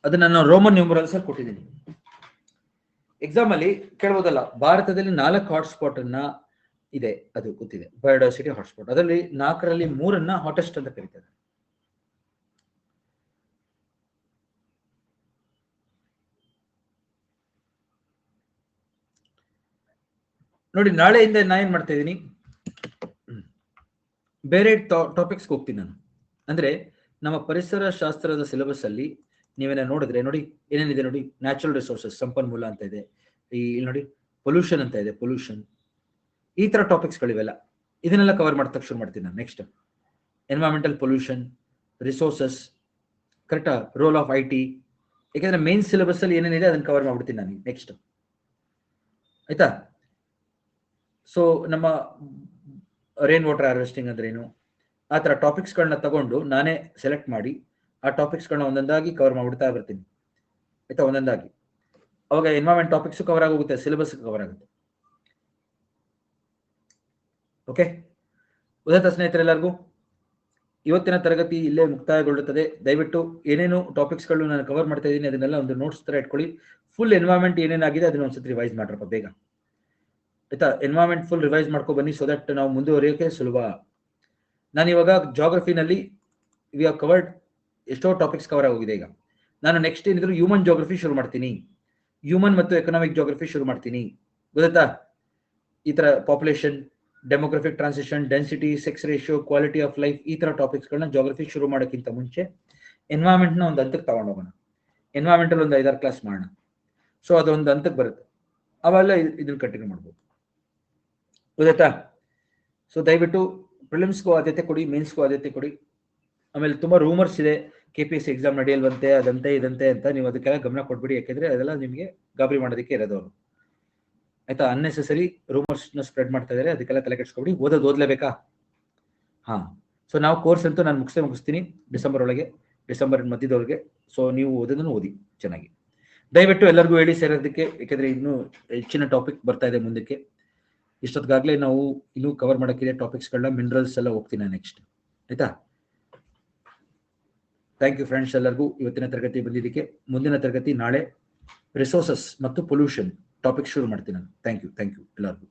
ಅದನ್ನ ನಾನು ರೋಮನ್ ನ್ಯೂಮರಲ್ಸ್ ಅಲ್ಲಿ ಕೊಟ್ಟಿದ್ದೀನಿ. ಎಕ್ಸಾಮ್ ಅಲ್ಲಿ ಕೇಳ್ಬೋದಲ್ಲ, ಭಾರತದಲ್ಲಿ 4 ಹಾಟ್ಸ್ಪಾಟ್ ಅನ್ನ ಇದೆ, ಅದು ಗೊತ್ತಿದೆ, ಬಯೋಡೈವರ್ಸಿಟಿ ಹಾಟ್ಸ್ಪಾಟ್. ಅದರಲ್ಲಿ 4ರಲ್ಲಿ 3 ಹಾಟೆಸ್ಟ್ ಅಂತ ಕರೀತಾರೆ. ನೋಡಿ, ನಾಳೆಯಿಂದ ನಾ ಏನ್ ಮಾಡ್ತಾ ಇದ್ದೀನಿ, ಬೇರೆ ಟಾಪಿಕ್ಸ್ ಹೋಗ್ತೀನಿ ನಾನು. ಅಂದ್ರೆ ನಮ್ಮ ಪರಿಸರ ಶಾಸ್ತ್ರದ ಸಿಲೆಬಸ್ ಅಲ್ಲಿ ನೀವೇನ ನೋಡಿದ್ರೆ ನೋಡಿ ಏನೇನಿದೆ ನೋಡಿ, ನ್ಯಾಚುರಲ್ ರಿಸೋರ್ಸಸ್ ಸಂಪನ್ಮೂಲ ಅಂತ ಇದೆ, ಇಲ್ಲಿ ನೋಡಿ ಪೊಲ್ಯೂಷನ್ ಅಂತ ಇದೆ, ಪೊಲ್ಯೂಷನ್, ಈ ತರ ಟಾಪಿಕ್ಸ್ ಗಳಿವೆಲ್ಲ. ಇದನ್ನೆಲ್ಲ ಕವರ್ ಮಾಡ್ತಾ ಶುರು ಮಾಡ್ತೀನಿ ನಾನು. ನೆಕ್ಸ್ಟ್ ಎನ್ವೈರನ್ಮೆಂಟಲ್ ಪೊಲ್ಯೂಷನ್, ರಿಸೋರ್ಸಸ್, ಕರೆಕ್ಟಾ, ರೋಲ್ ಆಫ್ IT, ಯಾಕಂದ್ರೆ ಮೇನ್ ಸಿಲೆಬಸ್ ಅಲ್ಲಿ ಏನೇನಿದೆ ಅದನ್ನ ಕವರ್ ಮಾಡ್ಬಿಡ್ತೀನಿ ನಾನು ನೆಕ್ಸ್ಟ್, ಆಯ್ತಾ. ಸೊ ನಮ್ಮ ರೈನ್ ವಾಟರ್ ಹಾರ್ವೆಸ್ಟಿಂಗ್ ಅಂದ್ರೆ ಏನು, ಆ ತರ ಟಾಪಿಕ್ಸ್ ಗಳನ್ನ ತಗೊಂಡು ನಾನೇ ಸೆಲೆಕ್ಟ್ ಮಾಡಿ ಆ ಟಾಪಿಕ್ಸ್ ಗಳನ್ನ ಒಂದೊಂದಾಗಿ ಕವರ್ ಮಾಡ್ಬಿಡ್ತಾ ಬರ್ತೀನಿ, ಆಯ್ತಾ, ಒಂದೊಂದಾಗಿ. ಅವಾಗ ಎನ್ವೈರನ್ಮೆಂಟ್ ಟಾಪಿಕ್ಸ್ ಕವರ್ ಆಗೋಗುತ್ತೆ, ಸಿಲೆಬಸ್ ಕವರ್ ಆಗುತ್ತೆ. ಓಕೆ, ಉದಾತ್ತ ಸ್ನೇಹಿತರೆಲ್ಲರಿಗೂ ಇವತ್ತಿನ ತರಗತಿ ಇಲ್ಲೇ ಮುಕ್ತಾಯಗೊಳ್ಳುತ್ತದೆ. ದಯವಿಟ್ಟು ಏನೇನು ಟಾಪಿಕ್ಸ್ ಗಳು ನಾನು ಕವರ್ ಮಾಡ್ತಾ ಇದ್ದೀನಿ ಅದನ್ನೆಲ್ಲ ಒಂದು ನೋಟ್ಸ್ ತರ ಇಟ್ಕೊಳ್ಳಿ. ಫುಲ್ ಎನ್ವೈರನ್ಮೆಂಟ್ ಏನೇನಾಗಿದೆ ಅದನ್ನ ಒಂದ್ಸತಿ ರಿವೈಸ್ ಮಾಡ್ರಪ್ಪ ಬೇಗ, ಆಯ್ತಾ. ಎನ್ವೈರನ್ಮೆಂಟ್ ಫುಲ್ ರಿವೈಸ್ ಮಾಡ್ಕೊ ಬನ್ನಿ, ಸೊ ದಟ್ ನಾವು ಮುಂದುವರಿಯೋಕೆ ಸುಲಭ. ನಾನು ಇವಾಗ ಜಾಗ್ರಫಿನಲ್ಲಿ ವಿ ಹ್ಯಾವ್ ಕವರ್ಡ್ ಎಷ್ಟೋ ಟಾಪಿಕ್ಸ್ ಕವರ್ ಆಗೋಗಿದೆ. ಈಗ ನಾನು ನೆಕ್ಸ್ಟ್ ಏನಿದ್ರು ಹ್ಯೂಮನ್ ಜಾಗ್ರಫಿ ಶುರು ಮಾಡ್ತೀನಿ, ಹ್ಯೂಮನ್ ಮತ್ತು ಎಕನಾಮಿಕ್ ಜಾಗ್ರಫಿ ಶುರು ಮಾಡ್ತೀನಿ, ಗೊತ್ತಾ. ಈ ತರ population, demographic transition, density, sex ratio, quality of life, ಈ ತರ ಟಾಪಿಕ್ಸ್ ಗಳನ್ನ ಜಾಗ್ರಫಿ ಶುರು ಮಾಡೋಕ್ಕಿಂತ ಮುಂಚೆ ಎನ್ವೈರನ್ಮೆಂಟ್ ನ ಒಂದು ಹಂತಕ್ಕೆ ತಗೊಂಡೋಗೋಣ. ಎನ್ವೈರನ್ಮೆಂಟಲ್ ಒಂದು 5-6 ಕ್ಲಾಸ್ ಮಾಡೋಣ. ಸೊ ಅದೊಂದು ಹಂತಕ್ಕೆ ಬರುತ್ತೆ, ಅವೆಲ್ಲ ಇದನ್ನ ಕಂಟಿನ್ಯೂ ಮಾಡ್ಬೋದು, ಗೊತ್ತಾಯ್ತಾ. ಸೊ ದಯವಿಟ್ಟು ಪ್ರಿಲಿಮ್ಸ್ಗೂ ಆದ್ಯತೆ ಕೊಡಿ, ಮೇನ್ಸ್ಗೂ ಆದ್ಯತೆ ಕೊಡಿ. ಆಮೇಲೆ ತುಂಬಾ ರೂಮರ್ಸ್ ಇದೆ, KPSC ಎಕ್ಸಾಮ್ ನಡೆಯಲ್ವಂತೆ, ಅದಂತೆ ಇದಂತೆ ಅಂತ, ನೀವು ಅದಕ್ಕೆಲ್ಲ ಗಮನ ಕೊಡ್ಬಿಡಿ. ಯಾಕೆಂದ್ರೆ ಅದೆಲ್ಲ ನಿಮಗೆ ಗಾಬರಿ ಮಾಡೋದಕ್ಕೆ ಇರೋದವರು, ಆಯ್ತಾ. ಅನ್ನೆಸೆಸರಿ ರೂಮರ್ಸ್ ನ ಸ್ಪ್ರೆಡ್ ಮಾಡ್ತಾ ಇದಾರೆ, ಅದಕ್ಕೆಲ್ಲ ತಲೆ ಕೆಡಿಸ್ಕೊಬಿಡಿ. ಓದಲೇಬೇಕಾ? ಹಾ. ಸೊ ನಾವು ಕೋರ್ಸ್ ಅಂತೂ ನಾನು ಮುಗಿಸ್ತೀನಿ ಡಿಸೆಂಬರ್ ಒಳಗೆ, ಡಿಸೆಂಬರ್ ಮಧ್ಯದೊಳಗೆ. ಸೊ ನೀವು ಓದೋದನ್ನು ಓದಿ ಚೆನ್ನಾಗಿ. ದಯವಿಟ್ಟು ಎಲ್ಲರಿಗೂ ಹೇಳಿ ಸೇರೋದಕ್ಕೆ, ಯಾಕೆಂದ್ರೆ ಇನ್ನೂ ಹೆಚ್ಚಿನ ಟಾಪಿಕ್ ಬರ್ತಾ ಇದೆ ಮುಂದಕ್ಕೆ. ಇಷ್ಟೊತ್ತಿಗಾಗಲೇ ನಾವು ಇನ್ನೂ ಕವರ್ ಮಾಡೋಕ್ಕಿದೆ ಟಾಪಿಕ್ಸ್ಗಳನ್ನ, ಮಿನರಲ್ಸ್ ಎಲ್ಲ ಹೋಗ್ತೀನಿ ನೆಕ್ಸ್ಟ್, ಆಯ್ತಾ. ಥ್ಯಾಂಕ್ ಯು ಫ್ರೆಂಡ್ಸ್ ಎಲ್ಲರಿಗೂ ಇವತ್ತಿನ ತರಗತಿ ಬಂದಿದ್ದಕ್ಕೆ. ಮುಂದಿನ ತರಗತಿ ನಾಳೆ ರಿಸೋರ್ಸಸ್ ಮತ್ತು ಪೊಲ್ಯೂಷನ್ ಟಾಪಿಕ್ ಶುರು ಮಾಡ್ತೀನಿ ನಾನು. ಥ್ಯಾಂಕ್ ಯು ಎಲ್ಲರಿಗೂ.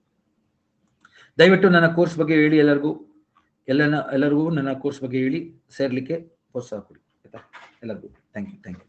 ದಯವಿಟ್ಟು ನನ್ನ ಕೋರ್ಸ್ ಬಗ್ಗೆ ಹೇಳಿ, ಎಲ್ಲರಿಗೂ ನನ್ನ ಕೋರ್ಸ್ ಬಗ್ಗೆ ಹೇಳಿ ಸೇರ್ಲಿಕ್ಕೆ ಪ್ರೋತ್ಸಾಹ ಕೊಡಿ, ಆಯ್ತಾ ಎಲ್ಲರಿಗೂ. Thank you.